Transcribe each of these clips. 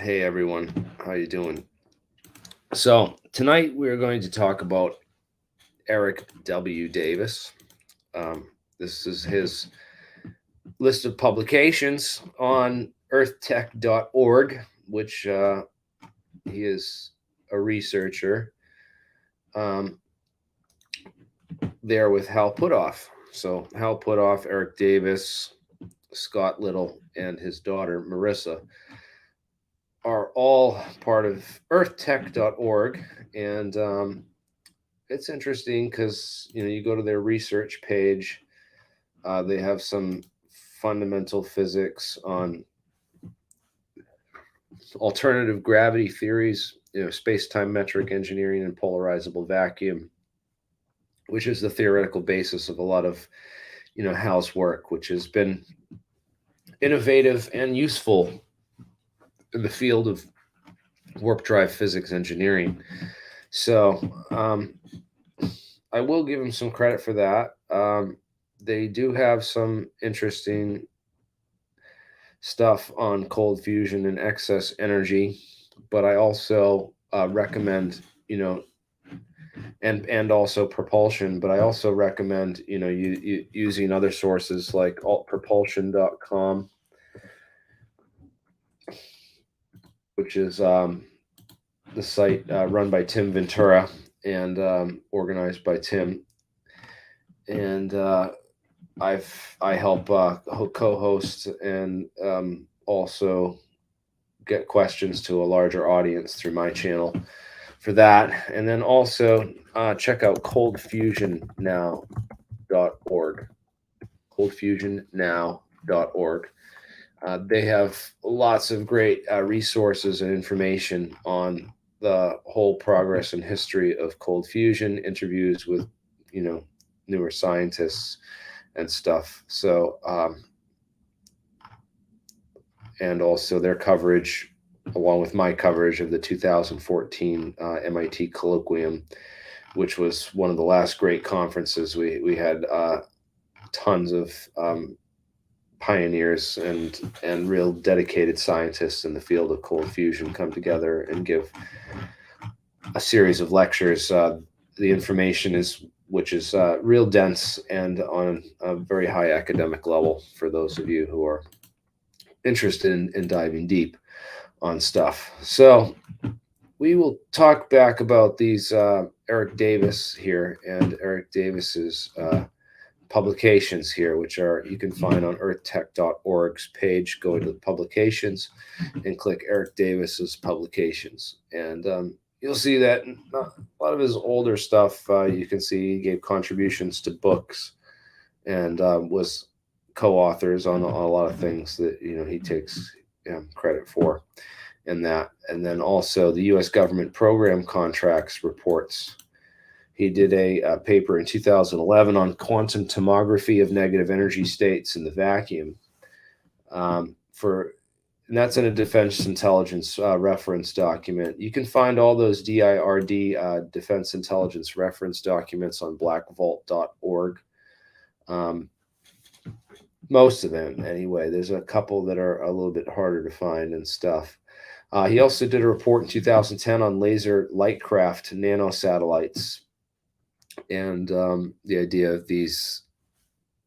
Hey everyone, how you doing? So tonight we're going to talk about Eric W. Davis. Um, this is his list of publications on earthtech.org, which he is a researcher um, there with Hal Puthoff. So Hal Puthoff, Eric Davis, Scott Little, and his daughter Marissa are all part of earthtech.org, and it's interesting because you go to their research page. They have some fundamental physics on alternative gravity theories, space-time metric engineering and polarizable vacuum, which is the theoretical basis of a lot of Hal's work, which has been innovative and useful in the field of warp drive physics engineering. So I will give him some credit for that. They do have some interesting stuff on cold fusion and excess energy, but I also recommend, and also propulsion, but I also recommend, using other sources like altpropulsion.com, which is the site run by Tim Ventura and organized by Tim. And I help co-host and also get questions to a larger audience through my channel for that. And then also check out coldfusionnow.org. Coldfusionnow.org. They have lots of great resources and information on the whole progress and history of cold fusion, interviews with, newer scientists and stuff. So, and also their coverage, along with my coverage of the 2014 MIT Colloquium, which was one of the last great conferences. We had tons of pioneers and real dedicated scientists in the field of cold fusion come together and give a series of lectures. The information which is real dense and on a very high academic level for those of you who are interested in diving deep on stuff. So we will talk back about these Eric Davis here and Eric Davis's publications here, which you can find on earthtech.org's page. Go to the publications and click Eric Davis's publications, and you'll see that a lot of his older stuff. You can see he gave contributions to books and was co-authors on a lot of things that he takes credit for in that. And then also the U.S. government program contracts reports. He did a paper in 2011 on quantum tomography of negative energy states in the vacuum. And that's in a defense intelligence reference document. You can find all those DIRD defense intelligence reference documents on blackvault.org. Most of them, anyway. There's a couple that are a little bit harder to find and stuff. He also did a report in 2010 on laser lightcraft nanosatellites and the idea of these,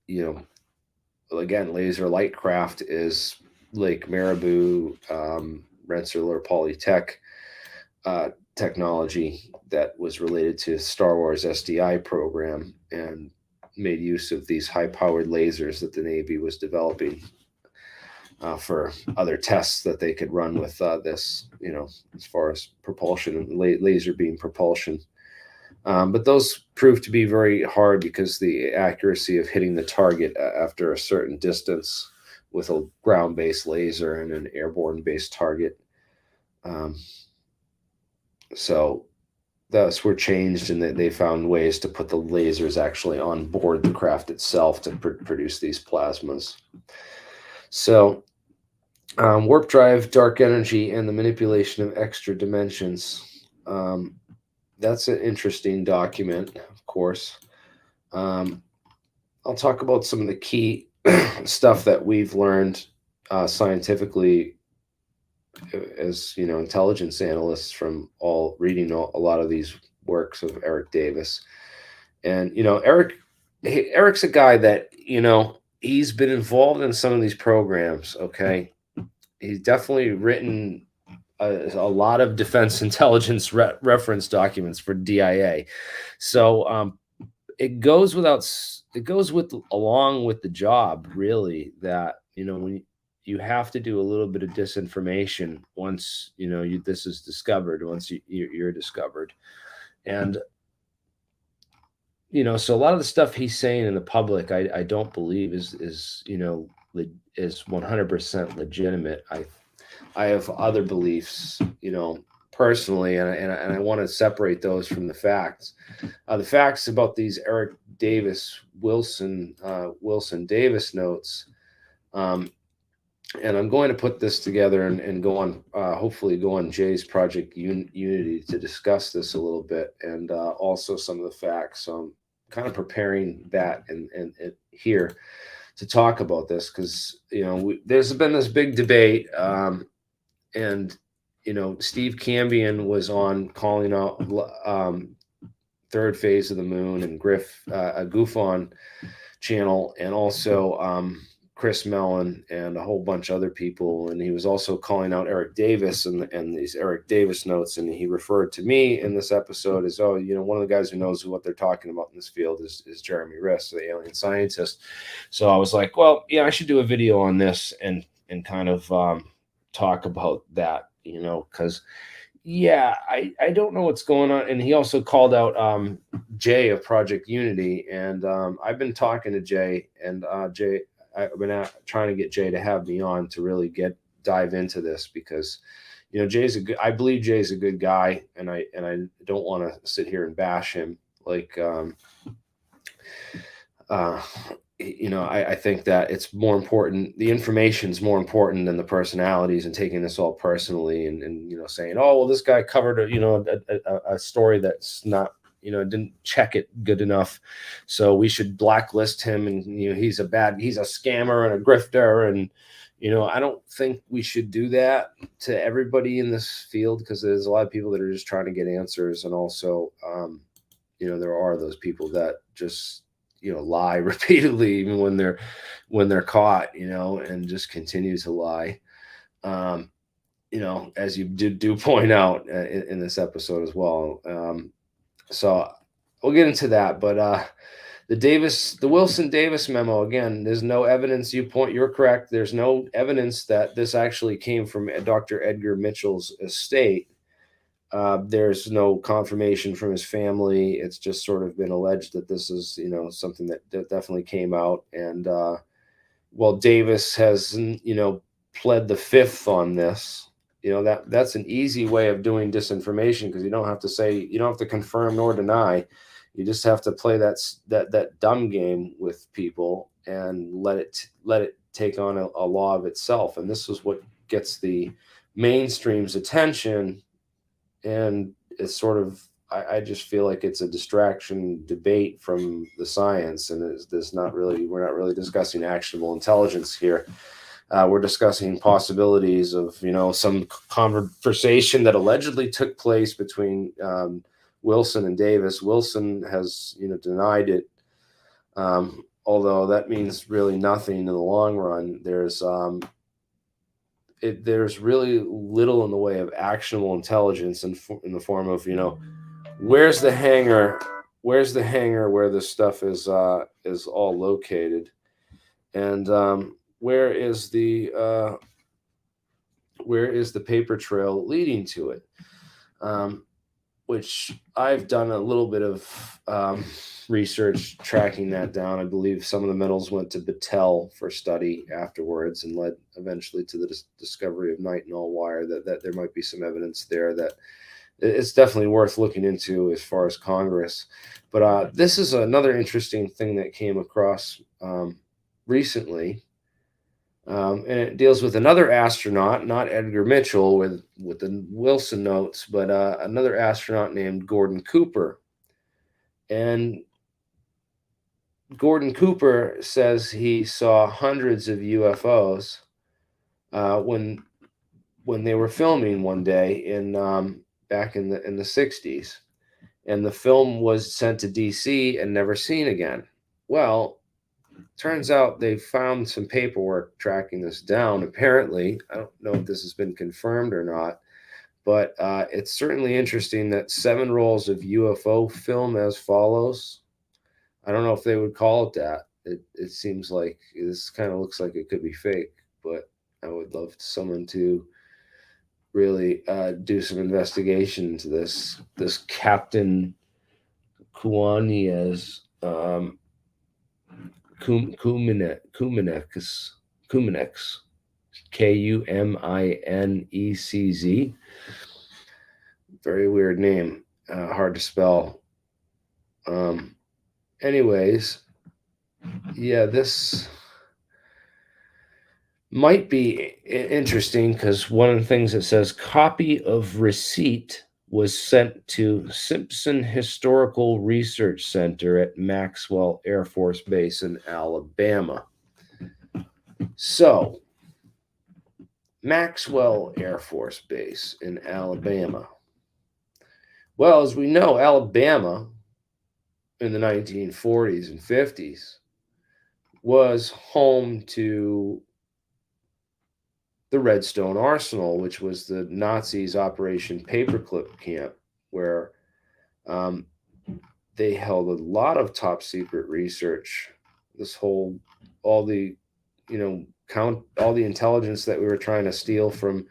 again, laser lightcraft is Lake Marabou, Rensselaer Polytech technology that was related to Star Wars SDI program and made use of these high-powered lasers that the Navy was developing for other tests that they could run with this, as far as propulsion and laser beam propulsion. But those proved to be very hard because the accuracy of hitting the target after a certain distance with a ground-based laser and an airborne-based target. So thus were changed, and they found ways to put the lasers actually on board the craft itself to produce these plasmas. So warp drive, dark energy, and the manipulation of extra dimensions. That's an interesting document, of course. I'll talk about some of the key stuff that we've learned scientifically as intelligence analysts from all reading a lot of these works of Eric Davis. And Eric's a guy that he's been involved in some of these programs. Okay, he's definitely written a lot of defense intelligence reference documents for DIA. So it goes with along with the job, really, that when you have to do a little bit of disinformation once this is discovered, once you're discovered. And so a lot of the stuff he's saying in the public, I don't believe is 100% legitimate. I have other beliefs, personally, and I want to separate those from the facts. The facts about these Eric Davis Wilson Davis notes, um, and I'm going to put this together and go on, hopefully go on Jay's Project Unity to discuss this a little bit, and also some of the facts. So I'm kind of preparing that and here to talk about this, because there's been this big debate, and Steve Cambion was on calling out third phase of the moon, and Griff a goof on channel, and also Chris Mellon and a whole bunch of other people, and he was also calling out Eric Davis and these Eric Davis notes, and he referred to me in this episode as, oh, one of the guys who knows what they're talking about in this field is Jeremy Riss, the alien scientist. So I was like, well, yeah, I should do a video on this and kind of talk about that, because yeah, I don't know what's going on. And he also called out Jay of Project Unity, and I've been talking to Jay, and Jay, I've been trying to get Jay to have me on to really dive into this, because I believe Jay's a good guy, and I don't want to sit here and bash him like I think that it's more important. The information's more important than the personalities, and taking this all personally, and saying, oh, well, this guy covered a story that's not, didn't check it good enough, so we should blacklist him, and he's a scammer and a grifter, and I don't think we should do that to everybody in this field, because there's a lot of people that are just trying to get answers, and also there are those people that just lie repeatedly, even when they're caught, and just continue to lie, as you do point out in this episode as well. So we'll get into that, but the Wilson Davis memo, again, there's no evidence. You're correct, there's no evidence that this actually came from Dr. Edgar Mitchell's estate. There's no confirmation from his family. It's just sort of been alleged that this is, something that definitely came out. And well, Davis has, pled the fifth on this. That's an easy way of doing disinformation, because you don't have to confirm nor deny. You just have to play that dumb game with people and let it take on a law of itself. And this is what gets the mainstream's attention, and it's sort of, I just feel like it's a distraction debate from the science, and we're not really discussing actionable intelligence here. We're discussing possibilities of some conversation that allegedly took place between Wilson and Davis. Wilson has denied it, although that means really nothing in the long run. There's really little in the way of actionable intelligence in the form of where's the hangar where this stuff is all located, and where is the paper trail leading to it, which I've done a little bit of research tracking that down. I believe some of the metals went to Battelle for study afterwards, and led eventually to the discovery of nitinol wire. That there might be some evidence there that it's definitely worth looking into as far as Congress. But this is another interesting thing that came across recently. And it deals with another astronaut, not Edgar Mitchell with the Wilson notes, but another astronaut named Gordon Cooper. And Gordon Cooper says he saw hundreds of UFOs when when they were filming one day in back in the 60s, and the film was sent to DC and never seen again. Well, turns out they found some paperwork tracking this down. Apparently, I don't know if this has been confirmed or not, but it's certainly interesting that 7 rolls of UFO film as follows. I don't know if they would call it that. It seems like this kind of looks like it could be fake, but I would love someone to really do some investigation into this Captain Kuanias Kuminex Kuminecz. Very weird name, hard to spell. Anyways, yeah, this might be interesting because one of the things it says copy of receipt was sent to Simpson Historical Research Center at Maxwell Air Force Base in Alabama. So, Maxwell Air Force Base in Alabama. Well, as we know, Alabama in the 1940s and 50s was home to the Redstone Arsenal, which was the Nazis' Operation Paperclip camp, where they held a lot of top secret research. All the, all the intelligence that we were trying to steal from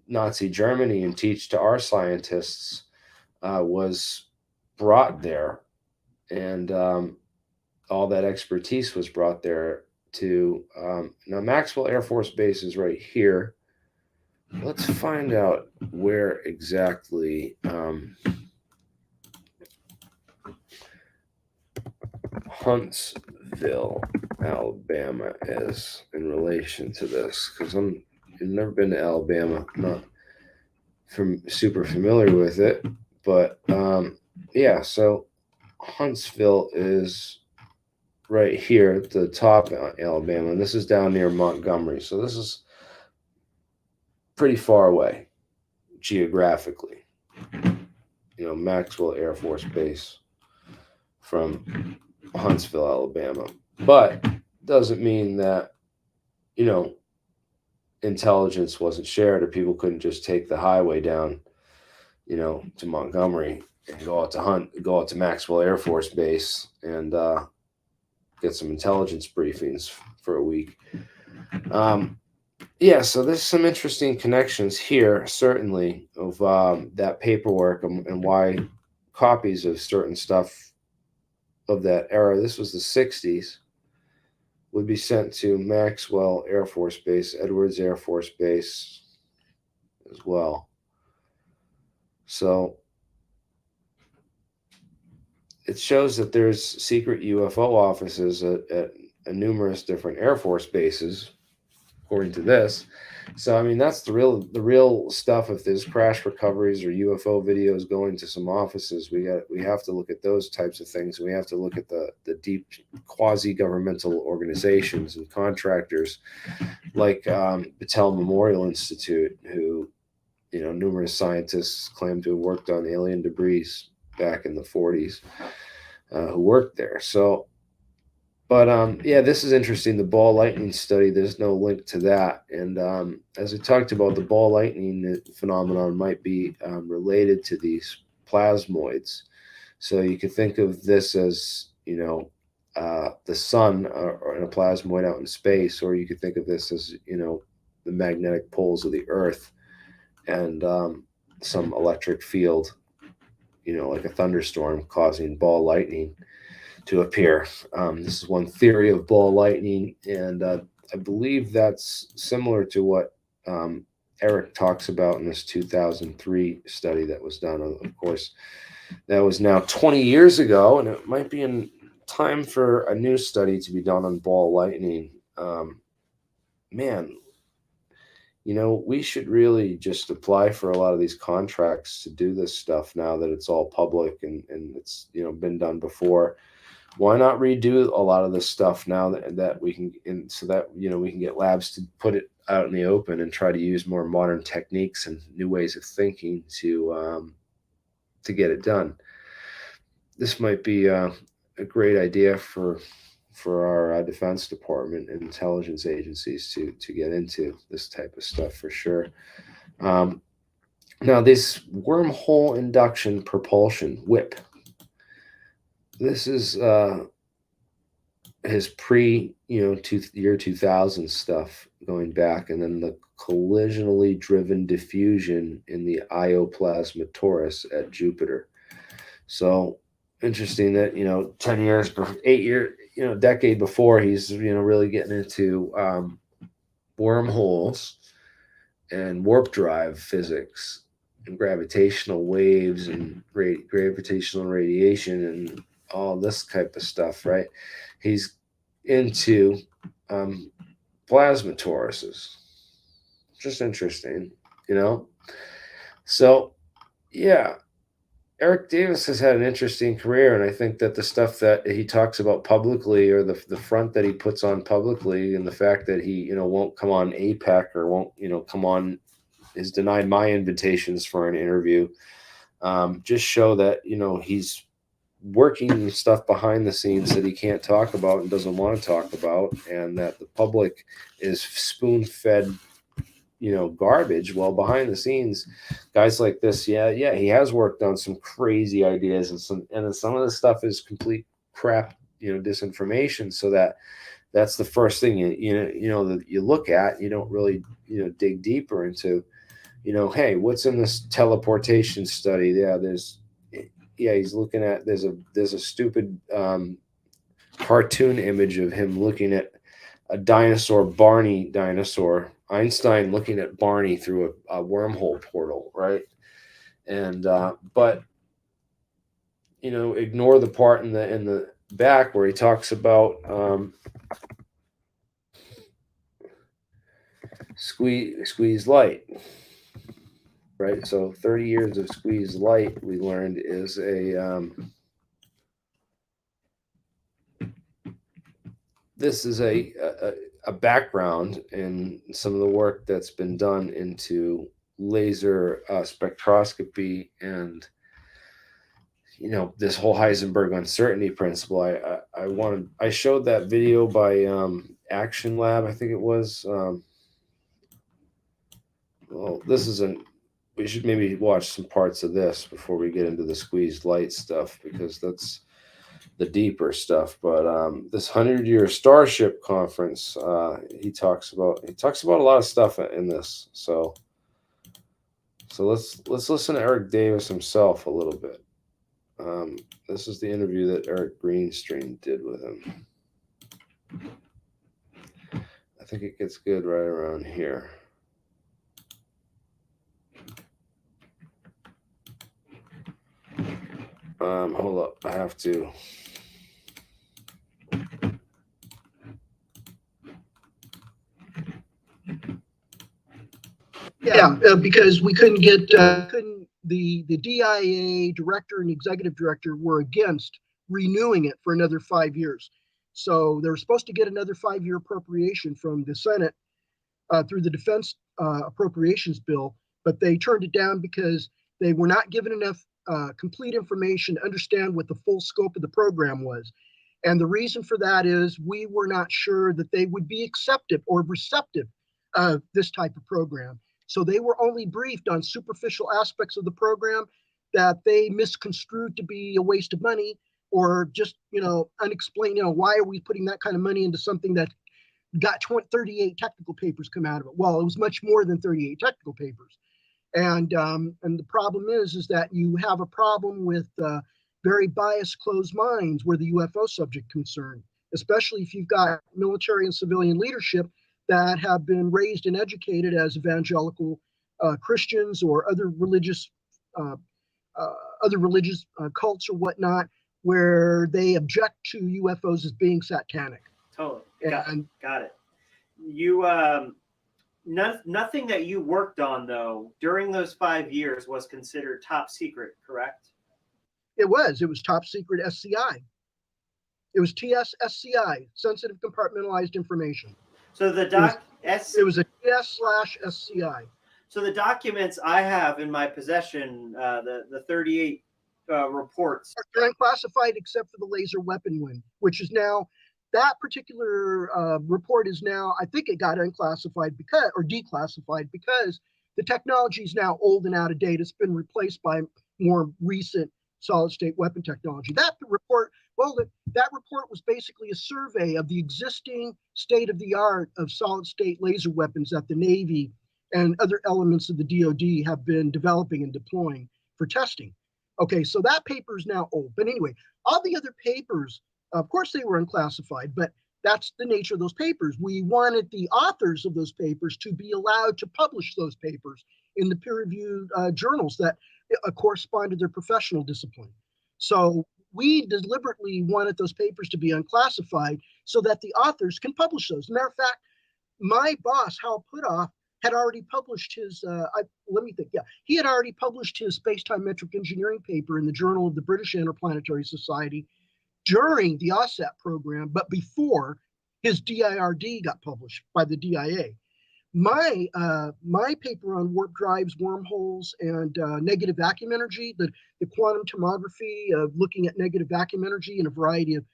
Nazi Germany and teach to our scientists was brought there, and all that expertise was brought there to now Maxwell Air Force Base is right here. Let's find out where exactly Huntsville, Alabama is in relation to this, because I've never been to Alabama, not super familiar with it, but yeah, so Huntsville is right here at the top of Alabama, and this is down near Montgomery, so this is pretty far away geographically. Maxwell Air Force Base from Huntsville, Alabama, but doesn't mean that intelligence wasn't shared, or people couldn't just take the highway down to Montgomery and go out to Maxwell Air Force Base and get some intelligence briefings for a week. Yeah, so there's some interesting connections here, certainly, of that paperwork and why copies of certain stuff of that era, this was the 60s, would be sent to Maxwell Air Force Base, Edwards Air Force Base as well. So it shows that there's secret UFO offices at numerous different Air Force bases, according to this. So I mean, that's the real stuff. If there's crash recoveries or UFO videos going to some offices, we have to look at those types of things. We have to look at the deep quasi-governmental organizations and contractors like Battelle Memorial Institute, who numerous scientists claim to have worked on alien debris back in the 40s, who worked there. So, but yeah, this is interesting. The ball lightning study, there's no link to that. And as we talked about, the ball lightning phenomenon might be related to these plasmoids. So you could think of this as, the sun or in a plasmoid out in space, or you could think of this as, the magnetic poles of the Earth and some electric field, like a thunderstorm causing ball lightning to appear. This is one theory of ball lightning, and I believe that's similar to what Eric talks about in this 2003 study that was done. Of course, that was now 20 years ago, and it might be in time for a new study to be done on ball lightning. Man, we should really just apply for a lot of these contracts to do this stuff now that it's all public and it's been done before. Why not redo a lot of this stuff now that we can, so that we can get labs to put it out in the open and try to use more modern techniques and new ways of thinking to get it done. This might be a great idea for our Defense Department and intelligence agencies to get into this type of stuff for sure. Um, Now, this wormhole induction propulsion whip. This is his year 2000 stuff going back, and then the collisionally driven diffusion in the Io plasma torus at Jupiter. So interesting that 10 years, 8 year, decade before, he's really getting into wormholes and warp drive physics and gravitational waves and gravitational radiation and all this type of stuff, right? He's into um, plasma toruses. Just interesting, you know? So, yeah, Eric Davis has had an interesting career, and I think that the stuff that he talks about publicly, or the front that he puts on publicly, and the fact that he won't come on APEC, or won't come on, has denied my invitations for an interview, just show that he's working stuff behind the scenes that he can't talk about and doesn't want to talk about, and that the public is spoon fed garbage. Well, behind the scenes, guys like this, yeah, he has worked on some crazy ideas, and some of the stuff is complete crap, disinformation. So that's the first thing that you look at. You don't really dig deeper into hey, what's in this teleportation study? He's looking at, there's a stupid cartoon image of him looking at a dinosaur, Barney dinosaur, Einstein looking at Barney through a wormhole portal, right? And but ignore the part in the back where he talks about squeeze light, right? So 30 years of squeeze light, we learned, is this is a background in some of the work that's been done into laser spectroscopy, and this whole Heisenberg uncertainty principle. I showed that video by Action Lab, I think it was. Well, this isn't. We should maybe watch some parts of this before we get into the squeezed light stuff, because that's the deeper stuff. But this 100-year Starship conference, he talks about a lot of stuff in this. So let's listen to Eric Davis himself a little bit. This is the interview that Eric Greenstream did with him. I think it gets good right around here. Hold up, I have to. Yeah, because we couldn't get the DIA director and executive director were against renewing it for another 5 years. So they were supposed to get another 5-year appropriation from the Senate through the Defense Appropriations Bill, but they turned it down because they were not given enough complete information to understand what the full scope of the program was. And the reason for that is we were not sure that they would be accepted or receptive of this type of program. So they were only briefed on superficial aspects of the program that they misconstrued to be a waste of money, or just, unexplained, why are we putting that kind of money into something that got 38 technical papers come out of it? Well, it was much more than 38 technical papers. And the problem is that you have a problem with very biased, closed minds where the UFO subject concerned, especially if you've got military and civilian leadership that have been raised and educated as evangelical Christians or other religious cults or whatnot, where they object to UFOs as being satanic. Totally. Got it. You nothing that you worked on, though, during those 5 years was considered top secret, correct? It was top secret SCI. It was TSSCI, sensitive compartmentalized information. So It was a TS/SCI. So the documents I have in my possession, the 38 reports, They're unclassified except for the laser weapon wing, which is now, that particular report is now, I think it got unclassified because, or declassified because the technology is now old and out of date. It's been replaced by more recent solid state weapon technology. That report, well, that report was basically a survey of the existing state of the art of solid state laser weapons that the Navy and other elements of the DoD have been developing and deploying for testing. Okay, so that paper is now old. But anyway, all the other papers, of course, they were unclassified, but that's the nature of those papers. We wanted the authors of those papers to be allowed to publish those papers in the peer-reviewed journals that correspond to their professional discipline. So we deliberately wanted those papers to be unclassified so that the authors can publish those. As a matter of fact, my boss, Hal Putoff, had already published his, he had already published his space-time metric engineering paper in the Journal of the British Interplanetary Society during the OSAP program, but before his DIRD got published by the DIA. My paper on warp drives, wormholes, and negative vacuum energy, the quantum tomography of looking at negative vacuum energy in a variety of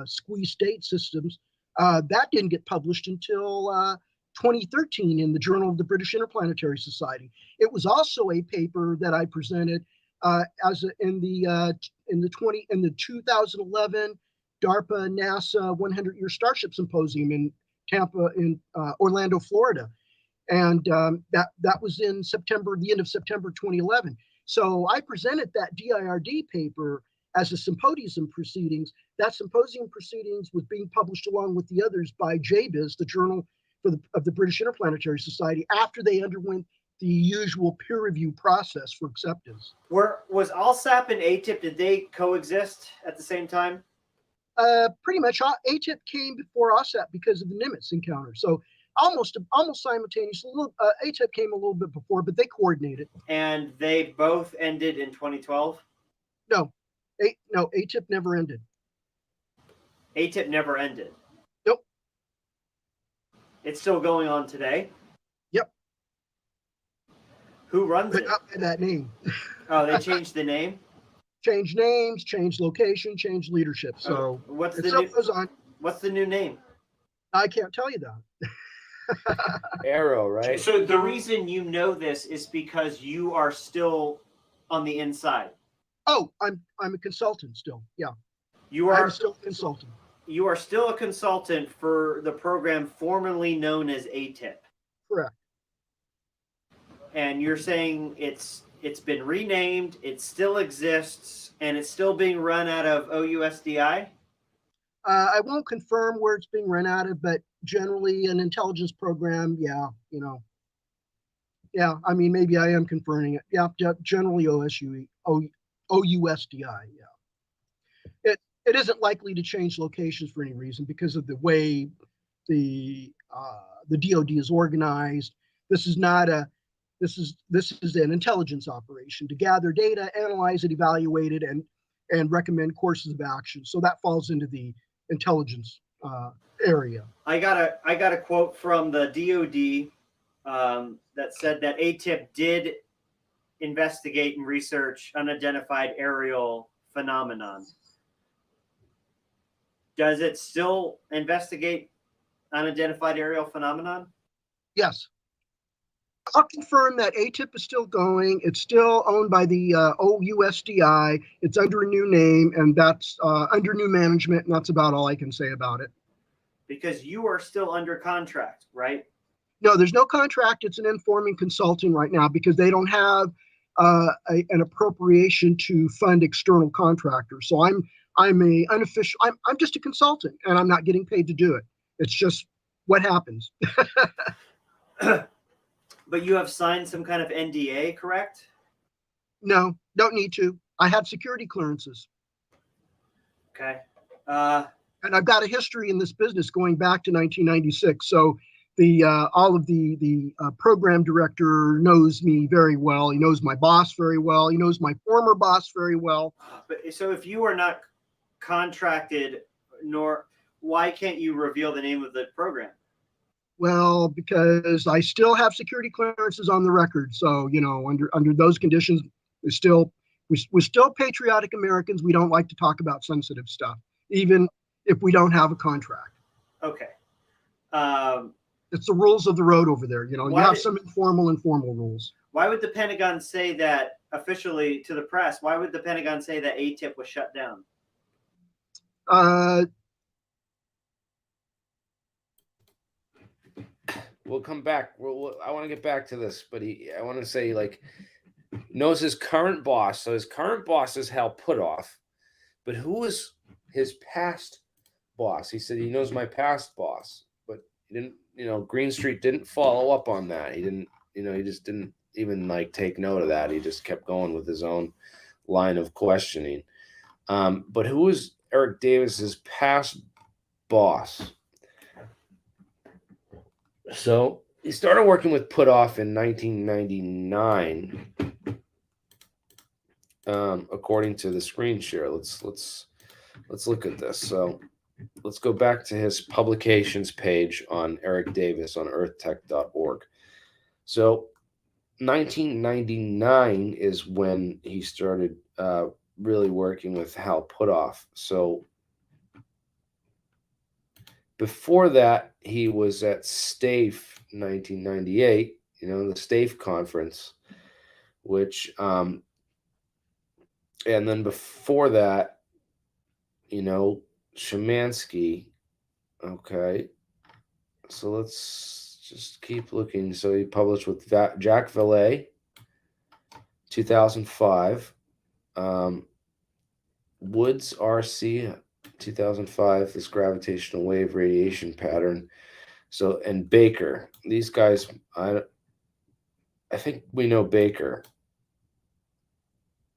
squeeze state systems, that didn't get published until 2013 in the Journal of the British Interplanetary Society. It was also a paper that I presented in the 2011 DARPA NASA 100-year Starship Symposium in Tampa, in Orlando, Florida, and that was in September, the end of September 2011. So I presented that DIRD paper as a symposium proceedings. That symposium proceedings was being published along with the others by JBIS, the Journal of the British Interplanetary Society, after they underwent the usual peer review process for acceptance. Was ALSAP and ATIP, did they coexist at the same time? Pretty much. ATIP came before OSAP because of the Nimitz encounter. So almost simultaneously. ATIP came a little bit before, but they coordinated. And they both ended in 2012? No, ATIP never ended. ATIP never ended? Nope. It's still going on today? Yep. Who runs it? Not by that name. Oh, they changed the name? Changed names, changed location, changed leadership. So what's the new name? I can't tell you that. Arrow, right? So the reason you know this is because you are still on the inside. Oh, I'm a consultant still. Yeah. I'm still a consultant. You are still a consultant for the program formerly known as ATIP. Correct. And you're saying it's been renamed, it still exists, and it's still being run out of OUSDI? I won't confirm where it's being run out of, but generally an intelligence program, yeah, Yeah, I mean, maybe I am confirming it. Yeah, generally OUSDI, yeah. It isn't likely to change locations for any reason because of the way the DoD is organized. This is an intelligence operation to gather data, analyze it, evaluate it, and recommend courses of action. So that falls into the intelligence area. I got a quote from the DoD that said that ATIP did investigate and research unidentified aerial phenomenon. Does it still investigate unidentified aerial phenomenon? Yes. I'll confirm that ATIP is still going. It's still owned by the OUSDI. It's under a new name, and that's under new management, and that's about all I can say about it. Because you are still under contract, right? No, there's no contract. It's an informing consulting right now because they don't have an appropriation to fund external contractors. So I'm just a consultant, and I'm not getting paid to do it. It's just what happens. But you have signed some kind of NDA, correct? No, don't need to. I have security clearances. Okay. And I've got a history in this business going back to 1996. So all of the program director knows me very well. He knows my boss very well. He knows my former boss very well. But so if you are not contracted, why can't you reveal the name of the program? Well, because I still have security clearances on the record, so under those conditions, we're still patriotic Americans. We don't like to talk about sensitive stuff, even if we don't have a contract. Okay. Um, It's the rules of the road over there. You Why have did- some informal and formal rules. why would the Pentagon say that officially to the press? Why would the Pentagon say that ATIP was shut down? We'll come back. I want to get back to this, but I want to say, like, knows his current boss. So his current boss is Hal Puthoff, but who was his past boss? He said he knows my past boss, but he didn't. Greenstreet didn't follow up on that. He didn't. He just didn't even like take note of that. He just kept going with his own line of questioning. But who was Eric Davis's past boss? So he started working with Puthoff in 1999, according to the screen share. Let's look at this. So let's go back to his publications page on Eric Davis on earthtech.org. So 1999 is when he started really working with Hal Puthoff. So before that, he was at STAFE 1998, the STAFE conference, which, and then before that, Szymanski. Okay. So let's just keep looking. So he published with Jack Valet, 2005. Woods RC, 2005, this gravitational wave radiation pattern. So, and Baker, these guys, I think we know Baker.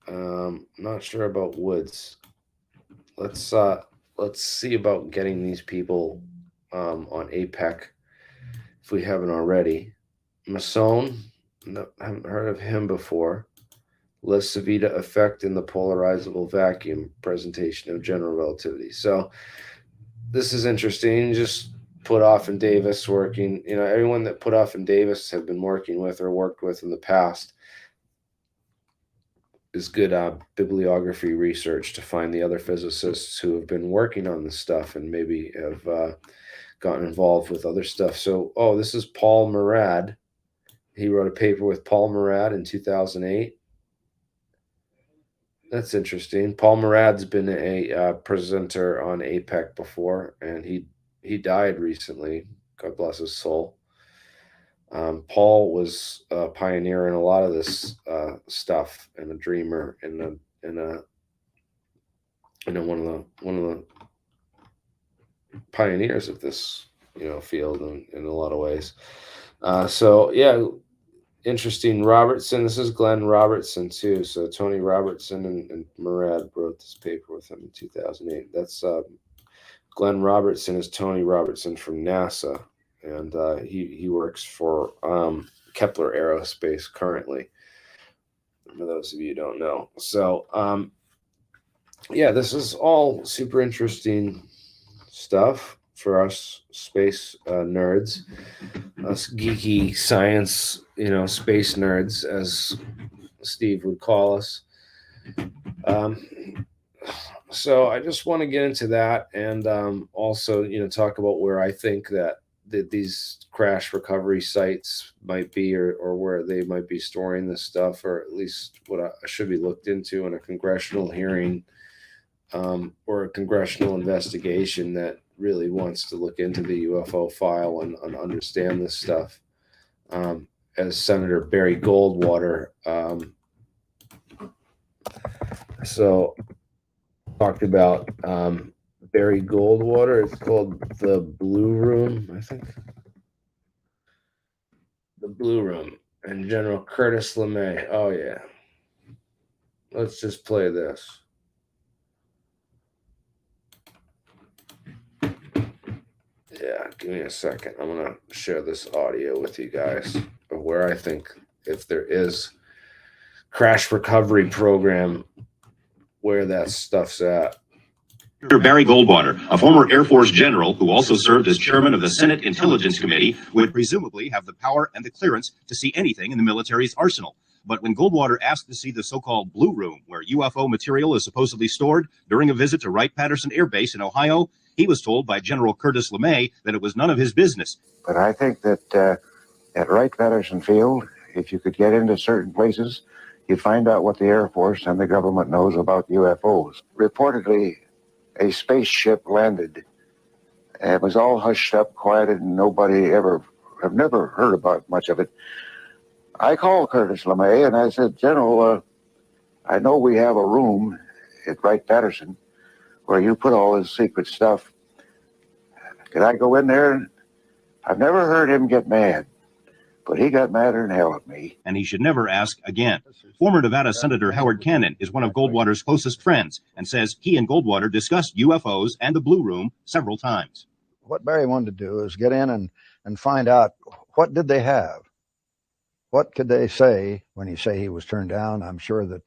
Not sure about Woods. Let's see about getting these people on APEC if we haven't already. Masson, no, haven't heard of him before. Les Savita effect in the polarizable vacuum, presentation of general relativity. So this is interesting. Just Puthoff and Davis working, everyone that Puthoff and Davis have been working with or worked with in the past is good bibliography research to find the other physicists who have been working on this stuff and maybe have gotten involved with other stuff. So, this is Paul Murad. He wrote a paper with Paul Murad in 2008. That's interesting. Paul Murad's been a presenter on APEC before, and he died recently. God bless his soul. Paul was a pioneer in a lot of this stuff, and a dreamer, and one of the pioneers of this field in a lot of ways. So yeah. Interesting. Robertson. This is Glenn Robertson too. So Tony Robertson and Murad wrote this paper with him in 2008. That's Glenn Robertson is Tony Robertson from NASA, and he works for Kepler Aerospace currently. For those of you who don't know. So yeah, this is all super interesting stuff for us space nerds, us geeky science, space nerds, as Steve would call us. So I just want to get into that, and also, talk about where I think that these crash recovery sites might be, or where they might be storing this stuff, or at least what I should be looked into in a congressional hearing, or a congressional investigation that really wants to look into the UFO file and understand this stuff. As Senator Barry Goldwater talked about, Barry Goldwater. It's called The Blue Room, I think. The Blue Room. And General Curtis LeMay. Oh, yeah. Let's just play this. Yeah, give me a second. I'm going to share this audio with you guys of where I think, if there is crash recovery program, where that stuff's at. Barry Goldwater, a former Air Force general who also served as chairman of the Senate Intelligence Committee, would presumably have the power and the clearance to see anything in the military's arsenal. But when Goldwater asked to see the so-called Blue Room, where UFO material is supposedly stored during a visit to Wright-Patterson Air Base in Ohio, he was told by General Curtis LeMay that it was none of his business. But I think that at Wright-Patterson Field, if you could get into certain places, you'd find out what the Air Force and the government knows about UFOs. Reportedly, a spaceship landed. And it was all hushed up, quieted, and I've never heard about much of it. I called Curtis LeMay and I said, General, I know we have a room at Wright-Patterson where you put all this secret stuff. Could I go in there? I've never heard him get mad, but he got madder than hell at me. And he should never ask again. Former Nevada Senator Howard Cannon is one of Goldwater's closest friends and says he and Goldwater discussed UFOs and the Blue Room several times. What Barry wanted to do is get in and find out, what did they have? What could they say when you say he was turned down? I'm sure that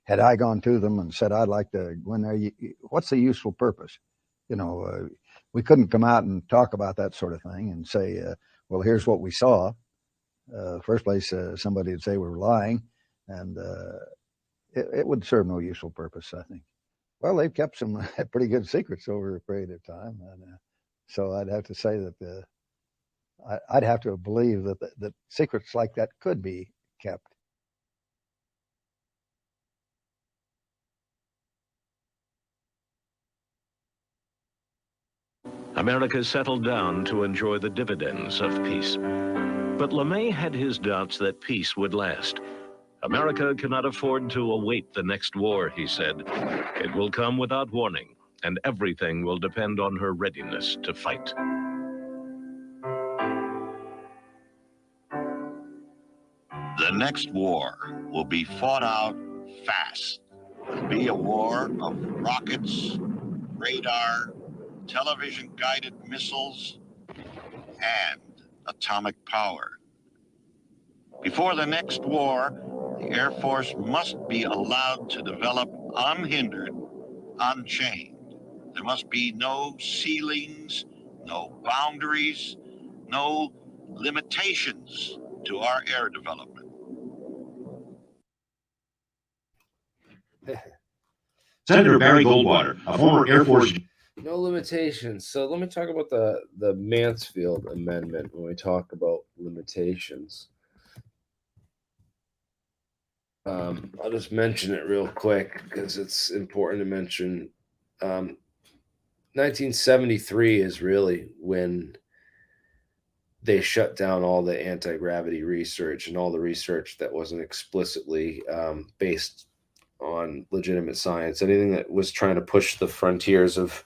had I gone to them and said, I'd like to go in there, what's the useful purpose? We couldn't come out and talk about that sort of thing and say, well, here's what we saw. First place, somebody would say we were lying, and it would serve no useful purpose, I think. Well, they've kept some pretty good secrets over a period of time, and so I'd have to say that I'd have to believe that secrets like that could be kept. America settled down to enjoy the dividends of peace. But LeMay had his doubts that peace would last. America cannot afford to await the next war, he said. It will come without warning, and everything will depend on her readiness to fight. The next war will be fought out fast. It'll be a war of rockets, radar, television-guided missiles, and atomic power. Before the next war, the Air Force must be allowed to develop unhindered, unchained. There must be no ceilings, no boundaries, no limitations to our air development. Senator Barry Goldwater, a former Air Force... No limitations. So let me talk about the Mansfield Amendment when we talk about limitations. I'll just mention it real quick because it's important to mention. 1973 is really when they shut down all the anti-gravity research and all the research that wasn't explicitly based on legitimate science. Anything that was trying to push the frontiers of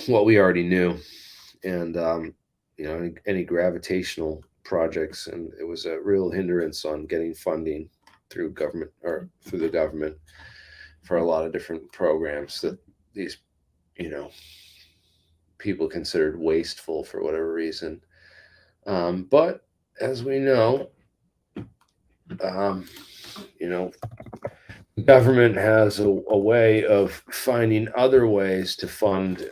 what we already knew, and any gravitational projects, and it was a real hindrance on getting funding through government or through the government for a lot of different programs that these people considered wasteful for whatever reason. But as we know, the government has a way of finding other ways to fund,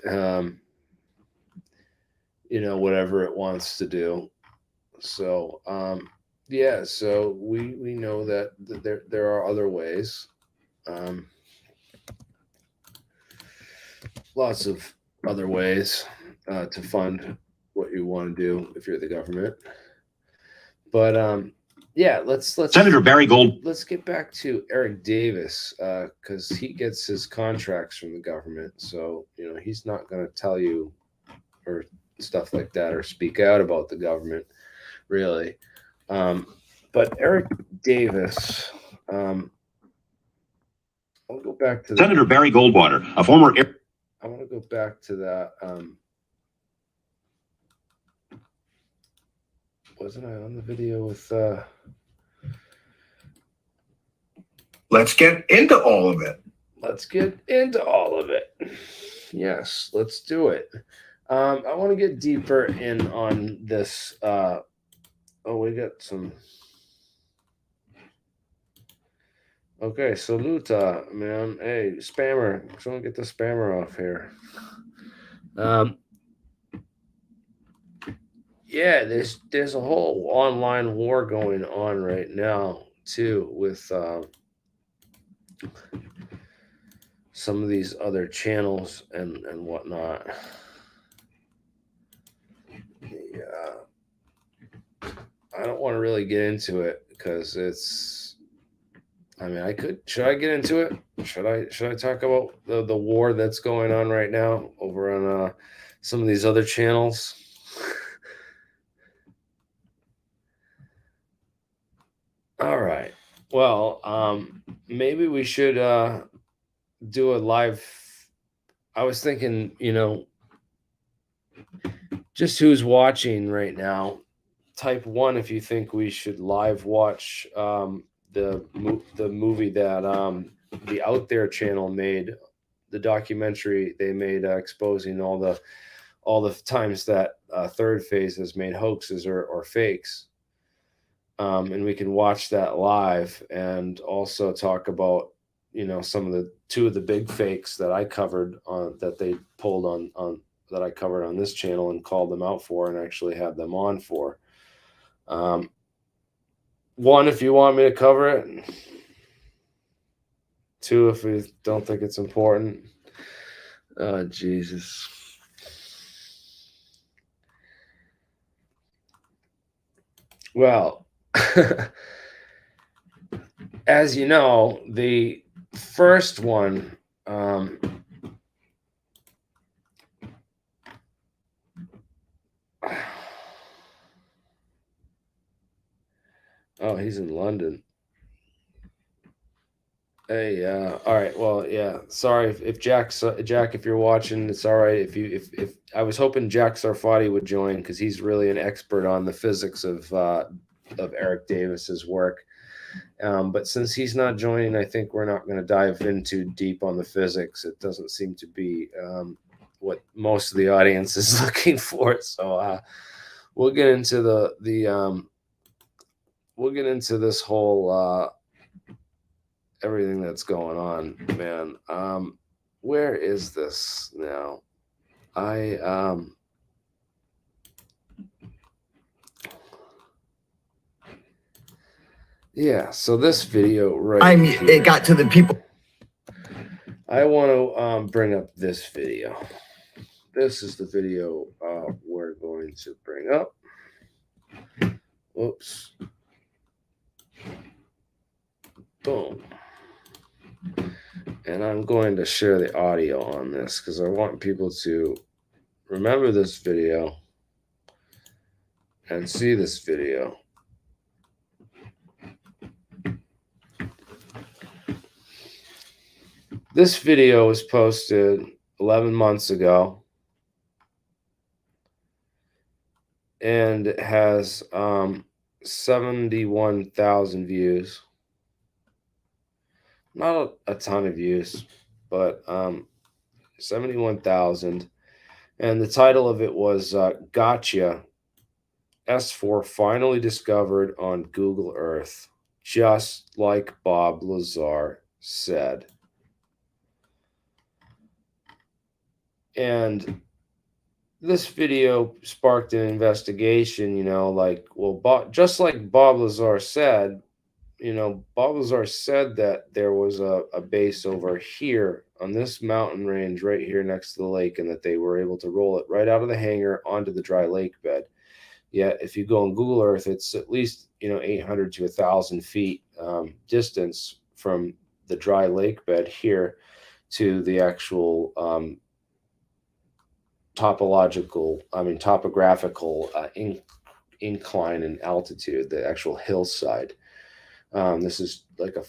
whatever it wants to do. So, so we know that there are other ways. Lots of other ways to fund what you want to do if you're the government. But let's Senator Barry Gold. Let's get back to Eric Davis because he gets his contracts from the government. So he's not going to tell you or stuff like that or speak out about the government, really. But Eric Davis, I'll go back to Senator Barry Goldwater, a former Air... I want to go back to that. Wasn't I on the video with... Let's get into all of it. Let's get into all of it. Yes, let's do it. I want to get deeper in on this. We got some... Okay, saluta, man. Hey, spammer. Someone get the spammer off here. Yeah, there's a whole online war going on right now too with some of these other channels and whatnot. Yeah, I don't want to really get into it because it's. I mean, I could. Should I get into it? Should I talk about the war that's going on right now over on some of these other channels? All right. Well, maybe we should do a live. I was thinking, just who's watching right now. Type 1 if you think we should live watch the movie that the Out There channel made, the documentary they made exposing all the times that third phase has made hoaxes or fakes. And we can watch that live and also talk about some of the two of the big fakes that I covered on that they pulled on that I covered on this channel and called them out for and actually had them on for. One, if you want me to cover it. Two, if you don't think it's important. Oh, Jesus. Well, as you know, the first one, oh, he's in London. Hey, all right. Well, yeah. Sorry if Jack, if you're watching, it's all right. If I was hoping Jack Sarfati would join because he's really an expert on the physics of Eric Davis's work. But since he's not joining, I think we're not going to dive in too deep on the physics. It doesn't seem to be what most of the audience is looking for. So we'll get into we'll get into this whole everything that's going on, man. Where is this now? Yeah, so this video here, it got to the people. I want to bring up this video. This is the video we're going to bring up. Whoops. Boom. And I'm going to share the audio on this because I want people to remember this video and see this video. This video was posted 11 months ago and it has 71,000 views. Not a ton of views, but 71,000. And the title of it was Gotcha, S4 finally discovered on Google Earth, just like Bob Lazar said. And this video sparked an investigation, just like Bob Lazar said, Bob Lazar said that there was a base over here on this mountain range right here next to the lake and that they were able to roll it right out of the hangar onto the dry lake bed. Yet, if you go on Google Earth, it's at least 800 to 1,000 feet distance from the dry lake bed here to the actual topographical incline and altitude, the actual hillside. This is like a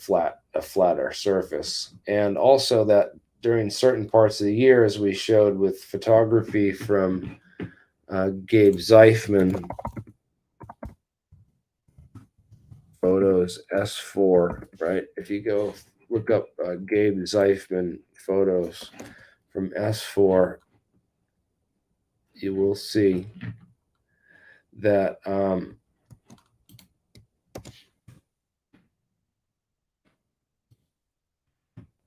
flatter surface, and also that during certain parts of the year, as we showed with photography from Gabe Zeifman, photos S4, right? If you go look up Gabe Zeifman photos from S4, you will see that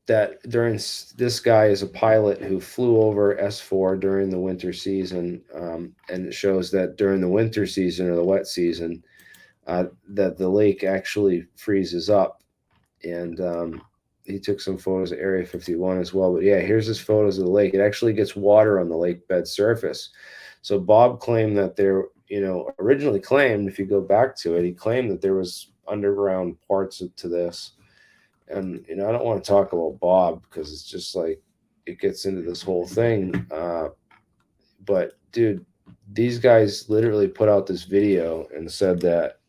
that this guy is a pilot who flew over S4 during the winter season, and it shows that during the winter season or the wet season, that the lake actually freezes up. And he took some photos of Area 51 as well. But yeah, here's his photos of the lake. It actually gets water on the lake bed surface. So Bob claimed that there, originally claimed, if you go back to it, he claimed that there was underground parts to this. And I don't want to talk about Bob because it's just like it gets into this whole thing. But dude, these guys literally put out this video and said that.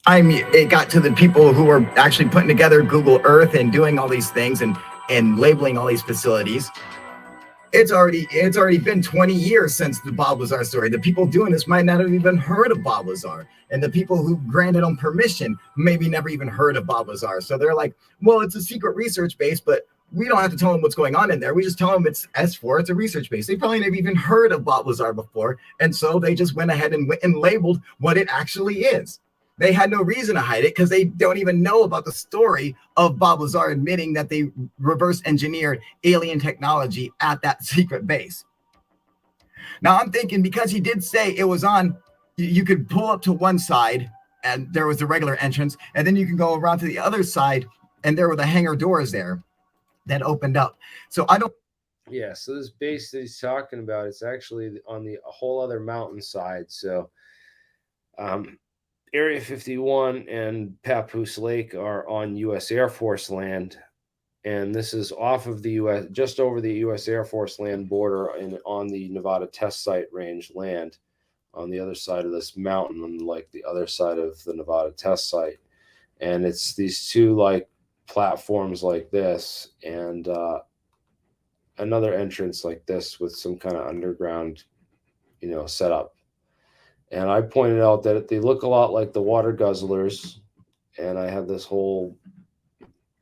I mean, it got to the people who were actually putting together Google Earth and doing all these things and labeling all these facilities. It's already been 20 years since the Bob Lazar story. The people doing this might not have even heard of Bob Lazar. And the people who granted them permission maybe never even heard of Bob Lazar. So they're like, well, it's a secret research base, but we don't have to tell them what's going on in there. We just tell them it's S4, it's a research base. They probably never even heard of Bob Lazar before. And so they just went ahead and labeled what it actually is. They had no reason to hide it because they don't even know about the story of Bob Lazar admitting that they reverse engineered alien technology at that secret base. Now I'm thinking, because he did say it was on, you could pull up to one side and there was the regular entrance, and then you can go around to the other side and there were the hangar doors there that opened up. So I don't. Yeah, so this base that he's talking about, it's actually on a whole other mountainside. So Area 51 and Papoose Lake are on U.S. Air Force land, and this is off of the U.S., just over the U.S. Air Force land border and on the Nevada Test Site Range land on the other side of this mountain, on like the other side of the Nevada Test Site. And it's these two like platforms like this and another entrance like this with some kind of underground, setup. And I pointed out that they look a lot like the water guzzlers. And I have this whole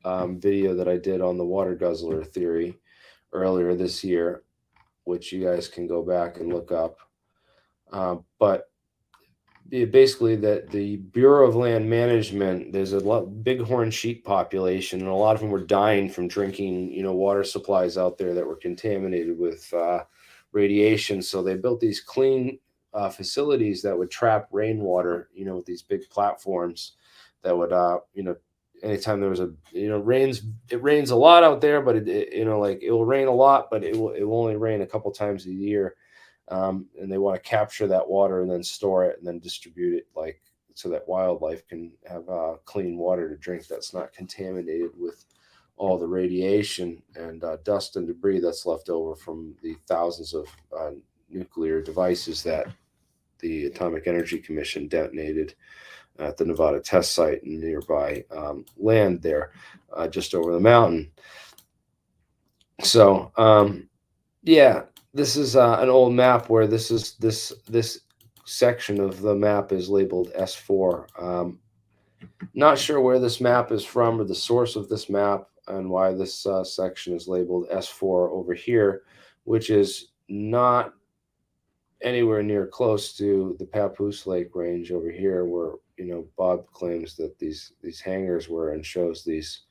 video that I did on the water guzzler theory earlier this year, which you guys can go back and look up. But basically, that the Bureau of Land Management, there's a bighorn sheep population, and a lot of them were dying from drinking, water supplies out there that were contaminated with radiation. So they built these clean facilities that would trap rainwater, with these big platforms that would, anytime there was it rains a lot out there, but it will rain a lot, but it will only rain a couple times a year. And they want to capture that water and then store it and then distribute it so that wildlife can have clean water to drink that's not contaminated with all the radiation and dust and debris that's left over from the thousands of nuclear devices that the Atomic Energy Commission detonated at the Nevada Test Site and nearby land there, just over the mountain. So, yeah, this is an old map where this section of the map is labeled S4. Not sure where this map is from or the source of this map and why this section is labeled S4 over here, which is not anywhere near close to the Papoose Lake range over here, where Bob claims that these hangars were, and shows these.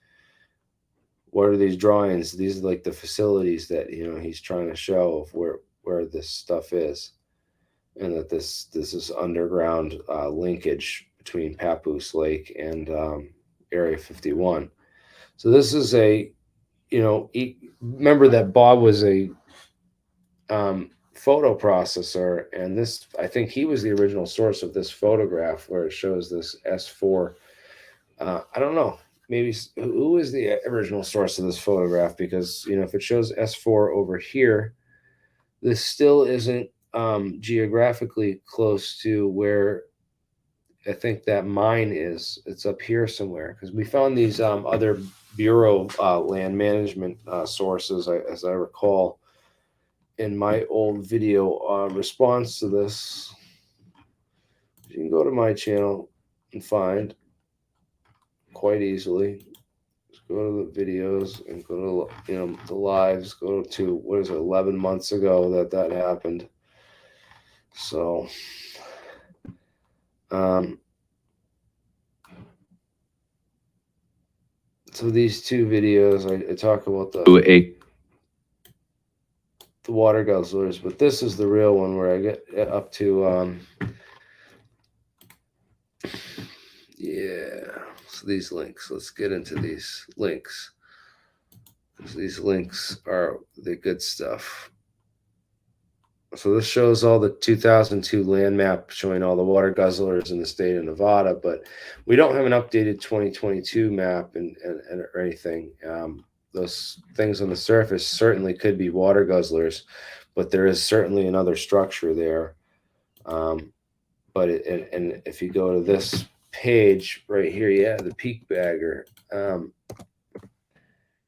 What are these drawings? These are like the facilities that he's trying to show of where this stuff is, and that this is underground linkage between Papoose Lake and Area 51. So this is remember that Bob was a photo processor, and this, I think he was the original source of this photograph where it shows this S4. I don't know, maybe who is the original source of this photograph, because if it shows S4 over here, this still isn't geographically close to where I think that mine is. It's up here somewhere, because we found these other Bureau land management sources, as I recall, in my old video response to this. You can go to my channel and find quite easily. Just go to the videos and go to the lives. Go to, what is it, 11 months ago that happened. So So these two videos, I talk about the water guzzlers, but this is the real one where I get up to yeah. So these links, let's get into these links, because these links are the good stuff. So this shows all the 2002 land map showing all the water guzzlers in the state of Nevada, but we don't have an updated 2022 map and or anything. Those things on the surface certainly could be water guzzlers, but there is certainly another structure there. But and if you go to this page right here, yeah, the peak bagger,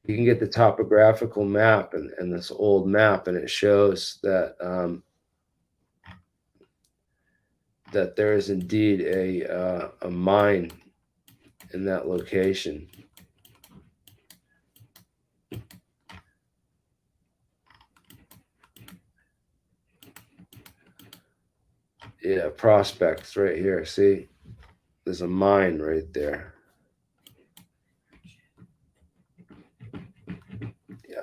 you can get the topographical map and this old map, and it shows that that there is indeed a mine in that location. Yeah, prospects right here. See, there's a mine right there. Yeah.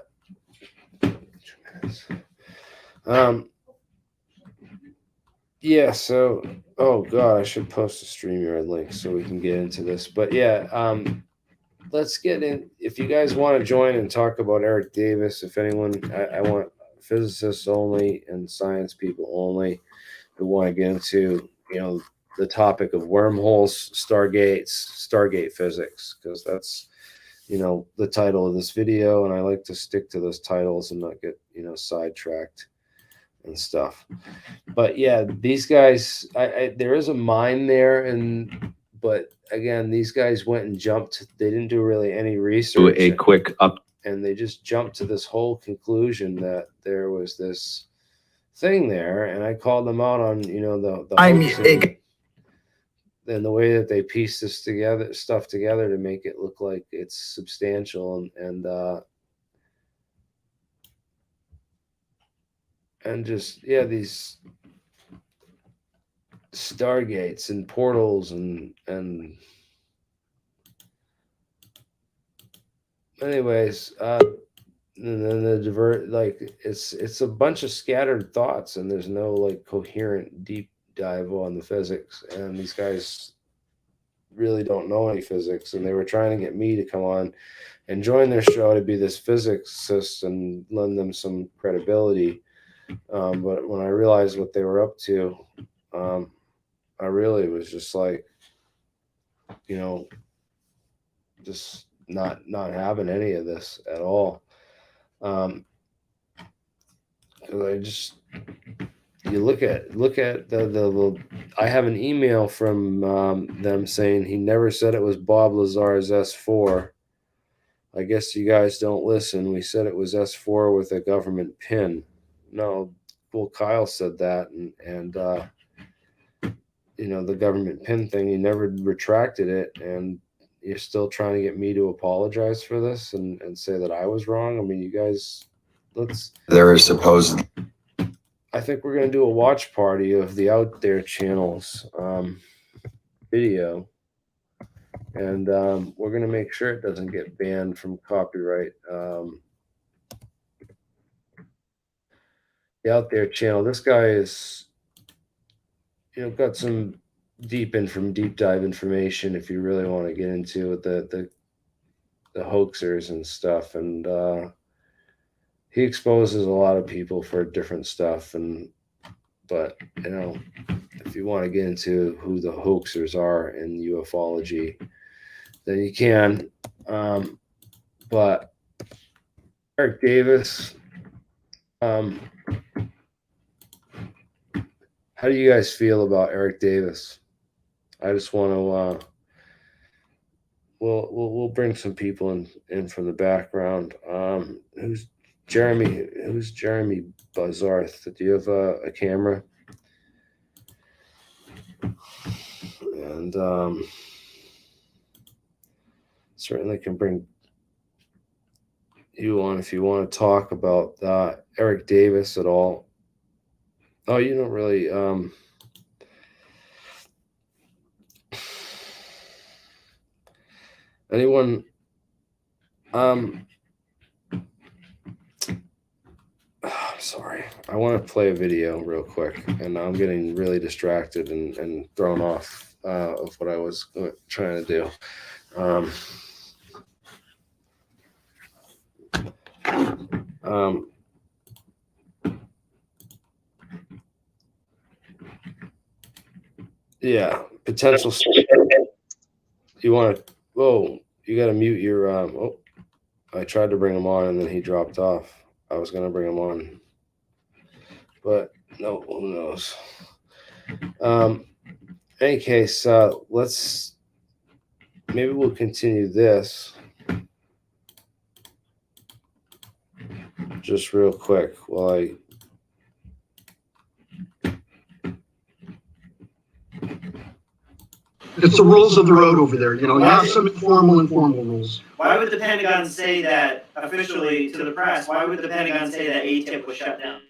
Yeah, so oh god, I should post a StreamYard link so we can get into this. But yeah, let's get in. If you guys want to join and talk about Eric Davis, if anyone, I want physicists only and science people only who want to get into, the topic of wormholes, Stargate physics, because that's, the title of this video, and I like to stick to those titles and not get, sidetracked and stuff. But yeah, these guys, there is a mine there, but again, these guys went and jumped. They didn't do really any research. A quick up. And they just jumped to this whole conclusion that there was this thing there, and I called them out on, the and the way that they piece this stuff together to make it look like it's substantial and just these stargates and portals and anyways, and then it's a bunch of scattered thoughts, and there's no like coherent deep dive on the physics, and these guys really don't know any physics, and they were trying to get me to come on and join their show to be this physicist and lend them some credibility. But when I realized what they were up to, I really was just like, just not having any of this at all. Because you look at the I have an email from them saying he never said it was Bob Lazar's S4. I guess you guys don't listen. We said it was S4 with a government pin. No, well, Kyle said that, and the government pin thing, he never retracted it, and you're still trying to get me to apologize for this and say that I was wrong. I mean, you guys, There is supposed. I think we're going to do a watch party of the Out There channel's video, and we're going to make sure it doesn't get banned from copyright. The Out There channel, this guy is, got some deep dive information if you really want to get into the hoaxers and stuff, and he exposes a lot of people for different stuff, but if you want to get into who the hoaxers are in ufology, then you can. But Eric Davis, how do you guys feel about Eric Davis? I just want to we'll bring some people in from the background. Who's Jeremy Buzzarth? Do you have a camera? And certainly can bring you on if you want to talk about Eric Davis at all. Oh, you don't really anyone Sorry, I want to play a video real quick, and I'm getting really distracted and thrown off of what I was trying to do. Yeah, potential. You want to? Whoa, you got to mute your. Oh, I tried to bring him on, and then he dropped off. I was gonna bring him on, but no, who knows? Any case, let's maybe we'll continue this just real quick while I. It's the rules of the road over there. You know, you have some informal rules. Why would the Pentagon say that officially to the press? Why would the Pentagon say that ATIP was shut down?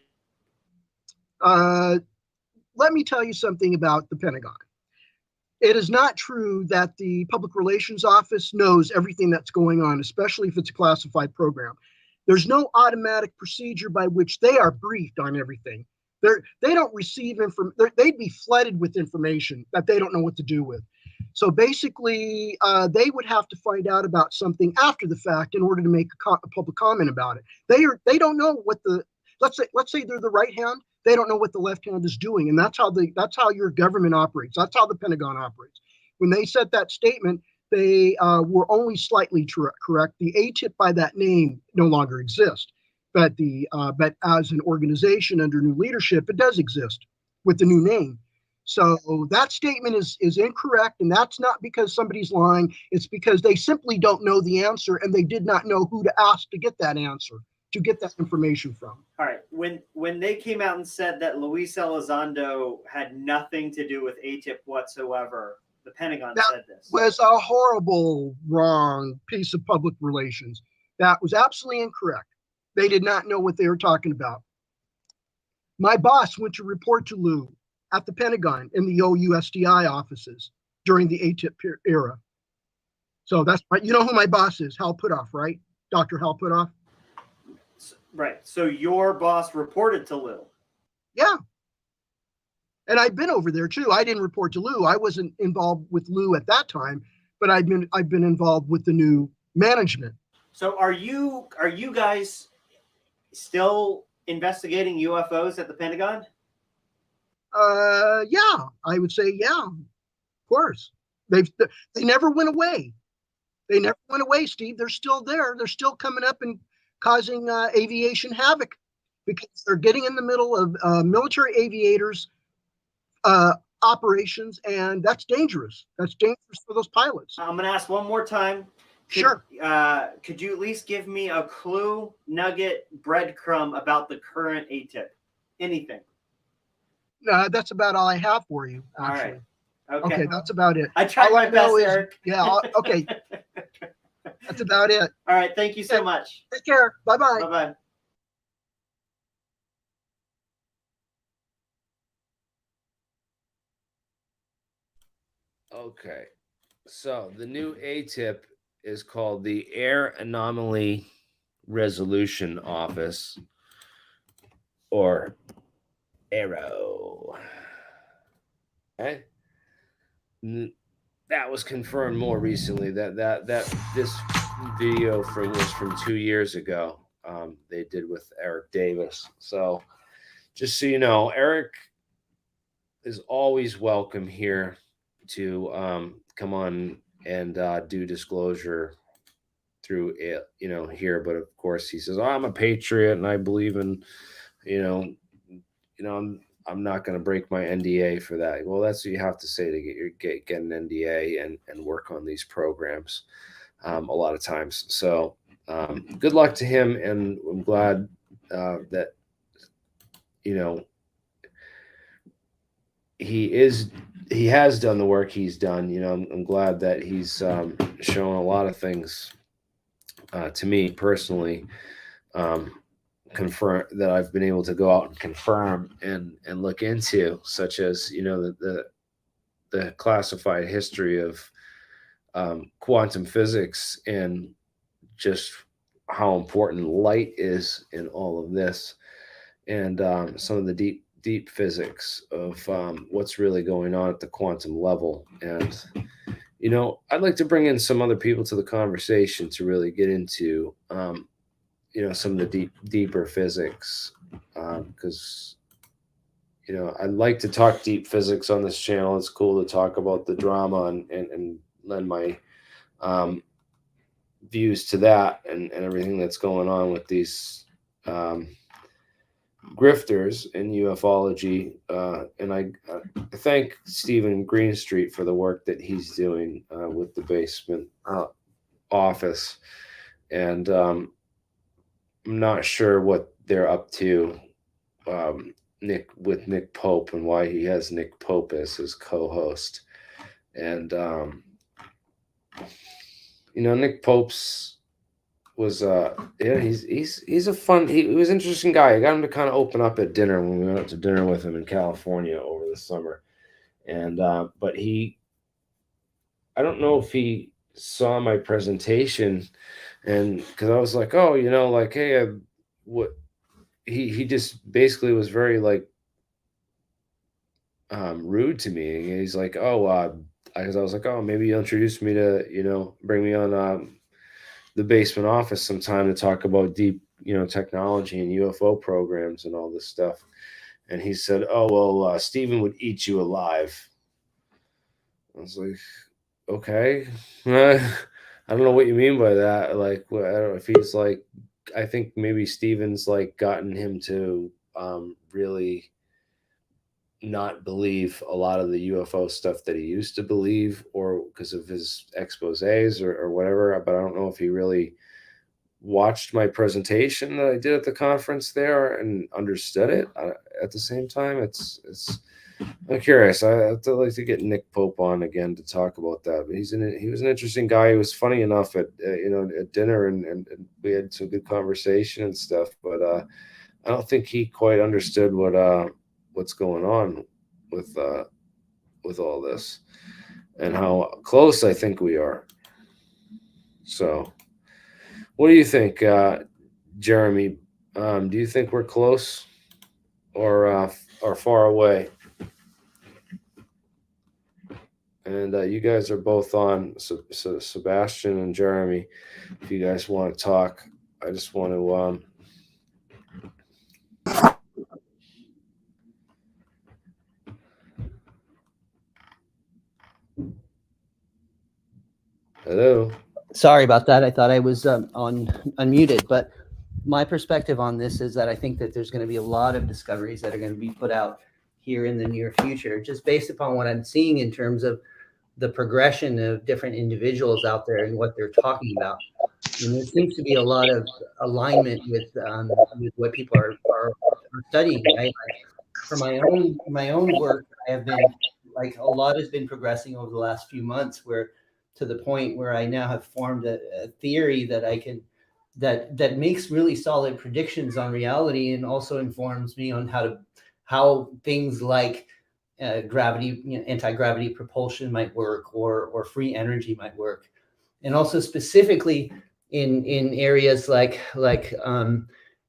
Let me tell you something about the Pentagon. It is not true that the Public Relations Office knows everything that's going on, especially if it's a classified program. There's no automatic procedure by which they are briefed on everything. They don't receive information. They'd be flooded with information that they don't know what to do with. So basically, they would have to find out about something after the fact in order to make a public comment about it. They don't know what the let's say they're the right hand. They don't know what the left hand is doing, and that's how your government operates. That's how the Pentagon operates. When they said that statement, they were only slightly correct. The ATIP by that name no longer exists, but but as an organization under new leadership, it does exist with the new name. So that statement is incorrect, and that's not because somebody's lying. It's because they simply don't know the answer, and they did not know who to ask to get that answer, to get that information from. All right. When they came out and said that Luis Elizondo had nothing to do with ATIP whatsoever, the Pentagon said this. Was a horrible, wrong piece of public relations. That was absolutely incorrect. They did not know what they were talking about. My boss went to report to Lou at the Pentagon in the OUSDI offices during the ATIP era. So that's right. You know who my boss is, Hal Puthoff, right? Dr. Hal Puthoff. Right. So your boss reported to Lou. Yeah. And I've been over there too. I didn't report to Lou. I wasn't involved with Lou at that time, but I've been involved with the new management. So are you guys still investigating UFOs at the Pentagon? Yeah, I would say yeah. Of course. They never went away. They never went away, Steve. They're still there. They're still coming up and causing aviation havoc because they're getting in the middle of military aviators operations, and that's dangerous. That's dangerous for those pilots. I'm going to ask one more time. Sure. Could you at least give me a clue, nugget, breadcrumb about the current ATIP? Anything? That's about all I have for you, actually. All right. Okay, that's about it. I tried my best, Eric. Yeah, okay. That's about it. All right, thank you so much. Take care. Bye-bye. Bye-bye. Okay, so the new ATIP is called the Air Anomaly Resolution Office, or ARROW. Okay, that was confirmed more recently. That this video was from 2 years ago. They did with Eric Davis. So just so you know, Eric is always welcome here to come on and do disclosure through it, here. But of course, he says, I'm a patriot and I believe in, I'm not going to break my NDA for that. Well, that's what you have to say to get an NDA and work on these programs a lot of times. So good luck to him, and I'm glad that he has done the work he's done. I'm glad that he's shown a lot of things to me personally, confirm that I've been able to go out and confirm and look into, such as the classified history of quantum physics and just how important light is in all of this, and some of the deep physics of what's really going on at the quantum level. And I'd like to bring in some other people to the conversation to really get into some of the deeper physics, because I'd like to talk deep physics on this channel. It's cool to talk about the drama and lend my views to that, and everything that's going on with these grifters in ufology. And I thank Stephen Greenstreet for the work that he's doing with the basement office. And I'm not sure what they're up to, Nick Pope, and why he has Nick Pope as his co-host. And Nick Pope's was he's a fun, he was an interesting guy. I got him to kind of open up at dinner when we went out to dinner with him in California over the summer. And but I don't know if he saw my presentation, and because I was like, oh, like, hey, what he just basically was very like rude to me. He's like, oh, because I was like, oh, maybe you'll introduce me to, bring me on the basement office sometime to talk about deep, technology and UFO programs and all this stuff. And he said, oh, well, Stephen would eat you alive. I was like, okay. I don't know what you mean by that. Like, I don't know if he's like, I think maybe Stephen's like gotten him to really not believe a lot of the UFO stuff that he used to believe, or because of his exposés or whatever. But I don't know if he really watched my presentation that I did at the conference there and understood it at the same time. I'm curious. I'd like to get Nick Pope on again to talk about that. But he was an interesting guy. He was funny enough at dinner, and we had some good conversation and stuff. But I don't think he quite understood what's going on with all this and how close I think we are. So, what do you think, Jeremy? Do you think we're close or far away? And you guys are both on, so Sebastian and Jeremy, if you guys want to talk, I just want to hello. Sorry about that. I thought I was unmuted, but my perspective on this is that I think that there's going to be a lot of discoveries that are going to be put out here in the near future, just based upon what I'm seeing in terms of the progression of different individuals out there and what they're talking about. And there seems to be a lot of alignment with what people are studying. For my own work, I have been like, a lot has been progressing over the last few months, where to the point where I now have formed a theory that I can that makes really solid predictions on reality, and also informs me on how things like gravity, anti-gravity propulsion might work, or free energy might work, and also specifically in areas like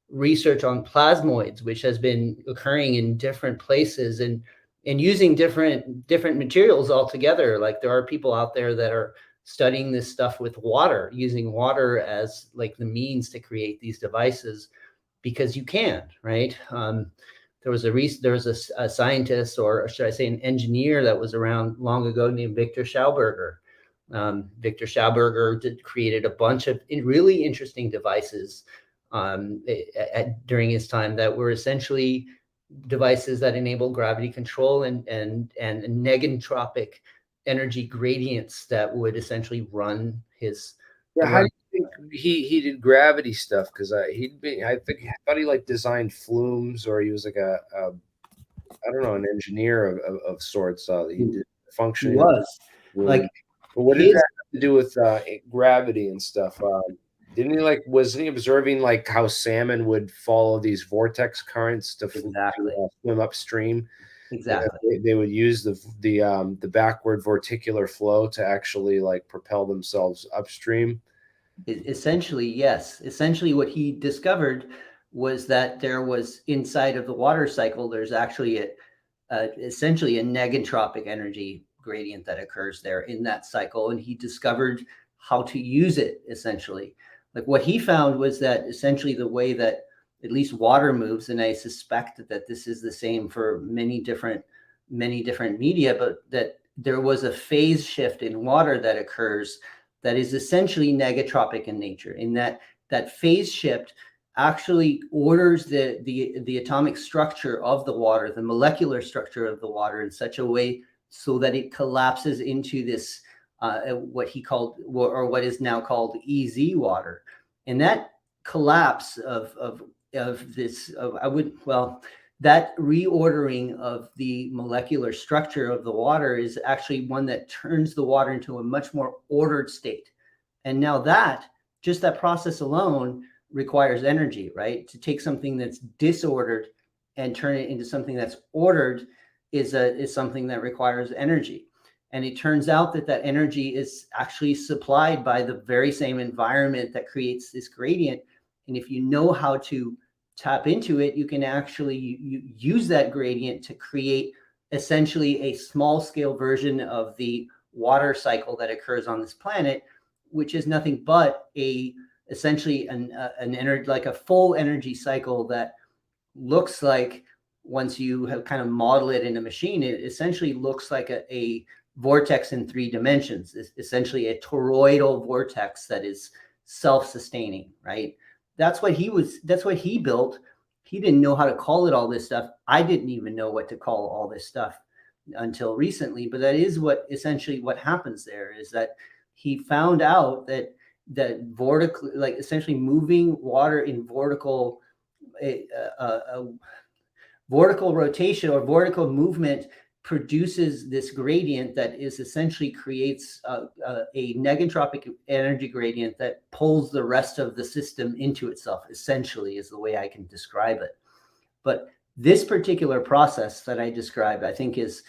research on plasmoids, which has been occurring in different places, and using different materials altogether. Like, there are people out there that are studying this stuff with water, using water as like the means to create these devices, because you can, right? There was a scientist, or should I say an engineer, that was around long ago named Victor Schauberger. Victor Schauberger created a bunch of really interesting devices during his time, that were essentially devices that enable gravity control and negentropic energy gradients that would essentially run his. Yeah, how do you think he did gravity stuff? Because I thought he like designed flumes, or he was like a I don't know, an engineer of sorts. He did functioning. He was like, but what did that have to do with gravity and stuff? Didn't he wasn't he observing like how salmon would follow these vortex currents to swim upstream? Exactly. They would use the backward vorticular flow to actually like propel themselves upstream. Essentially, yes. Essentially, what he discovered was that there was inside of the water cycle, there's actually essentially a negentropic energy gradient that occurs there in that cycle. And he discovered how to use it, essentially. Like what he found was that essentially the way that at least water moves, and I suspect that this is the same for many different media, but that there was a phase shift in water that occurs that is essentially negetropic in nature, in that phase shift actually orders the atomic structure of the water, the molecular structure of the water in such a way so that it collapses into this what he called, or what is now called EZ water. And that collapse of this, that reordering of the molecular structure of the water is actually one that turns the water into a much more ordered state. And now just that process alone requires energy, right? To take something that's disordered and turn it into something that's ordered is something that requires energy. And it turns out that energy is actually supplied by the very same environment that creates this gradient. And if you know how to tap into it, you can actually use that gradient to create essentially a small scale version of the water cycle that occurs on this planet, which is nothing but essentially an energy, like a full energy cycle that looks like, once you have kind of model it in a machine, it essentially looks like a vortex in 3 dimensions. It's essentially a toroidal vortex that is self-sustaining, right? That's what he built. He didn't know how to call it all this stuff. I didn't even know what to call all this stuff until recently, but that is essentially what happens there, is that he found out that vertical, like essentially moving water in vertical rotation or vertical movement produces this gradient that is essentially creates a negentropic energy gradient that pulls the rest of the system into itself, essentially, is the way I can describe it. But this particular process that I described, I think is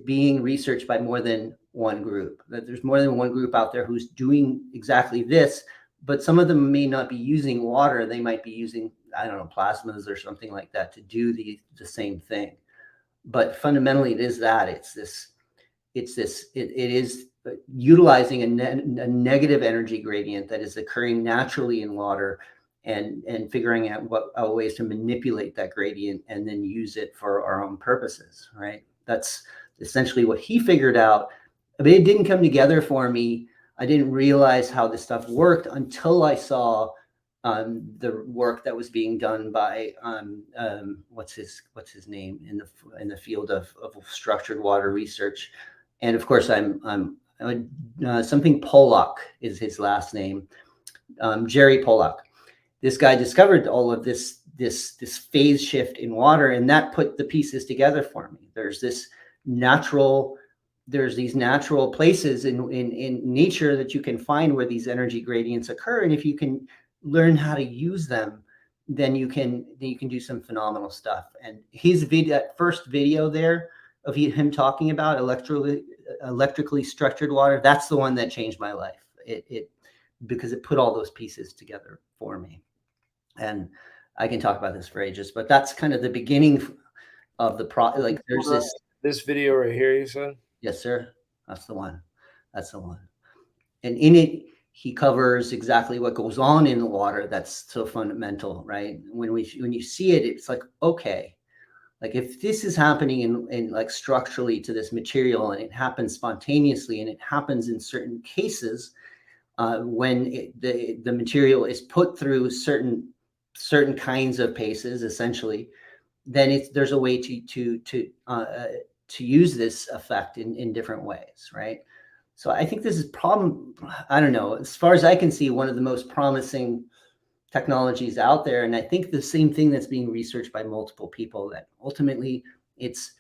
being researched by more than one group. That there's more than one group out there who's doing exactly this, but some of them may not be using water. They might be using, I don't know, plasmas or something like that to do the same thing. But fundamentally, it is that it is utilizing a negative energy gradient that is occurring naturally in water, and figuring out what ways to manipulate that gradient and then use it for our own purposes, right? That's essentially what he figured out. I mean, it didn't come together for me. I didn't realize how this stuff worked until I saw the work that was being done by what's his name in the field of structured water research, and of course I'm something Pollock is his last name, Jerry Pollock. This guy discovered all of this phase shift in water, and that put the pieces together for me. There's these natural places in nature that you can find where these energy gradients occur, and if you can learn how to use them, then you can do some phenomenal stuff. And his first video there of him talking about electrically structured water, that's the one that changed my life. Because it put all those pieces together for me. And I can talk about this for ages, but that's kind of the beginning of the like there's this video right here, you said? Yes, sir. That's the one. And in it, he covers exactly what goes on in the water. That's so fundamental, right? When you see it, it's like, okay, like if this is happening in like structurally to this material, and it happens spontaneously, and it happens in certain cases when the material is put through certain kinds of paces, essentially, then there's a way to use this effect in different ways, right? So I think this is I don't know, as far as I can see, one of the most promising technologies out there. And I think the same thing that's being researched by multiple people, that ultimately it's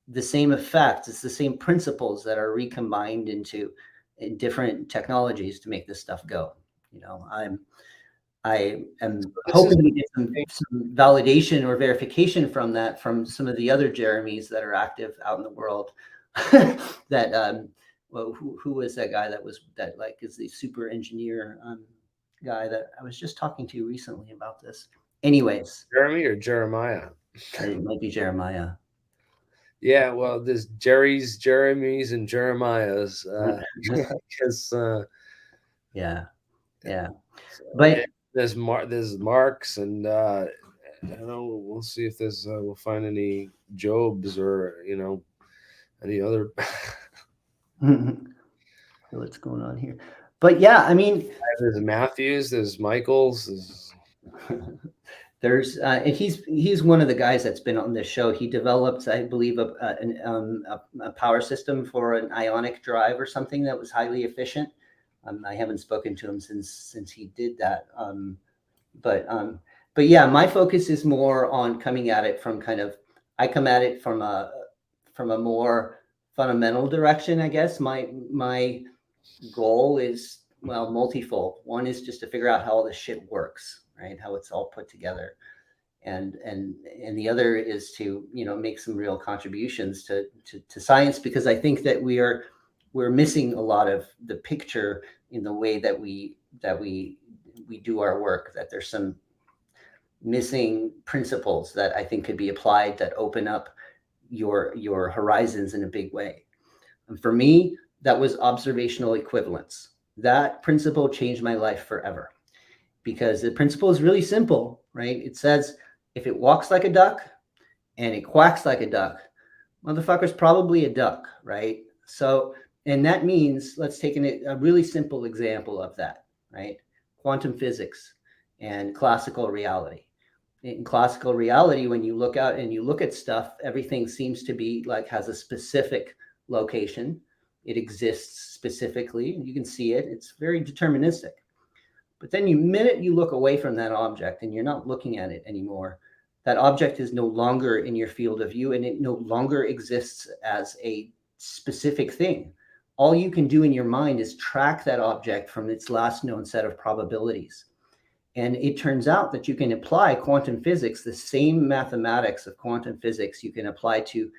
the same effects, it's the same principles that are recombined into different technologies to make this stuff go. You know, I am hoping to get some validation or verification from some of the other Jeremys that are active out in the world that well, who was that guy that like is the super engineer guy that I was just talking to recently about this. Anyways, Jeremy or Jeremiah? it might be Jeremiah. Yeah, well, there's Jeremys, and Jeremiahs. Because Yeah. but there's Marks, and I don't know. We'll see if we'll find any Jobs or any other. What's going on here? But yeah, I mean, there's Matthews, there's Michaels. There's and he's one of the guys that's been on this show. He developed, I believe, a power system for an ionic drive or something that was highly efficient. I haven't spoken to him since he did that. But yeah, my focus is more on coming at it from I come at it from a more fundamental direction, I guess. My goal is, well, multifold. One is just to figure out how all this shit works, right? How it's all put together. And the other is to, make some real contributions to science, because I think that we're missing a lot of the picture in the way that we do our work, that there's some missing principles that I think could be applied that open up your horizons in a big way. And for me, that was observational equivalence. That principle changed my life forever, because the principle is really simple, right? It says, if it walks like a duck and it quacks like a duck, motherfucker's probably a duck, right? So, and that means, let's take a really simple example of that, right? Quantum physics and classical reality. In classical reality, when you look out and you look at stuff, everything seems to be has a specific location. It exists specifically, and you can see it. It's very deterministic. But then the minute you look away from that object and you're not looking at it anymore, that object is no longer in your field of view, and it no longer exists as a specific thing. All you can do in your mind is track that object from its last known set of probabilities. And it turns out that you can apply quantum physics, the same mathematics of quantum physics you can apply to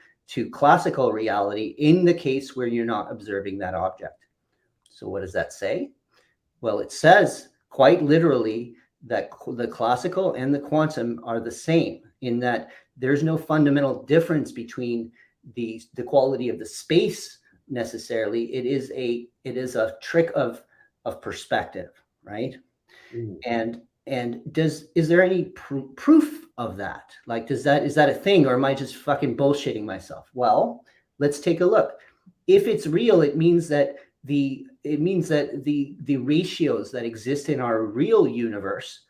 classical reality in the case where you're not observing that object. So what does that say? Well, it says quite literally that the classical and the quantum are the same, in that there's no fundamental difference between the quality of the space necessarily. It is a trick of perspective, right? And is there any proof of that? Is that a thing, or am I just fucking bullshitting myself? Well, let's take a look. If it's real, it means that the ratios that exist in our real universe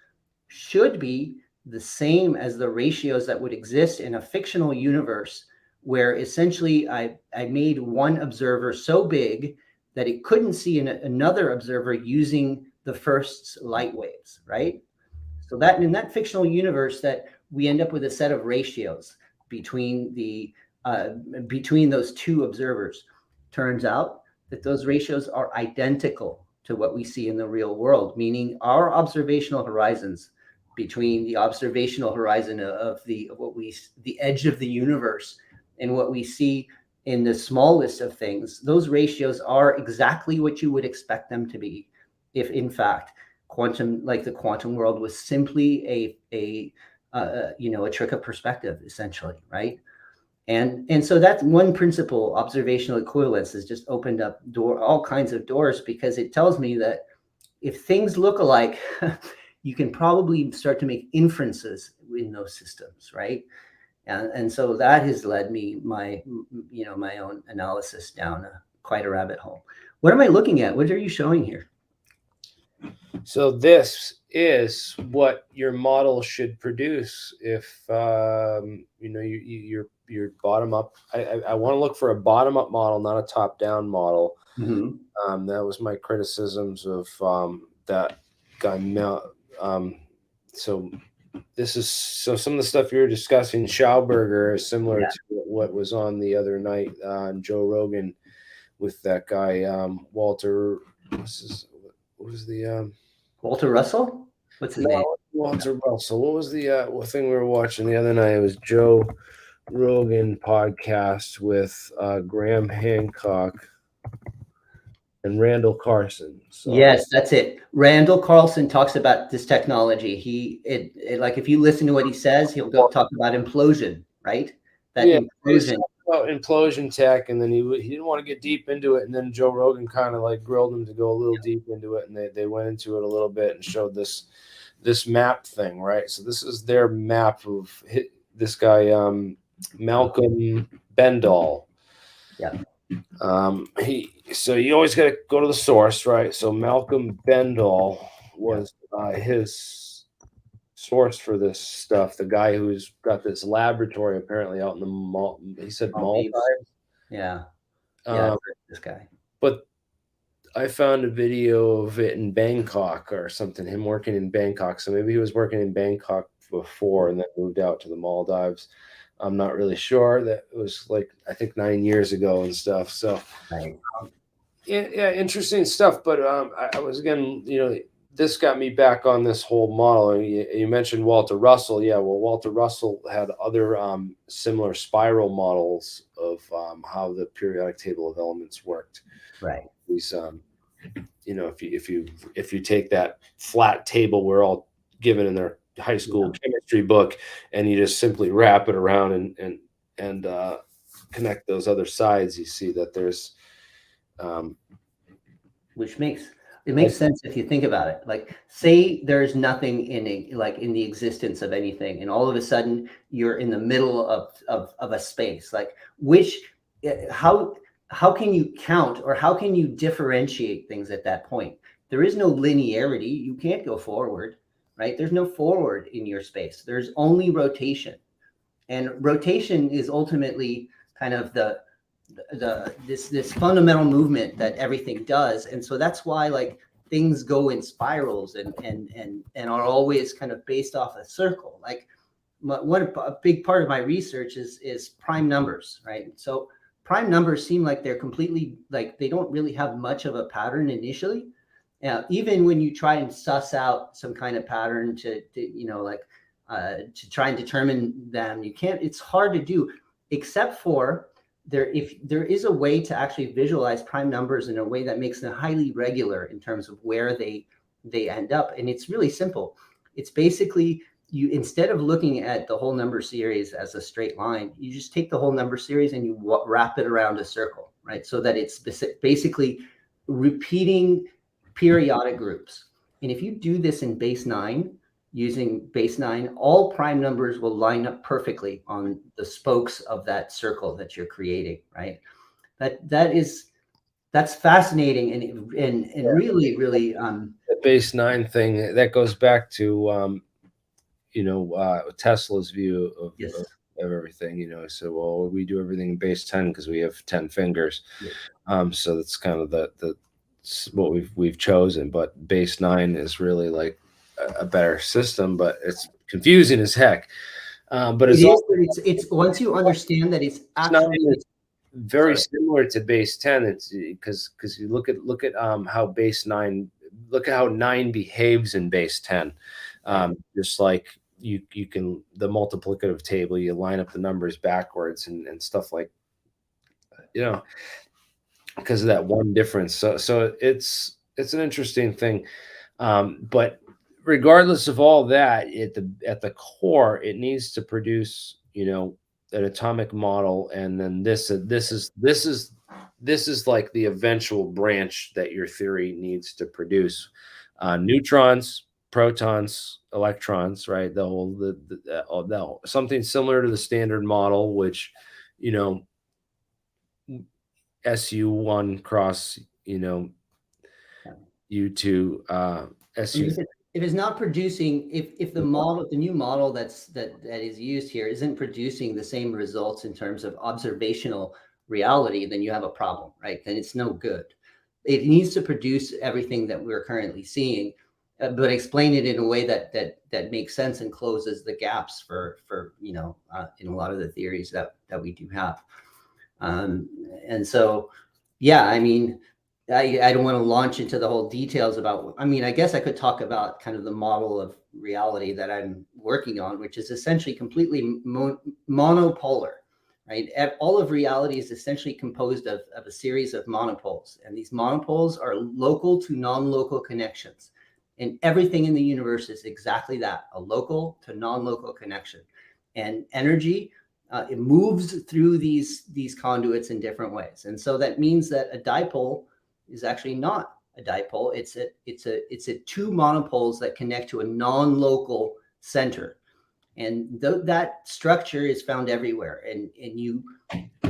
should be the same as the ratios that would exist in a fictional universe, where essentially I made one observer so big that it couldn't see another observer using the first light waves, right? So that in that fictional universe, that we end up with a set of ratios between those two observers. Turns out that those ratios are identical to what we see in the real world, meaning our observational horizons between the observational horizon of the edge of the universe and what we see in the smallest of things, those ratios are exactly what you would expect them to be if, in fact, the quantum world was simply a trick of perspective, essentially, right? And so that's one principle. Observational equivalence has just opened up all kinds of doors, because it tells me that if things look alike, you can probably start to make inferences in those systems, right? And so that has led me my own analysis down quite a rabbit hole. What am I looking at? What are you showing here? So this is what your model should produce if your bottom up. I want to look for a bottom up model, not a top down model. Mm-hmm. That was my criticisms of that guy. So some of the stuff you were discussing, Schauberger, is similar to what was on the other night on Joe Rogan with that guy Walter. Walter Russell? What's his name? Walter Russell. What was the thing we were watching the other night? It was Joe Rogan podcast with Graham Hancock. and Randall Carson. So, Yes, that's it. Randall Carlson talks about this technology. Like if you listen to what he says, he'll go talk about implosion, right? That yeah, implosion. about implosion tech, and then he didn't want to get deep into it, and then Joe Rogan kind of like grilled him to go a little deep into it, and they went into it a little bit and showed this map thing, right? So this is their map of this guy Malcolm Bendall. Yeah. So you always got to go to the source, right? So Malcolm Bendall was his source for this stuff. The guy who's got this laboratory apparently out in the mall. He said Maldives. Yeah. This guy. But I found a video of it in Bangkok or something. Him working in Bangkok. So maybe he was working in Bangkok before and then moved out to the Maldives. I'm not really sure. That it was like I think 9 years ago and stuff. So right. Yeah, interesting stuff. But I was again, this got me back on this whole model. You mentioned Walter Russell. Yeah, well, Walter Russell had other similar spiral models of how the periodic table of elements worked. Right. These, if you take that flat table we're all given in their high school chemistry book, and you just simply wrap it around and connect those other sides, you see that there's which makes sense if you think about it. Like, say there's nothing in the existence of anything, and all of a sudden you're in the middle of a space. Like, how can you count, or how can you differentiate things at that point? There is no linearity. You can't go forward, right? There's no forward in your space. There's only rotation, and rotation is ultimately kind of this fundamental movement that everything does. And so that's why like things go in spirals and are always kind of based off a circle. Like a big part of my research is prime numbers, right? So prime numbers seem like they're completely, like, they don't really have much of a pattern initially. Even when you try and suss out some kind of pattern to try and determine them, you can't. It's hard to do, except for if there is a way to actually visualize prime numbers in a way that makes them highly regular in terms of where they end up. And it's really simple. It's basically, you, instead of looking at the whole number series as a straight line, you just take the whole number series and you wrap it around a circle, right? So that it's basically repeating periodic groups. And if you do this in base 9, using base 9, all prime numbers will line up perfectly on the spokes of that circle that you're creating, right? That's fascinating and really the base 9 thing that goes back to Tesla's view of everything. So, well, we do everything in base 10 because we have 10 fingers. So that's kind of what we've chosen. But base 9 is really like a better system, but it's confusing as heck. But it's once you understand that it's actually very similar to base 10. It's because you look at how base 9, look at how 9 behaves in base 10. Just like you can, the multiplicative table, you line up the numbers backwards and stuff like, because of that one difference. So it's an interesting thing. But regardless of all that, at the core, it needs to produce, an atomic model, and then this is like the eventual branch that your theory needs to produce. Neutrons, protons, electrons, right? The whole something similar to the standard model, which SU1 cross U2 SU. If it's not producing, if the new model that is used here isn't producing the same results in terms of observational reality, then you have a problem, right? Then it's no good. It needs to produce everything that we're currently seeing, but explain it in a way that makes sense and closes the gaps for in a lot of the theories that we do have. And so, yeah, I mean, I don't want to launch into the whole details about, I guess I could talk about kind of the model of reality that I'm working on, which is essentially completely monopolar. right? All of reality is essentially composed of a series of monopoles, and these monopoles are local to non-local connections. And everything in the universe is exactly that, a local to non-local connection. And energy, it moves through these conduits in different ways. And so that means that a dipole is actually not a dipole. It's a two monopoles that connect to a non-local center. And that structure is found everywhere. And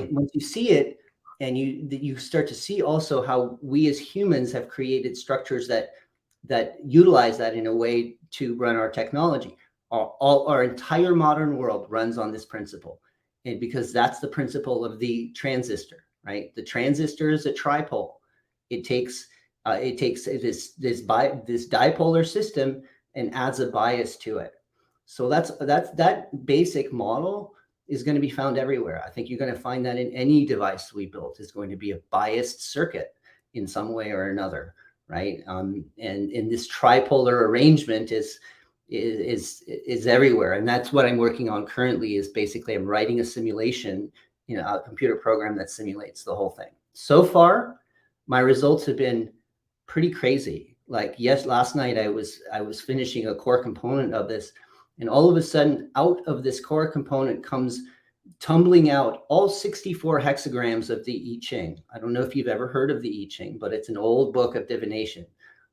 once you see it, and you start to see also how we as humans have created structures that utilize that in a way to run our technology. Our entire modern world runs on this principle, and because that's the principle of the transistor, right? The transistor is a tripole. It takes this dipolar system and adds a bias to it. So that basic model is going to be found everywhere. I think you're going to find that in any device we built is going to be a biased circuit in some way or another, right? And in this tripolar arrangement is everywhere, and that's what I'm working on currently. Is basically I'm writing a simulation, a computer program that simulates the whole thing. So far, my results have been pretty crazy. Like, yes, last night I was finishing a core component of this, and all of a sudden, out of this core component comes tumbling out all 64 hexagrams of the I Ching. I don't know if you've ever heard of the I Ching, but it's an old book of divination,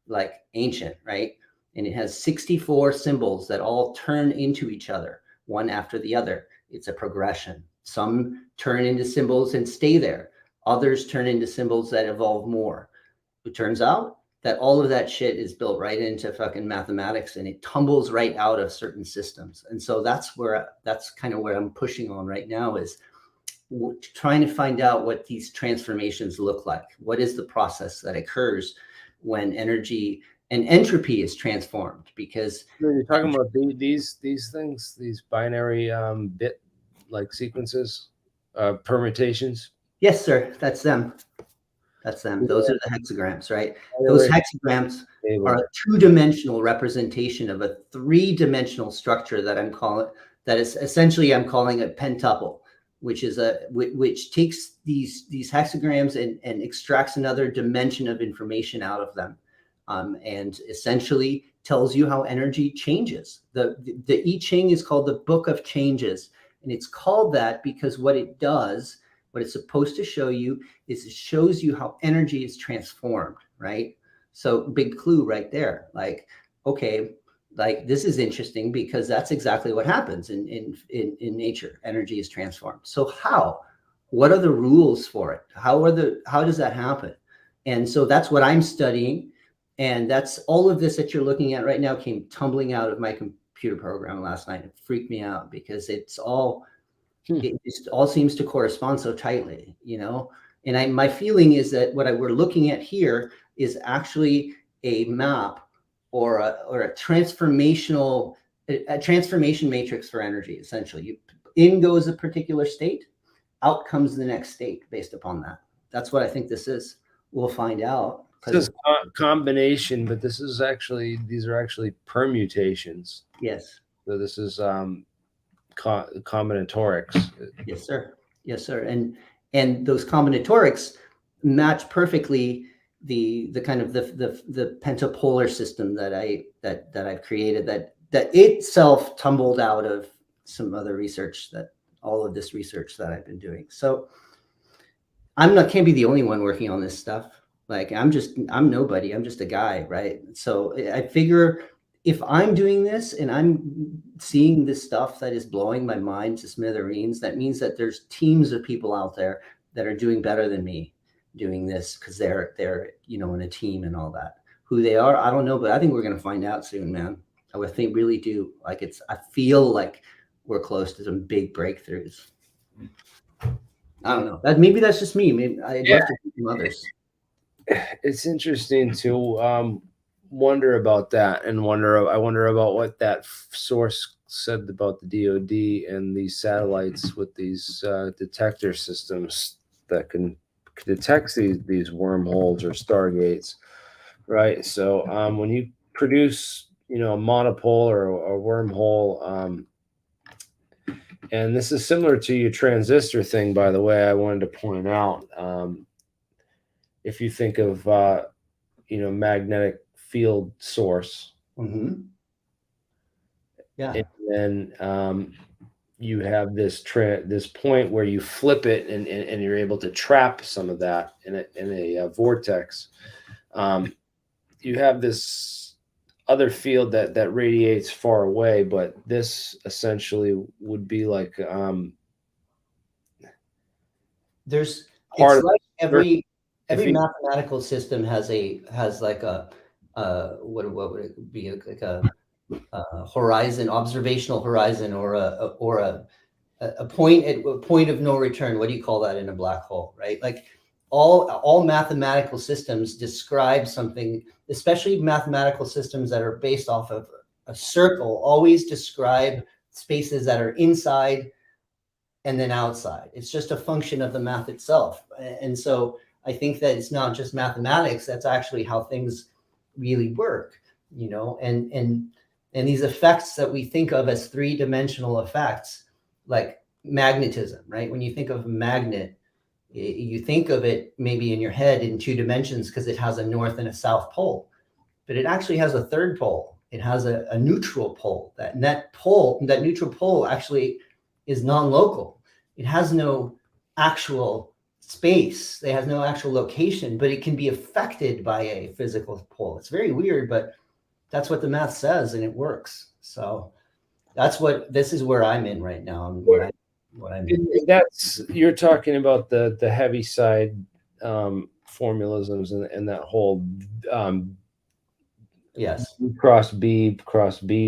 like ancient, right? And it has 64 symbols that all turn into each other, one after the other. It's a progression. Some turn into symbols and stay there. Others turn into symbols that evolve more. It turns out that all of that shit is built right into fucking mathematics, and it tumbles right out of certain systems. And so that's kind of where I'm pushing on right now, is trying to find out what these transformations look like. What is the process that occurs when energy and entropy is transformed? Because you're talking about these things, these binary bit like sequences, permutations. Yes, sir. That's them. Those are the hexagrams, right? Those hexagrams are a two-dimensional representation of a three-dimensional structure that I'm calling a pentuple, which takes these hexagrams and extracts another dimension of information out of them, and essentially tells you how energy changes. The I Ching is called the Book of Changes, and it's called that because what it's supposed to show you is it shows you how energy is transformed, right? So big clue right there. Like, okay, like this is interesting because that's exactly what happens in nature. Energy is transformed. So how? What are the rules for it? How does that happen? And so that's what I'm studying. And that's all of this that you're looking at right now came tumbling out of my computer program last night. It freaked me out because it all seems to correspond so tightly, And my feeling is that what we're looking at here is actually a map or a transformation matrix for energy. Essentially, in goes a particular state, out comes the next state based upon that. That's what I think this is. We'll find out. This is combination, but these are actually permutations. Yes. So this is combinatorics. Yes, sir. And those combinatorics match perfectly the kind of the pentapolar system that I've created that itself tumbled out of some other research, all of this research that I've been doing. So can't be the only one working on this stuff. Like I'm nobody. I'm just a guy, right? So I figure if I'm doing this and I'm seeing this stuff that is blowing my mind to smithereens, that means that there's teams of people out there that are doing better than me doing this because they're in a team and all that. Who they are, I don't know, but I think we're gonna find out soon, man. I would think really do. I feel like we're close to some big breakthroughs. I don't know. Maybe that's just me. Maybe I'd love to hear from others. It's interesting to wonder about that, and I wonder about what that source said about the DoD and these satellites with these detector systems that can detect these wormholes or stargates, right? So when you produce a monopole or a wormhole, And this is similar to your transistor thing, by the way. I wanted to point out, if you think of magnetic field source, Mm-hmm. Yeah. and then you have this point where you flip it, and you're able to trap some of that in a vortex. You have this other field that radiates far away, but this essentially would be like There's part it's of like if every you- mathematical system has like a what would it be, like a horizon, observational horizon, or a point of no return. What do you call that in a black hole, right? Like all mathematical systems describe something, especially mathematical systems that are based off of a circle, always describe spaces that are inside and then outside. It's just a function of the math itself. And so I think that it's not just mathematics, that's actually how things really work, and these effects that we think of as three-dimensional effects, like magnetism, right? When you think of a magnet, you think of it maybe in your head in 2 dimensions because it has a north and a south pole, but it actually has a third pole. It has a neutral pole. That neutral pole actually is non-local. It has no actual space. It has no actual location, but it can be affected by a physical pole. It's very weird, but that's what the math says, and it works. So this is where I'm in right now. What I'm in. You're talking about the heavy side formalisms and that whole Yes. cross B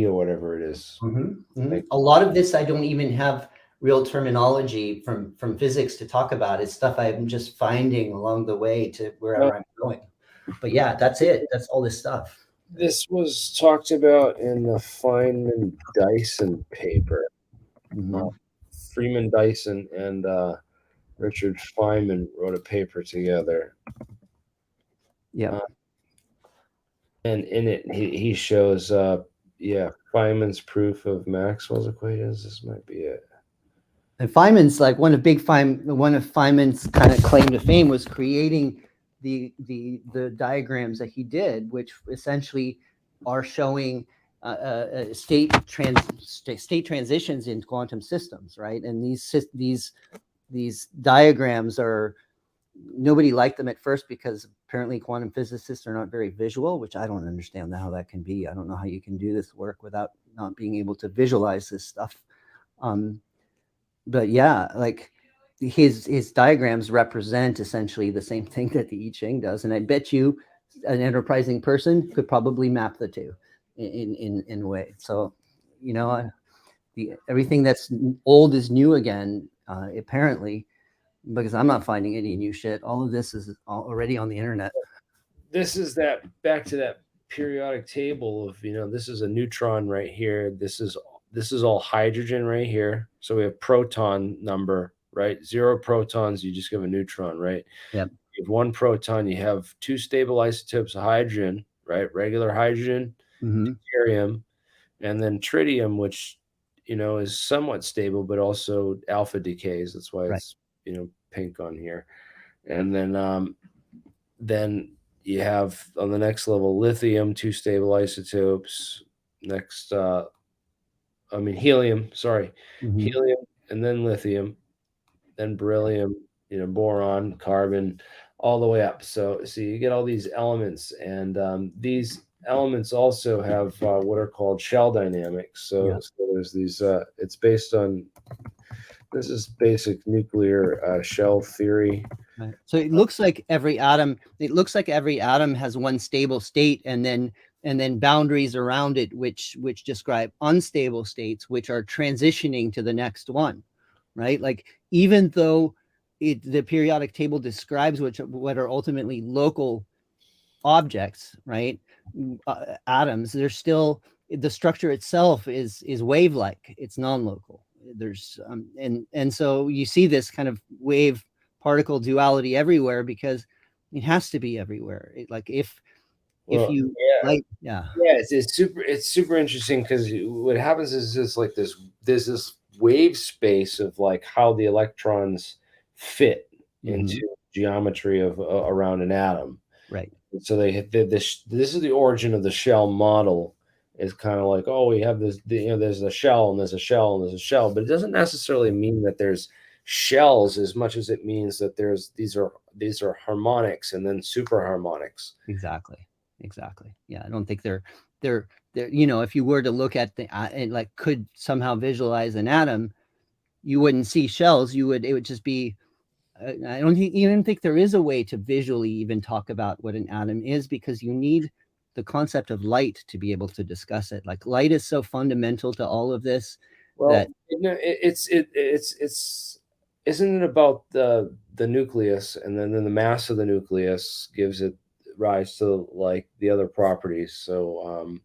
or whatever it is. Mm-hmm. Mm-hmm. A lot of this I don't even have real terminology from physics to talk about. It's stuff I'm just finding along the way to wherever I'm going. But yeah, that's it. That's all this stuff. This was talked about in the Feynman Dyson paper. Mm-hmm. Freeman Dyson and Richard Feynman wrote a paper together. Yeah. And in it, he shows, Feynman's proof of Maxwell's equations. This might be it. And Feynman's like one of Feynman's kind of claim to fame was creating the diagrams that he did, which essentially are showing state transitions in quantum systems, right? And these diagrams are, nobody liked them at first because apparently quantum physicists are not very visual, which I don't understand how that can be. I don't know how you can do this work without not being able to visualize this stuff. But yeah, like his diagrams represent essentially the same thing that the I Ching does. And I bet you an enterprising person could probably map the two in a way. So, everything that's old is new again, apparently, because I'm not finding any new shit. All of this is already on the internet. This is back to that periodic table of, this is a neutron right here. This is all hydrogen right here. So we have proton number, right? 0 protons, you just give a neutron, right? Yep. You have 1 proton, you have 2 stable isotopes of hydrogen, right? Regular hydrogen, deuterium, and then tritium, which, is somewhat stable, but also alpha decays. That's why it's, pink on here. And then you have on the next level, lithium, 2 stable isotopes. Next, helium, sorry. Helium, and then lithium, then beryllium, boron, carbon, all the way up. So you get all these elements, and these elements also have what are called shell dynamics. So there's these, it's based on, this is basic nuclear shell theory. Right. So it looks like every atom has one stable state, and then boundaries around it which describe unstable states which are transitioning to the next one, right? Like even though the periodic table describes what are ultimately local objects, right? Atoms, they're still, the structure itself is wave-like. It's non-local. There's and so you see this kind of wave particle duality everywhere because it has to be everywhere. It's super interesting because what happens is just like this wave space of like how the electrons fit into geometry of around an atom. Right. So they this is the origin of the shell model. Is kind of like, oh, we have this, there's a shell and there's a shell and there's a shell, but it doesn't necessarily mean that there's shells as much as it means that these are harmonics and then super harmonics. Exactly. Yeah, I don't think they're if you were to look at the and like could somehow visualize an atom, you wouldn't see shells. It would just be. I don't even think there is a way to visually even talk about what an atom is, because you need the concept of light to be able to discuss it. Like light is so fundamental to all of this. Well, that it's isn't it about the nucleus, and then the mass of the nucleus gives it rise to like the other properties. So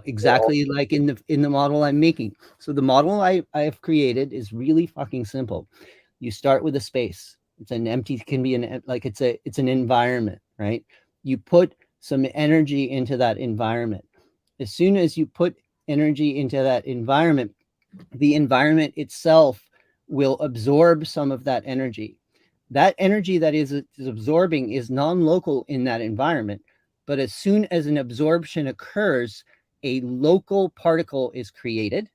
exactly, like in the model I'm making. So the model I have created is really fucking simple. You start with a space. It's an empty, can be it's an environment, right? You put some energy into that environment. As soon as you put energy into that environment, the environment itself will absorb some of that energy. That energy that is absorbing is non-local in that environment. But as soon as an absorption occurs, a local particle is created.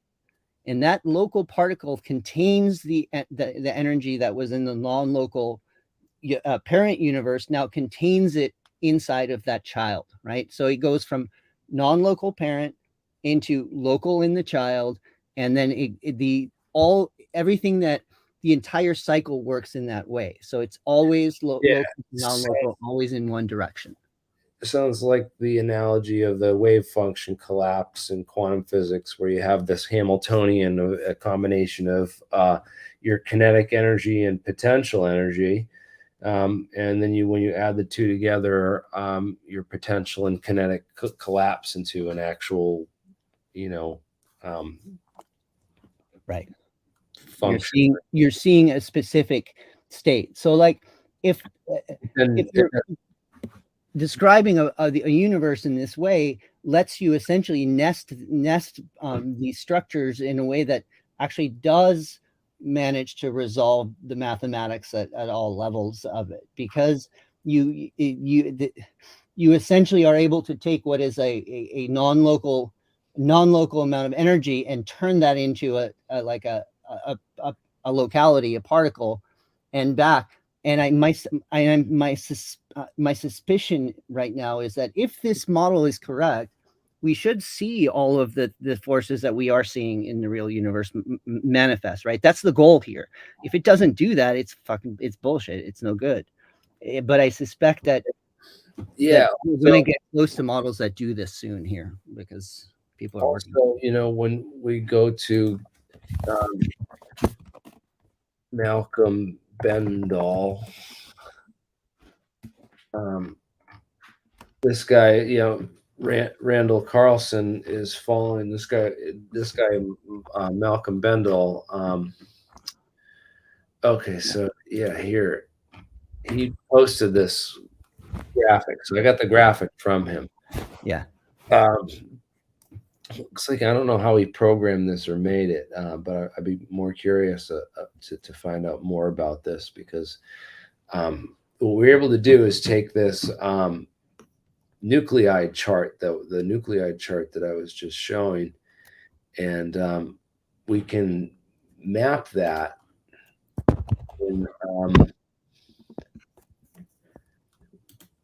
And that local particle contains the energy that was in the non-local parent universe, now contains it inside of that child, right? So it goes from non-local parent into local in the child, and then everything that the entire cycle works in that way. So it's always local, non-local, always in one direction. Sounds like the analogy of the wave function collapse in quantum physics, where you have this Hamiltonian, a combination of your kinetic energy and potential energy. And then when you add the two together, your potential and kinetic collapse into an actual, right. function. You're seeing a specific state. So like if you're describing a universe in this way lets you essentially nest these structures in a way that actually does manage to resolve the mathematics at all levels of it, because you essentially are able to take what is a non-local amount of energy and turn that into a locality, a particle, and back. And my suspicion right now is that if this model is correct, we should see all of the forces that we are seeing in the real universe manifest, right? That's the goal here. If it doesn't do that, it's bullshit. It's no good. But I suspect that we're going to get close to models that do this soon here, because people are also, when we go to Malcolm Bendall, this guy, Randall Carlson is following this guy, Malcolm Bendall. Okay, so here he posted this graphic. So I got the graphic from him. Yeah. Looks like, I don't know how he programmed this or made it, but I'd be more curious to find out more about this, because what we're able to do is take this nuclide chart, the nuclide chart that I was just showing, and we can map that in,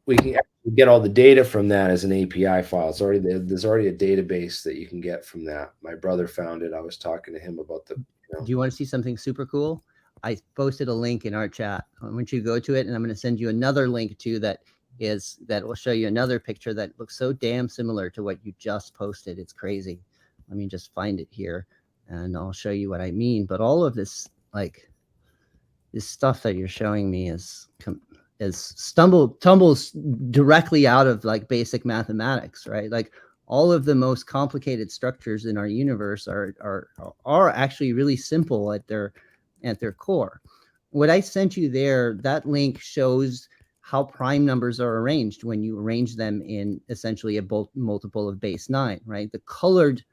we can actually get all the data from that as an API file. There's already a database that you can get from that. My brother found it. I was talking to him about the. Do you want to see something super cool? I posted a link in our chat. I want you to go to it, and I'm going to send you another link too that will show you another picture that looks so damn similar to what you just posted. It's crazy. Let me just find it here, and I'll show you what I mean. But all of this, this stuff that you're showing me tumbles directly out of basic mathematics, right? Like all of the most complicated structures in our universe are actually really simple at their core. What I sent you there, that link shows how prime numbers are arranged when you arrange them in essentially a multiple of base 9, right? The colored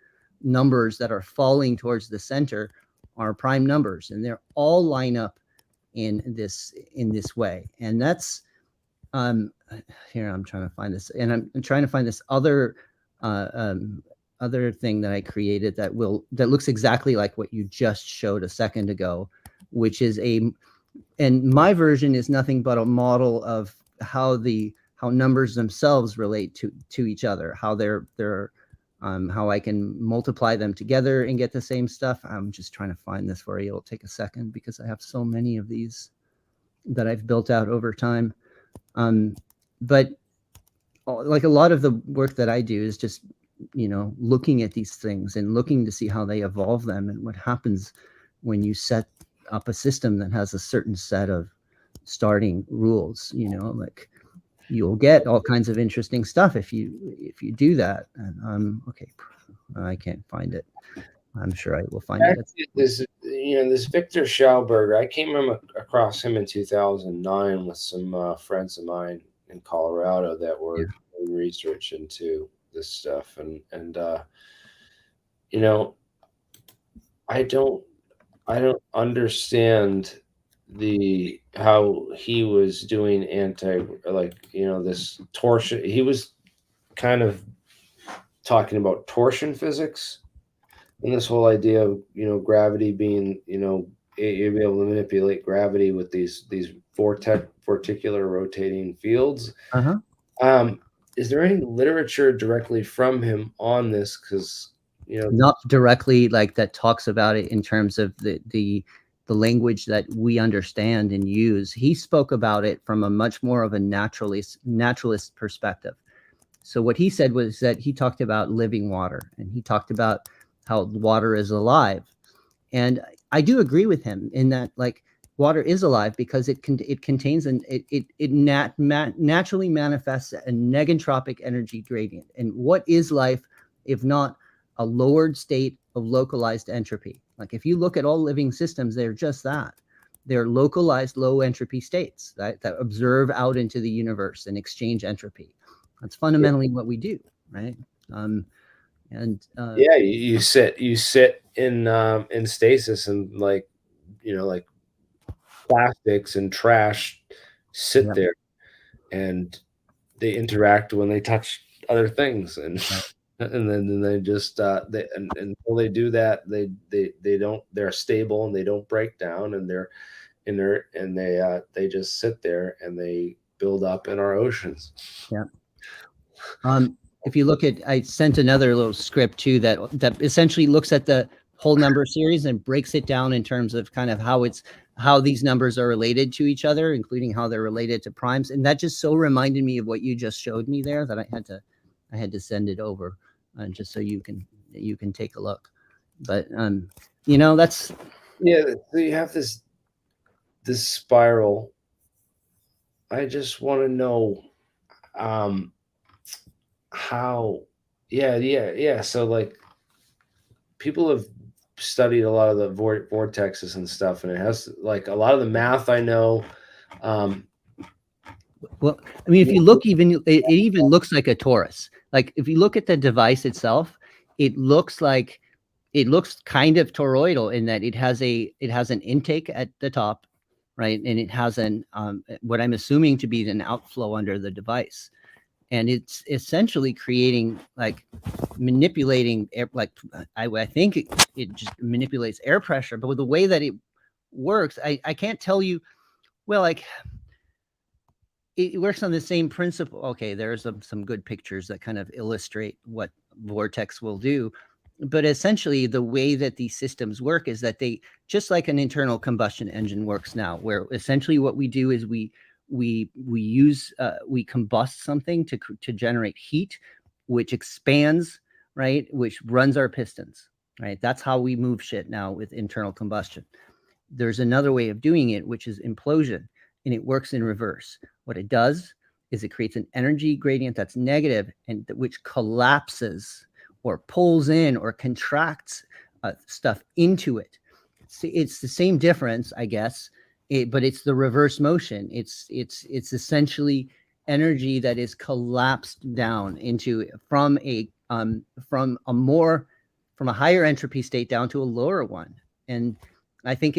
numbers that are falling towards the center are prime numbers, and they're all line up in this way. And that's here I'm trying to find this, and I'm trying to find this other other thing that I created that looks exactly like what you just showed a second ago, which is and my version is nothing but a model of how numbers themselves relate to each other, how how I can multiply them together and get the same stuff. I'm just trying to find this for you. It'll take a second because I have so many of these that I've built out over time. But like a lot of the work that I do is just, looking at these things and looking to see how they evolve them and what happens when you set up a system that has a certain set of starting rules, like you'll get all kinds of interesting stuff if you do that. And okay, I can't find it. I'm sure I will find it. This Victor Schauberger, I came across him in 2009 with some friends of mine in Colorado that were doing research into this stuff, and I don't understand how he was doing this torsion. He was kind of talking about torsion physics and this whole idea of gravity being you'll be able to manipulate gravity with these vorticular rotating fields. Is there any literature directly from him on this? Because not directly like that talks about it in terms of the language that we understand and use. He spoke about it from a much more of a naturalist perspective. So what he said was that he talked about living water, and he talked about how water is alive. And I do agree with him in that, like, water is alive because it contains it naturally manifests a negentropic energy gradient. And what is life if not a lowered state of localized entropy? Like, if you look at all living systems, they're just that. They're localized low entropy states that observe out into the universe and exchange entropy. That's fundamentally what we do, right? You sit in stasis, and like plastics and trash sit there, and they interact when they touch other things, and and then they just until they do that, they're stable and they don't break down, and they're inert, and they just sit there and they build up in our oceans. If you look at, I sent another little script too that essentially looks at the whole number series and breaks it down in terms of kind of how these numbers are related to each other, including how they're related to primes. And that just so reminded me of what you just showed me there that I had to send it over, just so you can take a look. But that's so you have this spiral. I just want to know how so like people have studied a lot of the vortexes and stuff, and it has like a lot of the math I know. Well, I mean, if you look, it even looks like a torus. Like, if you look at the device itself, it looks kind of toroidal in that it has an intake at the top, right? And it has what I'm assuming to be an outflow under the device. And it's essentially creating, like, manipulating air, like I think it just manipulates air pressure. But with the way that it works, I can't tell you, well, like, it works on the same principle. Okay, there's some good pictures that kind of illustrate what vortex will do. But essentially, the way that these systems work is that they, just like an internal combustion engine works now, where essentially what we do is we combust something to generate heat, which expands, right, which runs our pistons, right? That's how we move shit now with internal combustion. There's another way of doing it, which is implosion, and it works in reverse. What it does is it creates an energy gradient that's negative, and which collapses or pulls in or contracts stuff into it. It's the same difference, I guess. But it's the reverse motion. It's essentially energy that is collapsed down from a more from a higher entropy state down to a lower one. And I think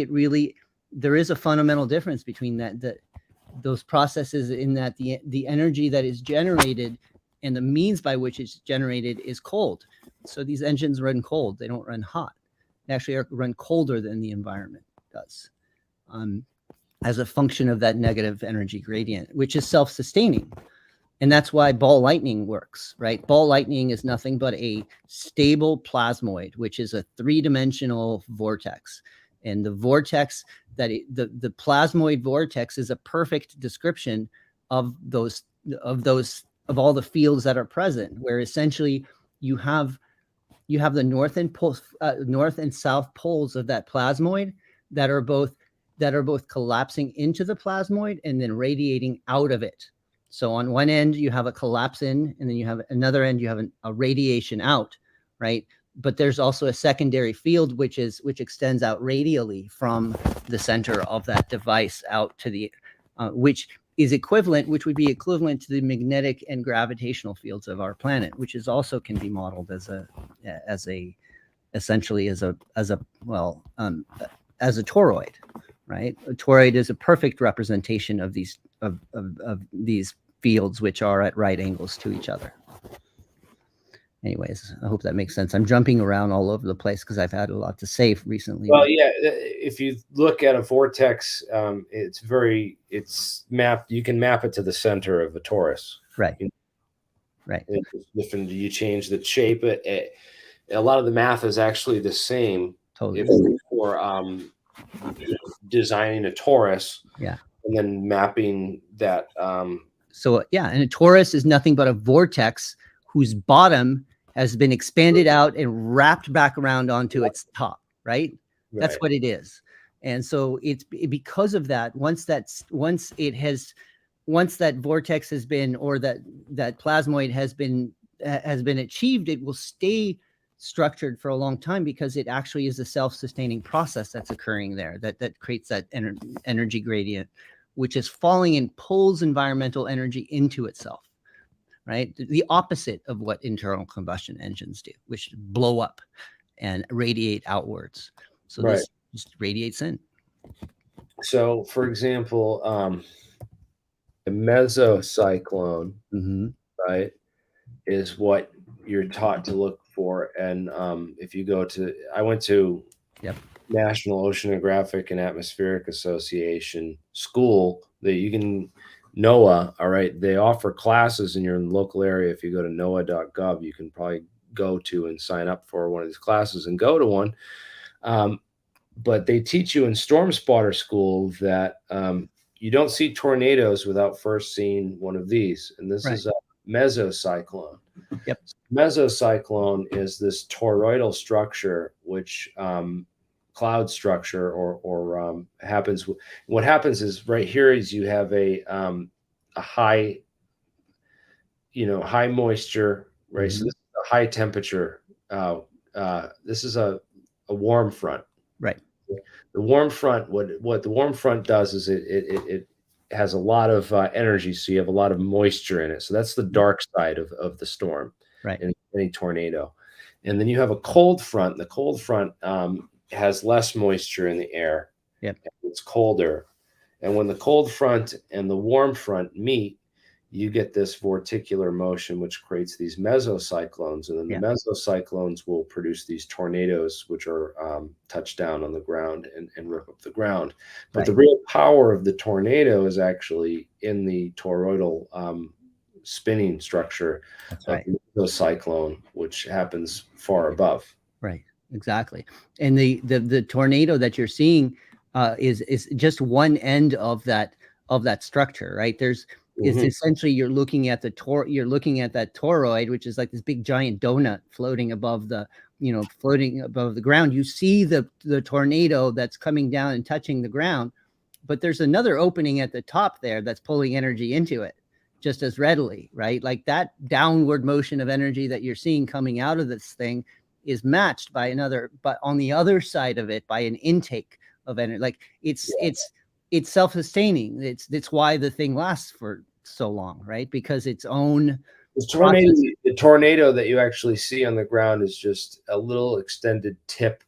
there is a fundamental difference between those processes, in that the energy that is generated and the means by which it's generated is cold. So these engines run cold. They don't run hot. They actually run colder than the environment does, as a function of that negative energy gradient, which is self-sustaining. And that's why ball lightning works, right? Ball lightning is nothing but a stable plasmoid, which is a 3-dimensional vortex. And the vortex the plasmoid vortex is a perfect description of all the fields that are present, where essentially you have the north and south poles of that plasmoid that are both collapsing into the plasmoid and then radiating out of it. So on one end you have a collapse in, and then you have another end, you have a radiation out, right? But there's also a secondary field which extends out radially from the center of that device out to the which would be equivalent to the magnetic and gravitational fields of our planet, which is also can be modeled as a toroid, right? A toroid is a perfect representation of these fields, which are at right angles to each other. Anyways, I hope that makes sense. I'm jumping around all over the place because I've had a lot to say recently. Well, yeah, if you look at a vortex, it's mapped. You can map it to the center of a torus. Right. Right. It's different. You change the shape. A lot of the math is actually the same. Totally. If for designing a torus. Yeah. And then mapping that. So yeah, and a torus is nothing but a vortex whose bottom has been expanded out and wrapped back around onto its top, right? That's what it is. And so it's because of that, once that vortex has been, or that plasmoid has been achieved, it will stay structured for a long time, because it actually is a self-sustaining process that's occurring there that creates that energy gradient, which is falling and pulls environmental energy into itself. Right? The opposite of what internal combustion engines do, which blow up and radiate outwards. So this just radiates in. So, for example, a mesocyclone, right, is what you're taught to look for. And if you go to, I went to National Oceanographic and Atmospheric Association school that you can. NOAA, all right, they offer classes in your local area. If you go to noaa.gov, you can probably go to and sign up for one of these classes and go to one. But they teach you in Storm Spotter school that you don't see tornadoes without first seeing one of these. And this is a mesocyclone. Yep. Mesocyclone is this toroidal structure, which cloud structure or happens. What happens is right here is you have a high, high moisture, right? So this is a high temperature. This is a warm front. Right. The warm front, what the warm front does is it has a lot of energy, so you have a lot of moisture in it. So that's the dark side of the storm, right? In any tornado. And then you have a cold front. The cold front has less moisture in the air. Yep. It's colder. And when the cold front and the warm front meet, you get this vorticular motion, which creates these mesocyclones. And then the mesocyclones will produce these tornadoes, which are touch down on the ground and rip up the ground. But the real power of the tornado is actually in the toroidal spinning structure of the cyclone, which happens far above. Right. Exactly. And the tornado that you're seeing is just one end of that structure, right? There's is essentially you're looking at that toroid, which is like this big giant donut floating above the ground. You see the tornado that's coming down and touching the ground, but there's another opening at the top there that's pulling energy into it just as readily, right? Like that downward motion of energy that you're seeing coming out of this thing is matched by another, but on the other side of it by an intake of energy. Like it's self-sustaining. It's why the thing lasts for so long, right? Because its own the tornado that you actually see on the ground is just a little extended tip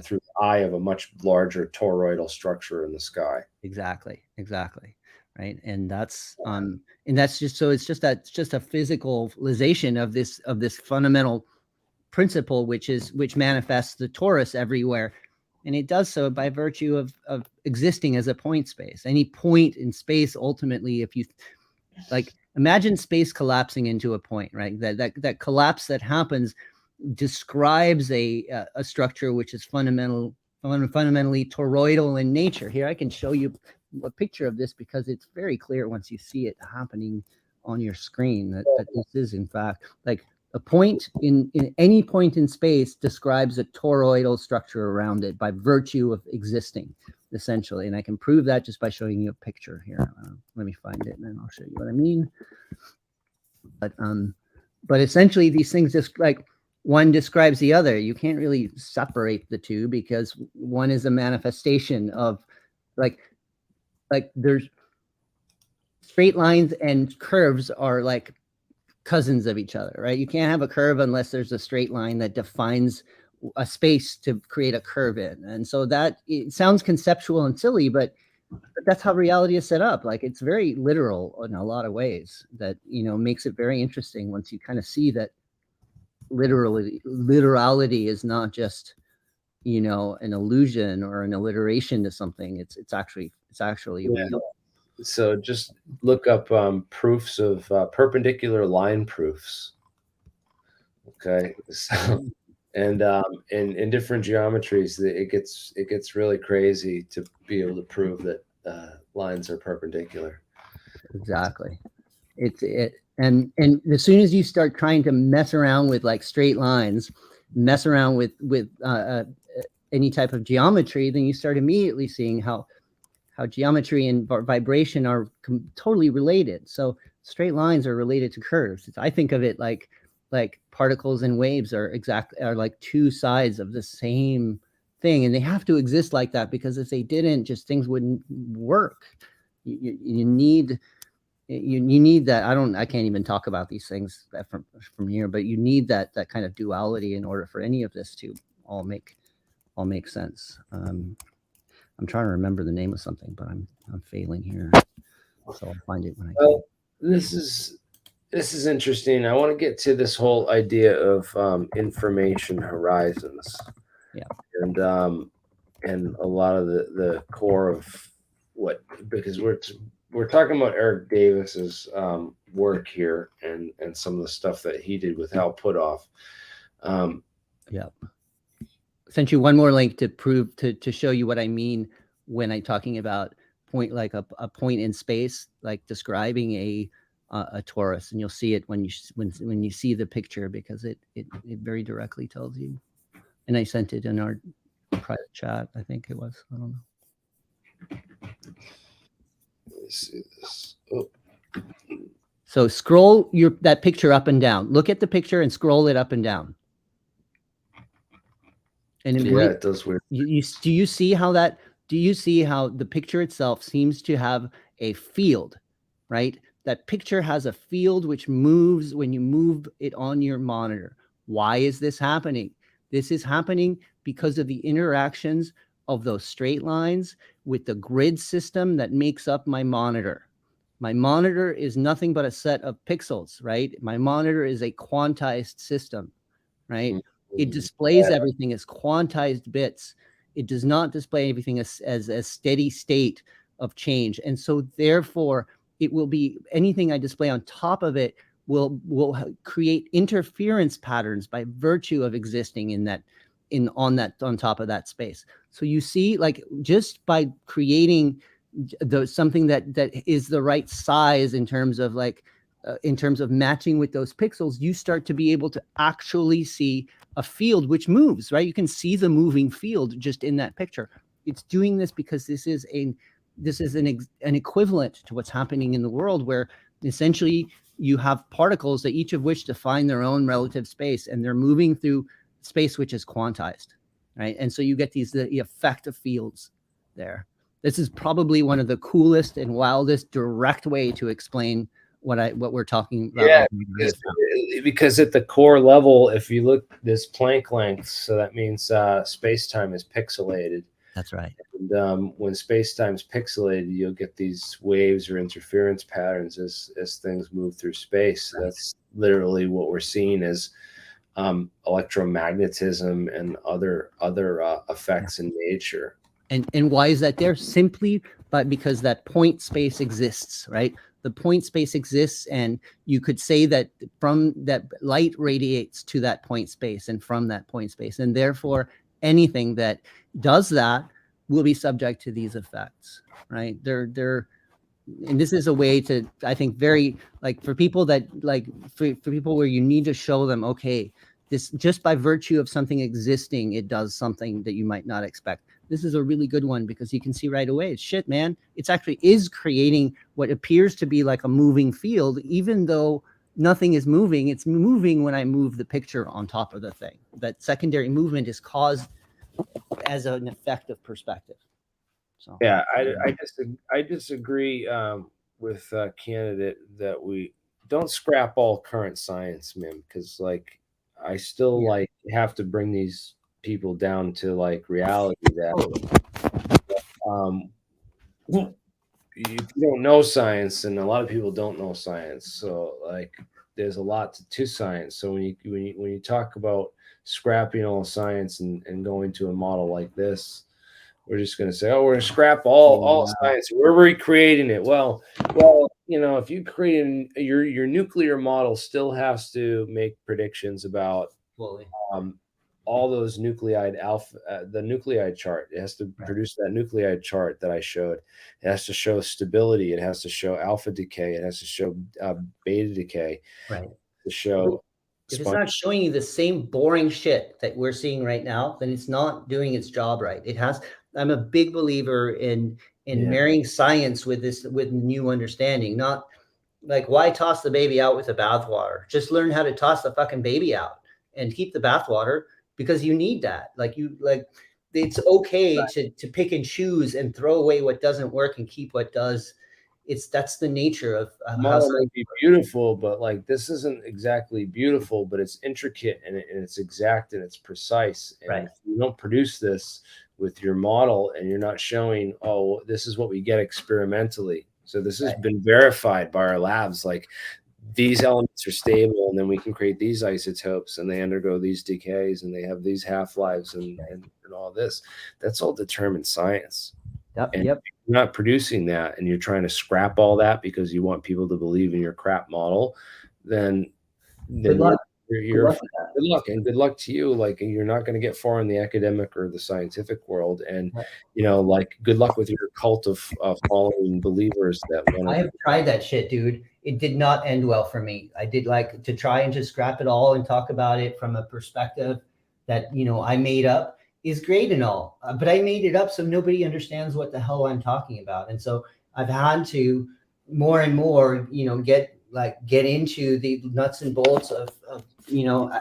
through the eye of a much larger toroidal structure in the sky. Exactly. Right. And that's just, so it's just a physicalization of this fundamental principle, which manifests the torus everywhere. And it does so by virtue of existing as a point space. Any point in space, ultimately, if you like, imagine space collapsing into a point, right? That collapse that happens describes a structure which is fundamentally toroidal in nature. Here, I can show you a picture of this because it's very clear once you see it happening on your screen that this is, in fact, like a point in any point in space describes a toroidal structure around it by virtue of existing, essentially. And I can prove that just by showing you a picture here. Let me find it and then I'll show you what I mean. But essentially these things, just like one describes the other. You can't really separate the two because one is a manifestation of like there's straight lines and curves are like cousins of each other, right? You can't have a curve unless there's a straight line that defines a space to create a curve in. And so that, it sounds conceptual and silly, but that's how reality is set up. Like, it's very literal in a lot of ways that, makes it very interesting once you kind of see that literality is not just, an illusion or an alliteration to something. It's actually real. So just look up proofs of perpendicular line proofs. Okay, so, and in different geometries, it gets really crazy to be able to prove that lines are perpendicular. Exactly. And as soon as you start trying to mess around with like straight lines, mess around with any type of geometry, then you start immediately seeing how geometry and vibration are totally related. So straight lines are related to curves. I think of it like particles and waves are like two sides of the same thing, and they have to exist like that, because if they didn't, just things wouldn't work. You need that. I can't even talk about these things from here, but you need that kind of duality in order for any of this to all make sense. I'm trying to remember the name of something, but I'm failing here. So I'll find it when I can. Well, this is interesting. I want to get to this whole idea of information horizons. Yeah. And a lot of the core of what, because we're talking about Eric Davis's work here and some of the stuff that he did with Hal Puthoff. Yeah. Sent you one more link to prove to show you what I mean when I'm talking about point, like a point in space, like describing a torus, and you'll see it when you see the picture, because it very directly tells you. And I sent it in our private chat, I think it was. I don't know. Let's see this. Oh. So scroll that picture up and down. Look at the picture and scroll it up and down. And it does weird. Do you see how the picture itself seems to have a field, right? That picture has a field which moves when you move it on your monitor. Why is this happening? This is happening because of the interactions of those straight lines with the grid system that makes up my monitor. My monitor is nothing but a set of pixels, right? My monitor is a quantized system, right? It displays everything as quantized bits. It does not display everything as a steady state of change. And so therefore, it will be anything I display on top of it will create interference patterns by virtue of existing on top of that space. So you see, like, just by creating something that is the right size in terms of matching with those pixels, you start to be able to actually see a field which moves, right? You can see the moving field just in that picture. It's doing this because this is an equivalent to what's happening in the world, where essentially you have particles that each of which define their own relative space, and they're moving through space which is quantized, right? And so you get the effect of fields there. This is probably one of the coolest and wildest direct way to explain what we're talking about. Yeah, because at the core level, if you look this Planck length, so that means space-time is pixelated. That's right. And when space-time is pixelated, you'll get these waves or interference patterns as things move through space. Right. That's literally what we're seeing as electromagnetism and other effects in nature. And why is that there? Simply because that point space exists, right? The point space exists, and you could say that from that light radiates to that point space and from that point space, and therefore anything that does that will be subject to these effects, right? And this is a way to, I think, very like for people that like for people where you need to show them, okay, this just by virtue of something existing, it does something that you might not expect. This is a really good one because you can see right away, it's shit, man. It's actually is creating what appears to be like a moving field, even though nothing is moving. It's moving when I move the picture on top of the thing. That secondary movement is caused as an effect of perspective. So yeah, I disagree with candidate that we don't scrap all current science, man, because like I still like have to bring these people down to like reality that you don't know science, and a lot of people don't know science, so like there's a lot to science. So when you talk about scrapping all science and going to a model like this, we're just going to say, oh, we're going to scrap all science, we're recreating it. Well, you know, if you create your nuclear model still has to make predictions about all those nuclide alpha, the nuclide chart. It has to produce that nuclide chart that I showed. It has to show stability. It has to show alpha decay. It has to show beta decay. Right. To show. If it's not showing you the same boring shit that we're seeing right now, then it's not doing its job right. It has. I'm a big believer in marrying science with new understanding. Not like, why toss the baby out with the bathwater? Just learn how to toss the fucking baby out and keep the bathwater, because you need that. It's okay to pick and choose and throw away what doesn't work and keep what does. That's the nature of model might be beautiful, but like this isn't exactly beautiful, but it's intricate and it's exact and it's precise. And if you don't produce this with your model and you're not showing, oh, this is what we get experimentally. So this has been verified by our labs. Like these elements are stable, and then we can create these isotopes, and they undergo these decays, and they have these half-lives and all this. That's all determined science. And if you're not producing that, and you're trying to scrap all that because you want people to believe in your crap model, then good luck. Good luck, and good luck to you. Like, you're not going to get far in the academic or the scientific world, and you know, like, good luck with your cult of following believers. I have tried that shit, dude. It did not end well for me. I did like to try and just scrap it all and talk about it from a perspective that, you know, I made up is great and all, but I made it up so nobody understands what the hell I'm talking about. And so I've had to more and more, you know, get into the nuts and bolts of you know,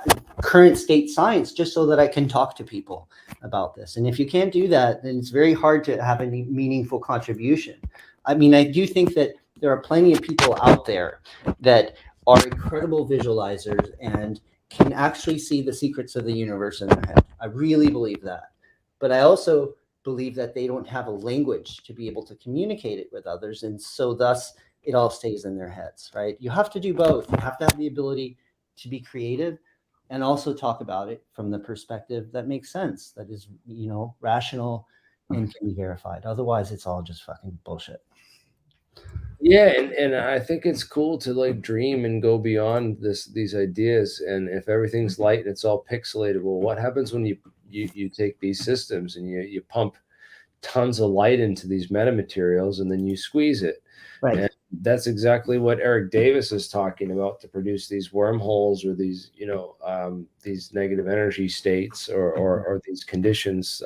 current state science, just so that I can talk to people about this. And if you can't do that, then it's very hard to have any meaningful contribution. I mean, I do think that there are plenty of people out there that are incredible visualizers and can actually see the secrets of the universe in their head. I really believe that. But I also believe that they don't have a language to be able to communicate it with others. And so thus it all stays in their heads, right? You have to do both. You have to have the ability to be creative and also talk about it from the perspective that makes sense, that is, you know, rational and can be verified. Otherwise, it's all just fucking bullshit. Yeah, and I think it's cool to like dream and go beyond these ideas. And if everything's light and it's all pixelated, well, what happens when you take these systems and you pump tons of light into these metamaterials and then you squeeze it? Right. And that's exactly what Eric Davis is talking about, to produce these wormholes or these, you know, these negative energy states or these conditions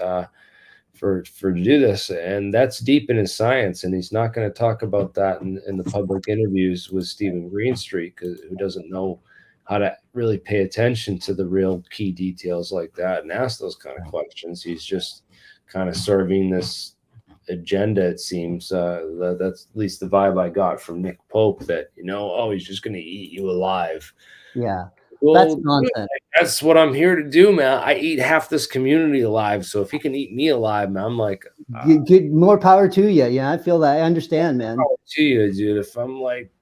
for to do this. And that's deep in his science, and he's not going to talk about that in the public interviews with Stephen Greenstreet, who doesn't know how to really pay attention to the real key details like that and ask those kind of questions. He's just kind of serving this agenda. It seems that's at least the vibe I got from Nick Pope, that, oh, he's just going to eat you alive. Yeah, that's Well, nonsense. that's what I'm here to do, man. I eat half this community alive, so if he can eat me alive, man, I'm like, Good, more power to you. Yeah, I feel that. I understand, man. power to you, dude. If I'm like,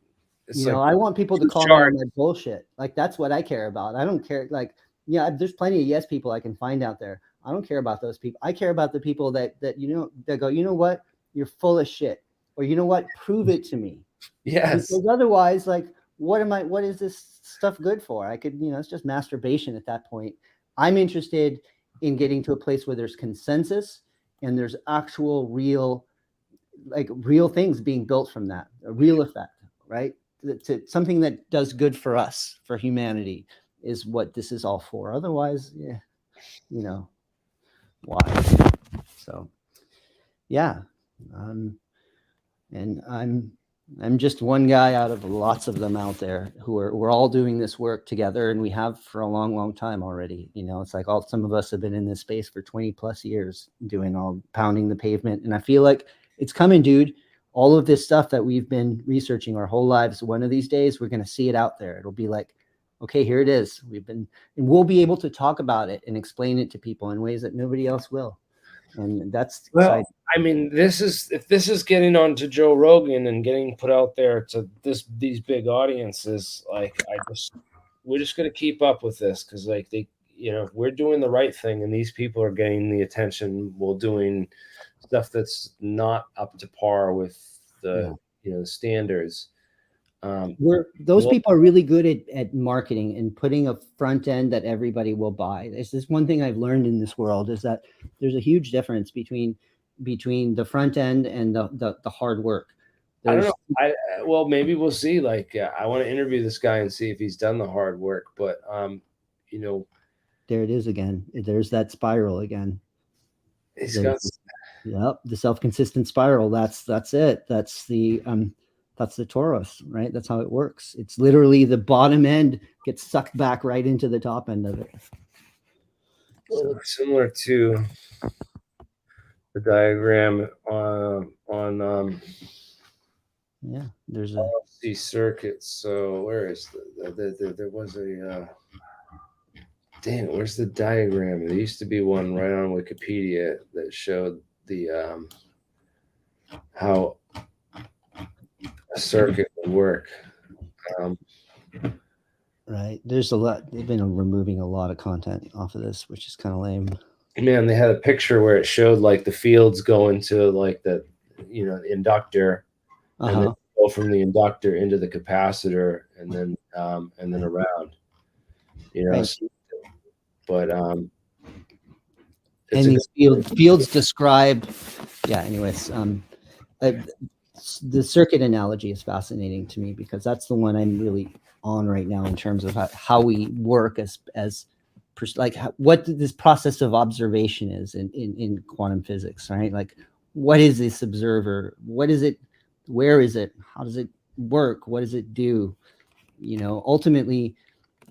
it's like, I want people to call me on my bullshit. Like, that's what I care about. I don't care. Like, yeah, there's plenty of yes people I can find out there. I don't care about those people. I care about the people that that go, you know what, you're full of shit, or you know what, prove it to me. yes, Because otherwise, like, what is this stuff good for? I could, it's just masturbation at that point. I'm interested in getting to a place where there's consensus and there's actual real things being built from that, a real effect, right? To something that does good for us, for humanity, is what this is all for. Otherwise, yeah, why? So, yeah, and I'm just one guy out of lots of them out there who we're all doing this work together, and we have for a long, long time already. It's like some of us have been in this space for 20 plus years, pounding the pavement, and I feel like it's coming, dude. All of this stuff that we've been researching our whole lives, one of these days we're going to see it out there. It'll be like, okay, here it is. And we'll be able to talk about it and explain it to people in ways that nobody else will. And that's exciting. I mean, if this is getting on to Joe Rogan and getting put out there to these big audiences, like, we're just going to keep up with this, because like we're doing the right thing, and these people are getting the attention while doing stuff that's not up to par with the standards. Those people are really good at marketing and putting a front end that everybody will buy. There's this one thing I've learned in this world, is that there's a huge difference between the front end and the hard work. I don't know. Well, maybe we'll see. Like, I want to interview this guy and see if he's done the hard work. But there it is again. There's that spiral again. He's got. Yep, the self-consistent spiral. That's it. That's the torus, right? That's how it works. It's literally the bottom end gets sucked back right into the top end of it. So, similar to the diagram on there's a LFC circuit. So where is there was a damn it, where's the diagram? There used to be one right on Wikipedia that showed the how a circuit would work. Right. There's a lot. They've been removing a lot of content off of this, which is kind of lame. Man, they had a picture where it showed like the fields go into like the inductor, and then go from the inductor into the capacitor, and then around. Right. But and these fields describe. Yeah. Anyways, the circuit analogy is fascinating to me, because that's the one I'm really on right now in terms of how we work as what this process of observation is in quantum physics, right? Like, what is this observer? What is it? Where is it? How does it work? What does it do? Ultimately,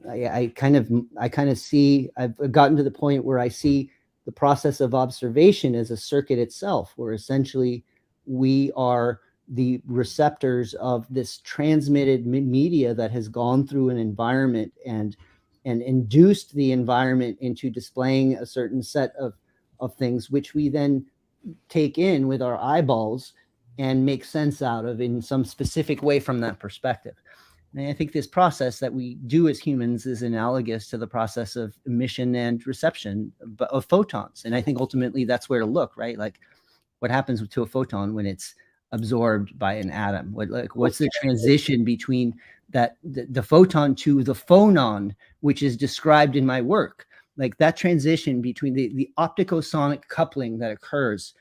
I kind of see, I've gotten to the point where I see the process of observation as a circuit itself, where essentially we are the receptors of this transmitted media that has gone through an environment and induced the environment into displaying a certain set of things, which we then take in with our eyeballs and make sense out of in some specific way from that perspective. And I think this process that we do as humans is analogous to the process of emission and reception of photons. And I think ultimately that's where to look, right? Like, what happens to a photon when it's absorbed by an atom? What's the transition between the photon to the phonon, which is described in my work? Like, that transition between the opticosonic coupling that occurs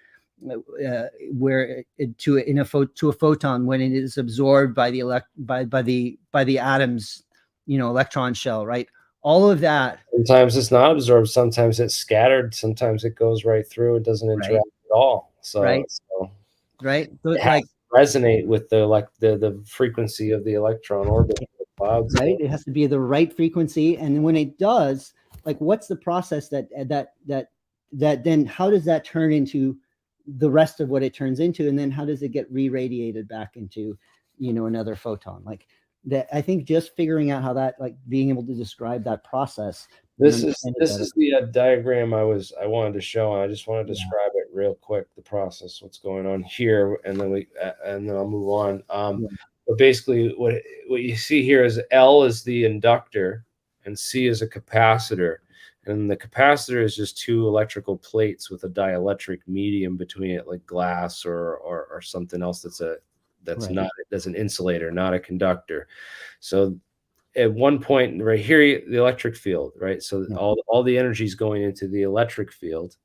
to a photon when it is absorbed by the atom's electron shell, right? All of that. Sometimes it's not absorbed, sometimes it's scattered, sometimes it goes right through, it doesn't interact at all. So right. So it has to resonate with the frequency of the electron orbit. Clouds, right? It has to be the right frequency, and when it does, like, what's the process that then how does that turn into the rest of what it turns into, and then how does it get re-radiated back into, you know, another photon? Like that, I think just figuring out how that, like being able to describe that process. This is the diagram I wanted to show, and I just want to Yeah. describe it real quick, the process, what's going on here, and then I'll move on. Yeah. But basically, what you see here is L is the inductor, and C is a capacitor, and the capacitor is just two electrical plates with a dielectric medium between it, like glass or something else that's Right. not, that's an insulator, not a conductor. So at one point right here, the electric field, right? So Yeah. all the energy is going into the electric field,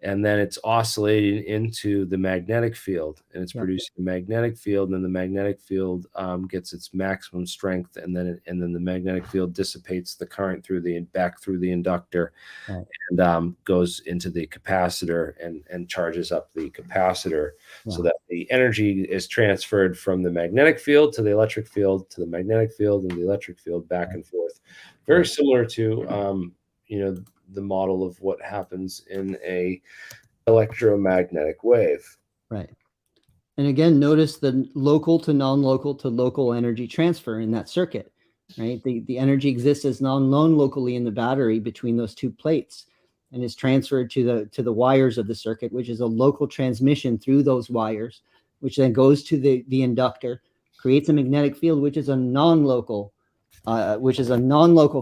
and then it's oscillating into the magnetic field, and it's Yeah. producing a magnetic field, and then the magnetic field gets its maximum strength, and then the magnetic field dissipates the current back through the inductor, Right. and goes into the capacitor and charges up the capacitor, so Yeah. that the energy is transferred from the magnetic field to the electric field to the magnetic field and the electric field back and forth. Very similar to the model of what happens in a electromagnetic wave. Right. And again, notice the local to non-local to local energy transfer in that circuit, right? The energy exists as known locally in the battery between those two plates, and is transferred to the wires of the circuit, which is a local transmission through those wires, which then goes to the inductor, creates a magnetic field, which is a non-local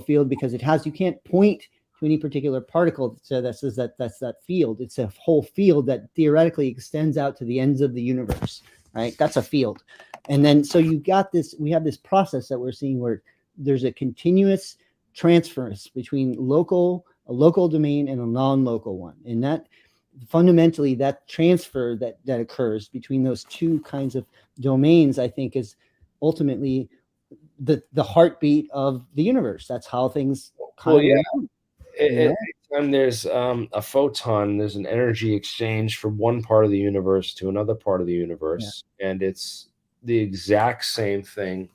field, because you can't point to any particular particle that says that's that field. It's a whole field that theoretically extends out to the ends of the universe, right? That's a field. And then so we have this process that we're seeing where there's a continuous transference between a local domain and a non-local one. And that fundamentally, that transfer that occurs between those two kinds of domains, I think, is ultimately the heartbeat of the universe. That's how things Anytime there's a photon, there's an energy exchange from one part of the universe to another part of the universe, and it's the exact same thing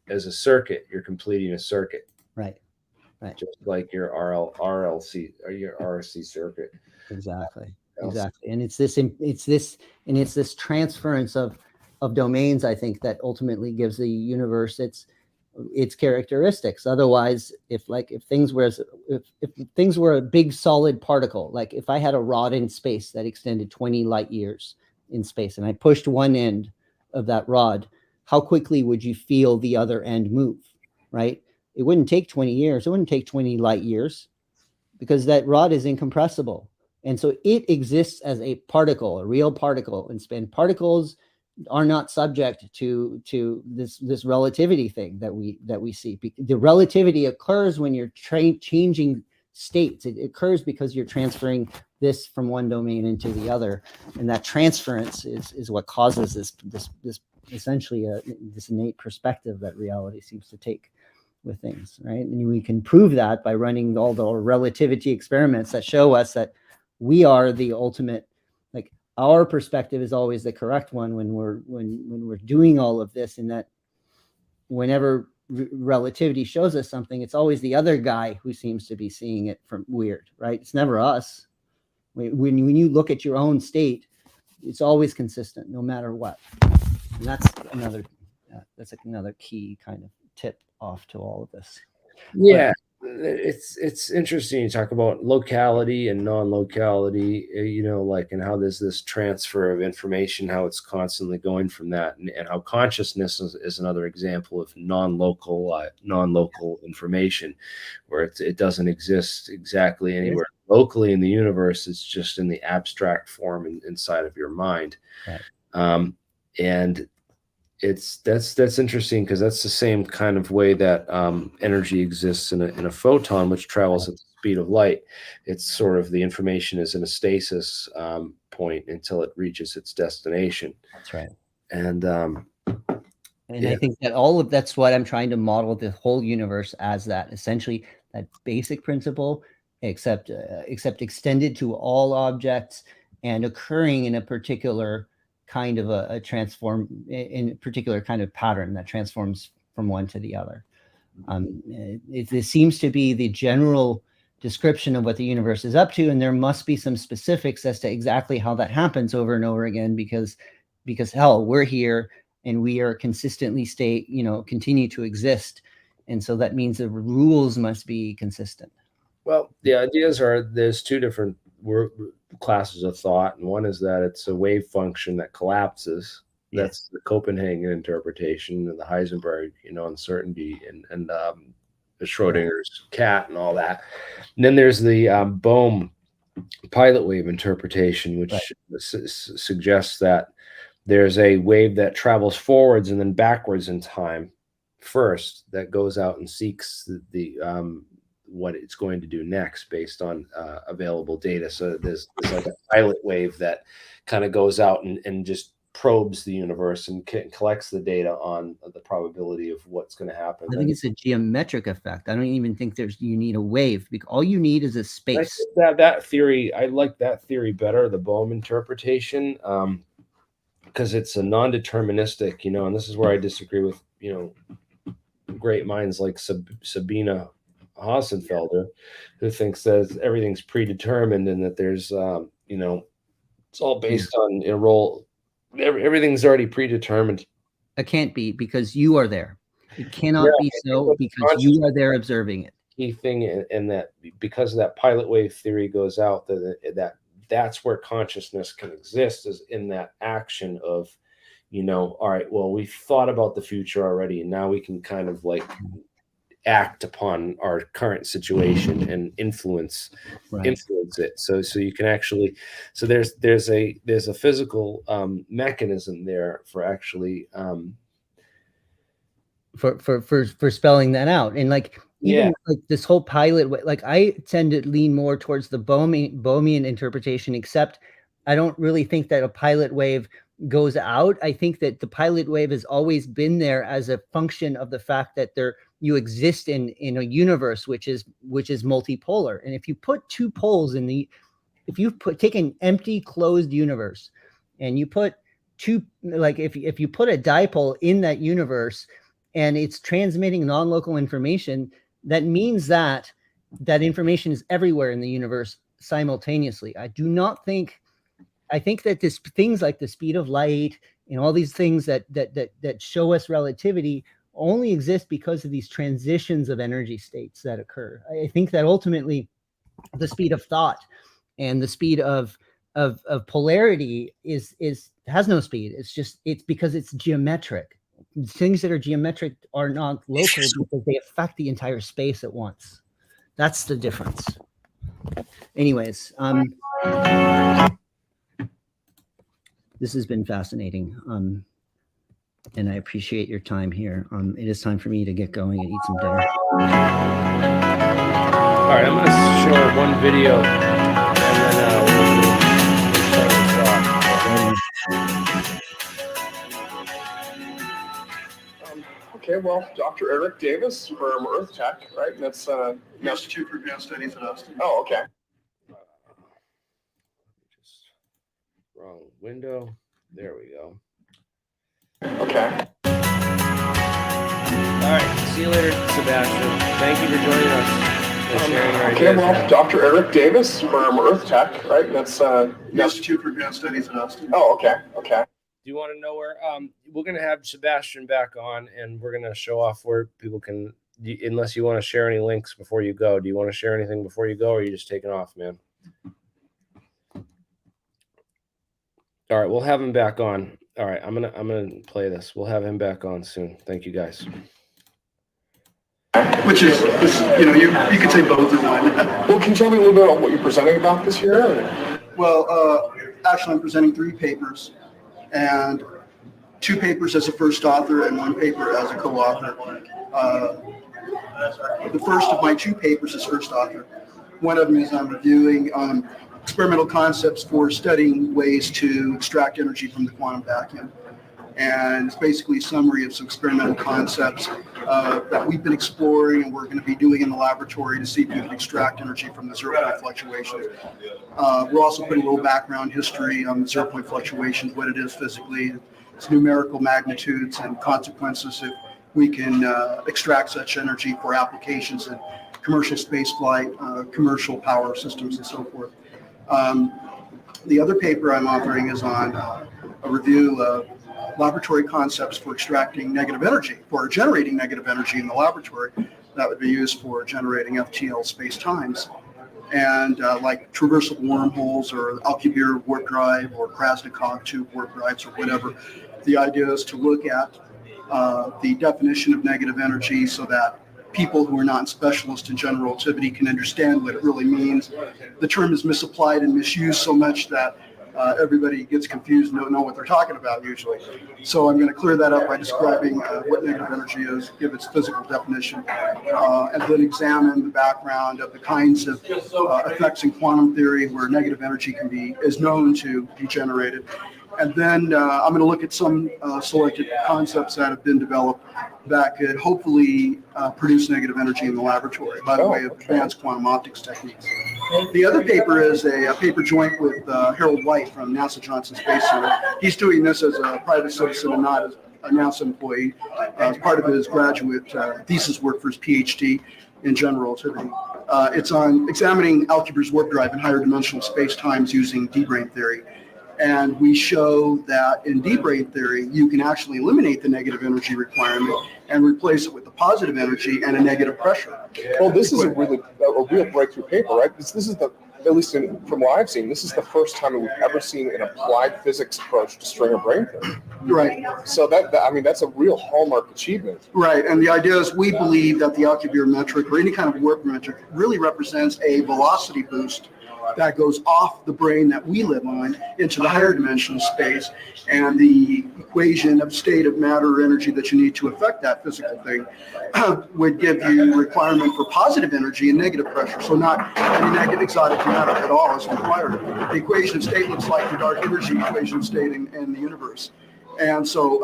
as a circuit. You're completing a circuit, right? Just like your RLC or your RC circuit. Exactly. And it's this transference of domains, I think, that ultimately gives the universe its characteristics. Otherwise, if things were a big solid particle, like if I had a rod in space that extended 20 light years in space, and I pushed one end of that rod, how quickly would you feel the other end move, right? It wouldn't take 20 years. It wouldn't take 20 light years, because that rod is incompressible. And so it exists as a particle, a real particle, and particles are not subject to this relativity thing that we see. The relativity occurs when you're changing states. It occurs because you're transferring this from one domain into the other, and that transference is what causes this essentially this innate perspective that reality seems to take with things, right? And we can prove that by running all the relativity experiments that show us that we are the ultimate, like our perspective is always the correct one when we're doing all of this, and that whenever relativity shows us something, it's always the other guy who seems to be seeing it from weird, right? It's never us. When you look at your own state, it's always consistent no matter what. And that's another key kind of tip off to all of this. Yeah. It's interesting you talk about locality and non-locality, and how there's this transfer of information, how it's constantly going from that, and how consciousness is another example of non-local information, where it doesn't exist exactly anywhere locally in the universe. It's just in the abstract form inside of your mind. Right. And that's interesting, because that's the same kind of way that energy exists in a photon, which travels at the speed of light. It's sort of the information is in a stasis point until it reaches its destination. That's right. And I think that that's what I'm trying to model the whole universe as, that essentially that basic principle, except extended to all objects and occurring in a particular kind of a particular kind of pattern that transforms from one to the other. It seems to be the general description of what the universe is up to, and there must be some specifics as to exactly how that happens over and over again, because hell, we're here and we are consistently continue to exist, and so that means the rules must be consistent. Well, the ideas are there's two different classes of thought, and one is that it's a wave function that collapses. That's the Copenhagen interpretation and the Heisenberg, uncertainty, and the Schrodinger's cat and all that. And then there's the Bohm pilot wave interpretation, which suggests that there's a wave that travels forwards and then backwards in time first, that goes out and seeks the what it's going to do next based on available data. So there's like a pilot wave that kind of goes out and just probes the universe and collects the data on the probability of what's going to happen. I think it's a geometric effect. I don't even think you need a wave, because all you need is a space. That theory, I like that theory better, the Bohm interpretation, because it's a non-deterministic, and this is where I disagree with, great minds like Sabina Hassenfelder, who thinks that everything's predetermined and that there's, it's all based on a role. Everything's already predetermined. It can't be, because you are there. It cannot be so, because you are there observing it. Key thing, and that because of that pilot wave theory goes out, that's where consciousness can exist, is in that action of, all right, well, we've thought about the future already, and now we can kind of like act upon our current situation and influence it. So you can actually, so there's a physical mechanism there for actually for spelling that out. And like, even like this whole pilot, like I tend to lean more towards the Bohmian interpretation, except I don't really think that a pilot wave goes out. I think that the pilot wave has always been there as a function of the fact that you exist in a universe which is multipolar. And if you put two poles take an empty closed universe and you put two, like if you put a dipole in that universe and it's transmitting non-local information, that means that information is everywhere in the universe simultaneously. I think that things like the speed of light and all these things that show us relativity only exist because of these transitions of energy states that occur. I think that ultimately the speed of thought and the speed of polarity has no speed. It's because it's geometric. Things that are geometric are not local because they affect the entire space at once. That's the difference. Anyways, this has been fascinating. And I appreciate your time here. It is time for me to get going and eat some dinner. All right, I'm going to show one video, and then Okay, well, Dr. Eric Davis from Earth Tech, right? And that's Institute for Advanced Studies at Austin. Oh, okay. just wrong window. There we go. Okay. All right. See you later, Sebastian. Thank you for joining us and sharing your Okay, ideas. well, Dr. Eric Davis from Earth Tech, right? And that's Institute for Advanced Studies at Austin. Oh, okay. Okay. Do you want to know where? We're going to have Sebastian back on, and we're going to show off where people can. Unless you want to share any links before you go. Do you want to share anything before you go, or are you just taking off, man? All right, we'll have him back on. All right, I'm gonna play this. We'll have him back on soon. Thank you, guys. Which is you could say both are one. Well, can you tell me a little bit about what you're presenting about this year? Well, actually, I'm presenting 3 papers, and 2 papers as a first author and 1 paper as a co-author. The first of my 2 papers is first author. One of them is I'm reviewing experimental concepts for studying ways to extract energy from the quantum vacuum. And it's basically a summary of some experimental concepts that we've been exploring and we're going to be doing in the laboratory to see if we can extract energy from the zero-point fluctuations. We're also putting a little background history on the zero-point fluctuations, what it is physically, its numerical magnitudes and consequences if we can extract such energy for applications in commercial space flight, commercial power systems, and so forth. The other paper I'm authoring is on a review of laboratory concepts for extracting negative energy, for generating negative energy in the laboratory that would be used for generating FTL space-times. And like traversable wormholes or Alcubierre warp drive or Krasnikov tube warp drives or whatever. The idea is to look at the definition of negative energy so that people who are not specialists in general relativity can understand what it really means. The term is misapplied and misused so much that everybody gets confused and don't know what they're talking about usually. So I'm going to clear that up by describing what negative energy is, give its physical definition, and then examine the background of the kinds of effects in quantum theory where negative energy is known to be generated. And then I'm going to look at some selected concepts that have been developed that could hopefully produce negative energy in the laboratory by the way of advanced quantum optics techniques. The other paper is a paper joint with Harold White from NASA Johnson Space Center. He's doing this as a private citizen and not as a NASA employee as part of his graduate thesis work for his PhD in general relativity. It's on examining Alcubierre's warp drive in higher dimensional space-times using D-brane theory. And we show that in D-brane theory, you can actually eliminate the negative energy requirement and replace it with the positive energy and a negative pressure. Well, this is a real breakthrough paper, right? This is at least from what I've seen, this is the first time that we've ever seen an applied physics approach to stringer brane theory. Right. So that's a real hallmark achievement. Right, and the idea is we believe that the Alcubierre metric or any kind of warp metric really represents a velocity boost that goes off the brane that we live on into the higher dimensional space, and the equation of state of matter or energy that you need to affect that physical thing would give you requirement for positive energy and negative pressure. So not any negative exotic matter at all is required. The equation of state looks like the dark energy equation of state in the universe. And so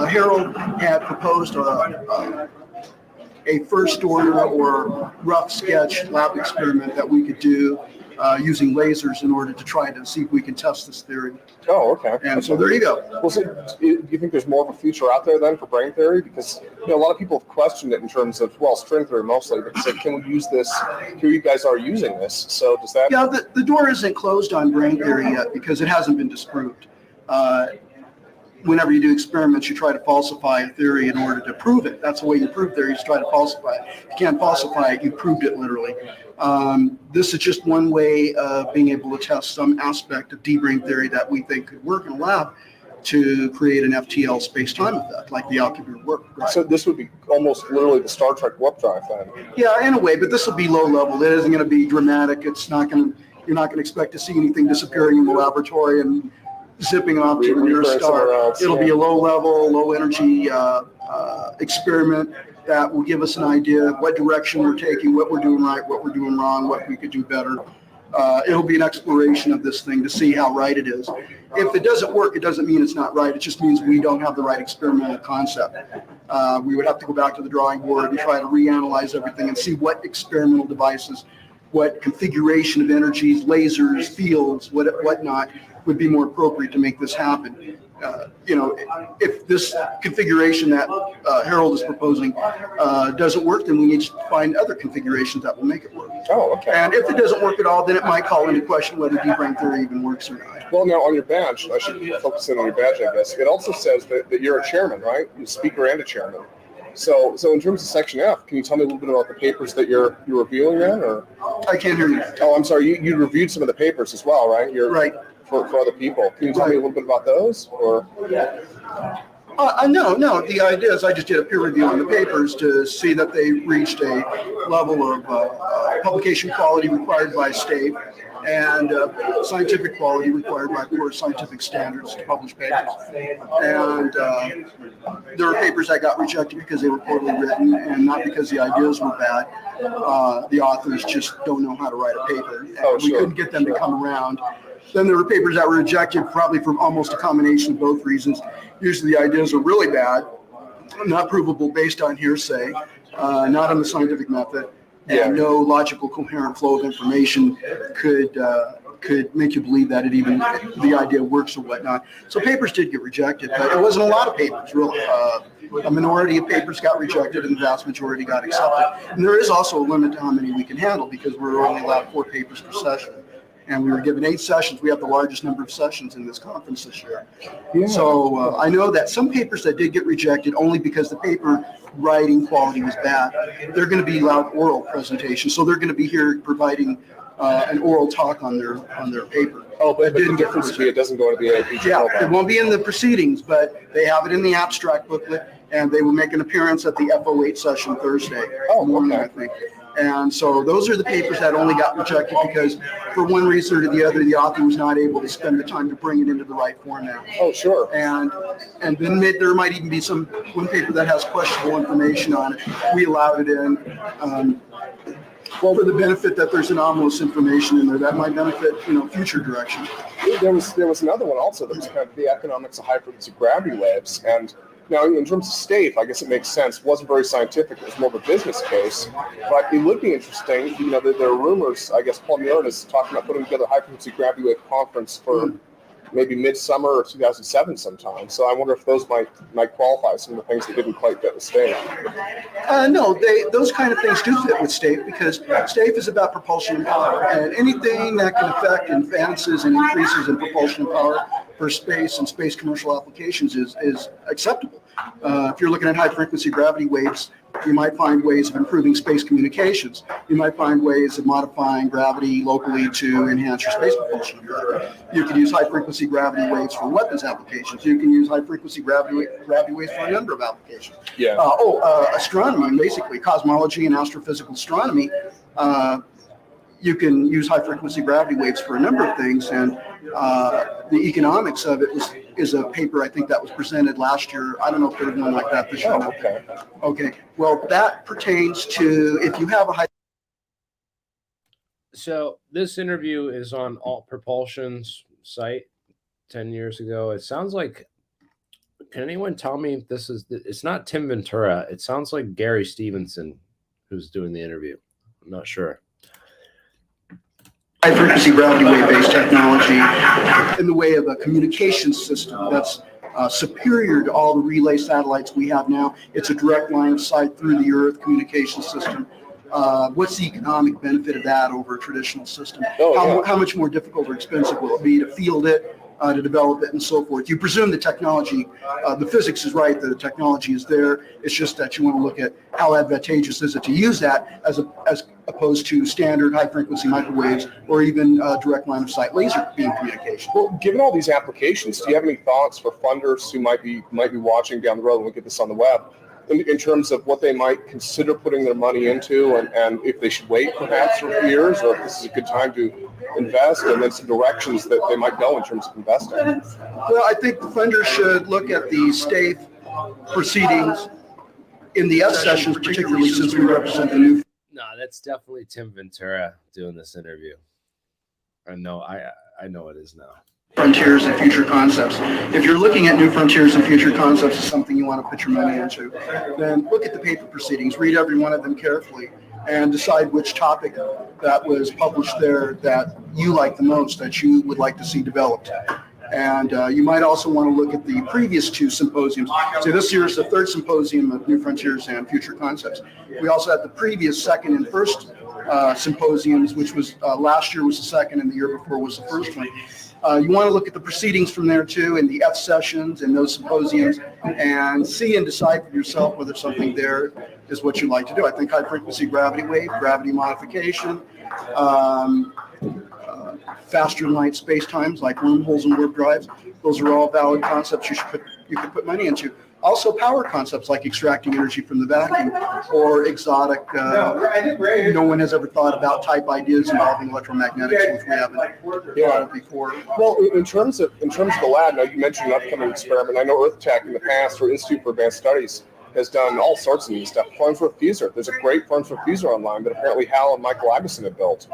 Harold had proposed a first order or rough sketch lab experiment that we could do using lasers in order to try to see if we can test this theory. Oh, okay. And so there you go. Well, so do you think there's more of a future out there then for brane theory? Because a lot of people have questioned it in terms of, well, string theory mostly, but said, can we use this? Here you guys are using this. So does that? Yeah, the door isn't closed on brane theory yet because it hasn't been disproved. Whenever you do experiments, you try to falsify a theory in order to prove it. That's the way you prove theory, is try to falsify it. If you can't falsify it, you proved it literally. This is just one way of being able to test some aspect of D-brane theory that we think could work in a lab to create an FTL space-time effect, like the Alcubierre warp drive. So this would be almost literally the Star Trek warp drive then? Yeah, in a way, but this will be low level. It isn't going to be dramatic. You're not going to expect to see anything disappearing in the laboratory and zipping off to the nearest star. It'll be a low-level, low-energy experiment that will give us an idea of what direction we're taking, what we're doing right, what we're doing wrong, what we could do better. It'll be an exploration of this thing to see how right it is. If it doesn't work, it doesn't mean it's not right. It just means we don't have the right experimental concept. We would have to go back to the drawing board and try to reanalyze everything and see what experimental devices, what configuration of energies, lasers, fields, whatnot, would be more appropriate to make this happen. If this configuration that Harold is proposing doesn't work, then we need to find other configurations that will make it work. Oh, okay. And if it doesn't work at all, then it might call into question whether D-brane theory even works or not. Well, now on your badge, I should focus in on your badge, I guess. It also says that you're a chairman, right? You're a speaker and a chairman. So in terms of Section F, can you tell me a little bit about the papers that you're reviewing then? Or I can't hear you. Oh, I'm sorry. You reviewed some of the papers as well, right? Right. For other people. Can you tell me a little bit about those? Or No. The idea is I just did a peer review on the papers to see that they reached a level of publication quality required by state and scientific quality required by core scientific standards to publish papers. And there were papers that got rejected because they were poorly written and not because the ideas were bad. The authors just don't know how to write a paper. And we couldn't get them to come around. Then there were papers that were rejected probably for almost a combination of both reasons. Usually the ideas are really bad, not provable based on hearsay, not on the scientific method, and no logical coherent flow of information could could make you believe that the idea works or whatnot. So papers did get rejected, but it wasn't a lot of papers, really. A minority of papers got rejected and the vast majority got accepted. And there is also a limit to how many we can handle because we're only allowed 4 papers per session. And we were given 8 sessions. We have the largest number of sessions in this conference this year. Yeah. So I know that some papers that did get rejected only because the paper writing quality was bad, they're going to be allowed oral presentations. So they're going to be here providing an oral talk on their paper. Oh, but it didn't get rejected. It doesn't go to the UAP. Yeah, it won't be in the proceedings, but they have it in the abstract booklet, and they will make an appearance at the FO8 session Thursday morning, I think. And so those are the papers that only got rejected because for one reason or the other, the author was not able to spend the time to bring it into the right format. Oh, sure. And then there might even be one paper that has questionable information on it. We allowed it in. Well, for the benefit that there's anomalous information in there, that might benefit, future direction. There was another one also that was kind of the economics of high-frequency gravity waves. And now, in terms of STAFE, I guess it makes sense. It wasn't very scientific. It was more of a business case. But it would be interesting. There are rumors, I guess Paul Murin is talking about putting together a high-frequency gravity wave conference for maybe midsummer or 2007 sometime. So I wonder if those might qualify some of the things that didn't quite fit with STAFE. No, those kind of things do fit with STAFE because STAFE is about propulsion and power, and anything that can affect advances and increases in propulsion and power for space and space commercial applications is acceptable. If you're looking at high frequency gravity waves, you might find ways of improving space communications. You might find ways of modifying gravity locally to enhance your space propulsion. You can use high-frequency gravity waves for weapons applications. You can use high-frequency gravity waves for a number of applications. Yeah. Astronomy, basically, cosmology and astrophysical astronomy. You can use high-frequency gravity waves for a number of things, and the economics of it is a paper I think that was presented last year. I don't know if there's one like that this year. Oh, okay. Okay. Well, that pertains to if you have a high. So this interview is on Alt Propulsion's site 10 years ago. It sounds like, can anyone tell me if it's not Tim Ventura. It sounds like Gary Stevenson who's doing the interview. I'm not sure. High-frequency gravity wave-based technology in the way of a communications system that's superior to all the relay satellites we have now. It's a direct line of sight through the Earth communication system. What's the economic benefit of that over a traditional system? How much more difficult or expensive will it be to field it, to develop it, and so forth? You presume the technology, the physics is right, that the technology is there. It's just that you want to look at how advantageous is it to use that as opposed to standard high-frequency microwaves or even direct line of sight laser beam communication. Well, given all these applications, do you have any thoughts for funders who might be watching down the road when we get this on the web, in terms of what they might consider putting their money into, and if they should wait perhaps for a few years, or if this is a good time to invest, and then some directions that they might go in terms of investing? Well, I think the funders should look at the STAFE proceedings in the F sessions, particularly since we represent the new. No, that's definitely Tim Ventura doing this interview. I know it is now. Frontiers and future concepts. If you're looking at new frontiers and future concepts as something you want to put your money into, then look at the paper proceedings, read every one of them carefully, and decide which topic that was published there that you like the most, that you would like to see developed. And you might also want to look at the previous 2 symposiums. So this year is the 3rd symposium of New Frontiers and Future Concepts. We also had the previous 2nd and 1st symposiums, which was last year was the 2nd and the year before was the 1st one. You want to look at the proceedings from there too, and the F sessions and those symposiums, and see and decide for yourself whether something there is what you like to do. I think high frequency gravity wave, gravity modification, faster than light space times like wormholes and warp drives. Those are all valid concepts you could put money into. Also power concepts like extracting energy from the vacuum, or exotic, no one has ever thought about type ideas involving electromagnetics, which we haven't thought of before. Well, in terms of the lab, now you mentioned an upcoming experiment. I know EarthTech in the past, or Institute for Advanced Studies, has done all sorts of neat stuff. Farnsworth Fuser. There's a great Farnsworth Fuser online that apparently Hal and Michael Agason have built.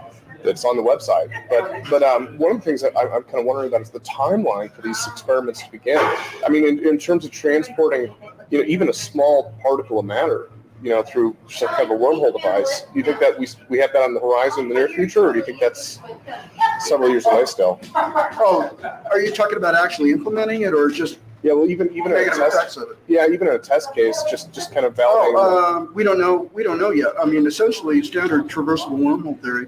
That's on the website. But one of the things that I'm kind of wondering about is the timeline for these experiments to begin. I mean, in terms of transporting, even a small particle of matter through some kind of a wormhole device. Do you think that we have that on the horizon in the near future, or do you think that's several years away still? Oh, are you talking about actually implementing it, or just even in a test of it? Yeah, even in a test case, just kind of validating. We don't know. We don't know yet. I mean, essentially, standard traversable wormhole theory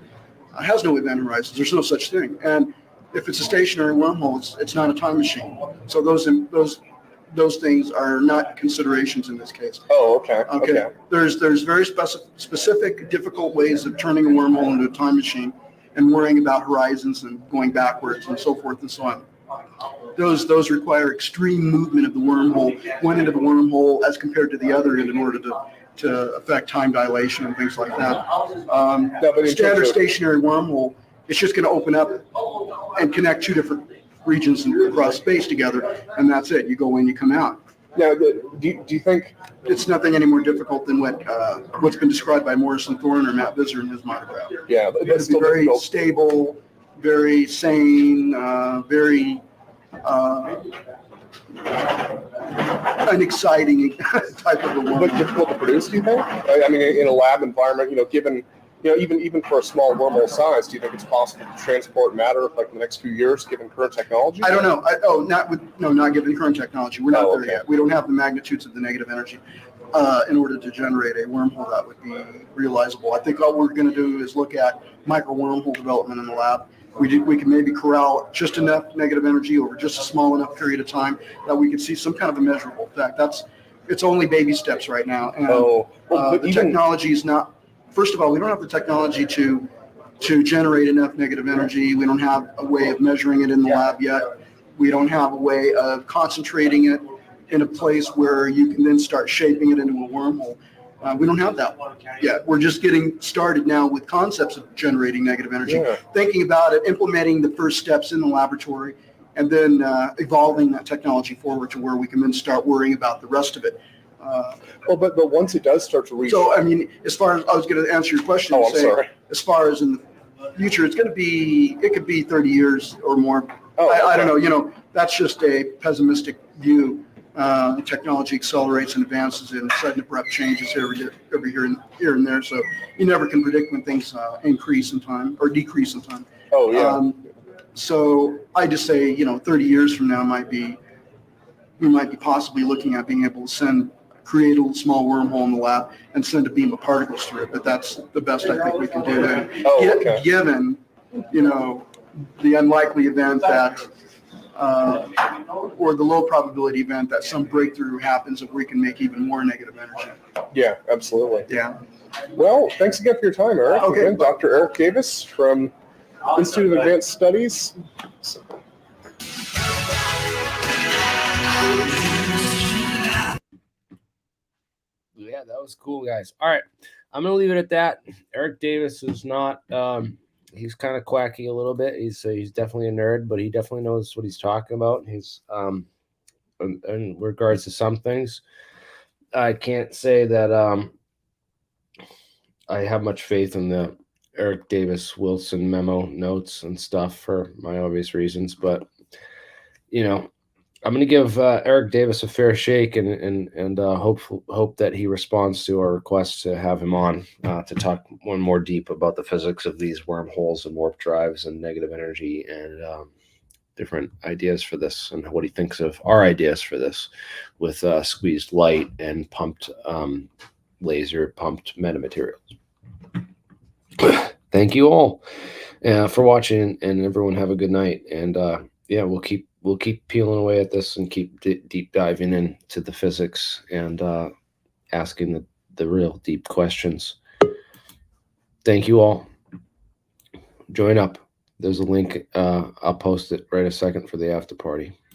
has no event horizons. There's no such thing. And if it's a stationary wormhole, it's not a time machine. So those things are not considerations in this case. Oh, okay. Okay. There's very specific, difficult ways of turning a wormhole into a time machine and worrying about horizons and going backwards and so forth and so on. Those require extreme movement of the wormhole, one end of the wormhole as compared to the other end in order to affect time dilation and things like that. Standard stationary wormhole, it's just going to open up and connect two different regions across space together, and that's it. You go in, you come out. Now, do you think it's nothing any more difficult than what's been described by Morrison Thorne or Matt Visser in his monograph? Yeah, but it's very difficult. Stable, very sane, very an exciting type of a wormhole. But difficult to produce, do you think? I mean, in a lab environment, given even for a small wormhole size, do you think it's possible to transport matter like in the next few years, given current technology? I don't know. Not given current technology. We're not there yet. We don't have the magnitudes of the negative energy in order to generate a wormhole that would be realizable. I think all we're going to do is look at micro wormhole development in the lab. We can maybe corral just enough negative energy over just a small enough period of time that we could see some kind of a measurable effect. It's only baby steps right now, and the technology is not. First of all, we don't have the technology to generate enough negative energy. We don't have a way of measuring it in the lab yet. We don't have a way of concentrating it in a place where you can then start shaping it into a wormhole. We don't have that one yet. We're just getting started now with concepts of generating negative energy, thinking about it, implementing the first steps in the laboratory, and then evolving that technology forward to where we can then start worrying about the rest of it. But once it does start to reach. So, I mean, as far as I was going to answer your question, as far as in the future, it could be 30 years or more. I don't know. That's just a pessimistic view. Technology accelerates and advances in sudden abrupt changes every here and there. So you never can predict when things increase in time or decrease in time. Oh, yeah. So I just say, 30 years from now we might be possibly looking at being able to create a little small wormhole in the lab and send a beam of particles through it. But that's the best I think we can do. Given, the unlikely event that, or the low probability event that some breakthrough happens that we can make even more negative energy. Yeah, absolutely. Yeah. Well, thanks again for your time, Eric. Okay. Again, Dr. Eric Davis from Institute of Advanced Studies. Yeah, that was cool, guys. All right, I'm gonna leave it at that. Eric Davis is not. He's kind of quacky a little bit. He's definitely a nerd, but he definitely knows what he's talking about. He's in regards to some things, I can't say that I have much faith in the Eric Davis Wilson memo notes and stuff for my obvious reasons, but I'm going to give Eric Davis a fair shake and hope that he responds to our request to have him on to talk one more deep about the physics of these wormholes and warp drives and negative energy and different ideas for this and what he thinks of our ideas for this with squeezed light and pumped laser pumped metamaterials. Thank you all for watching, and everyone have a good night. And we'll keep peeling away at this and keep deep diving into the physics and asking the real deep questions. Thank you all. Join up. There's a link. I'll post it right a second for the after party.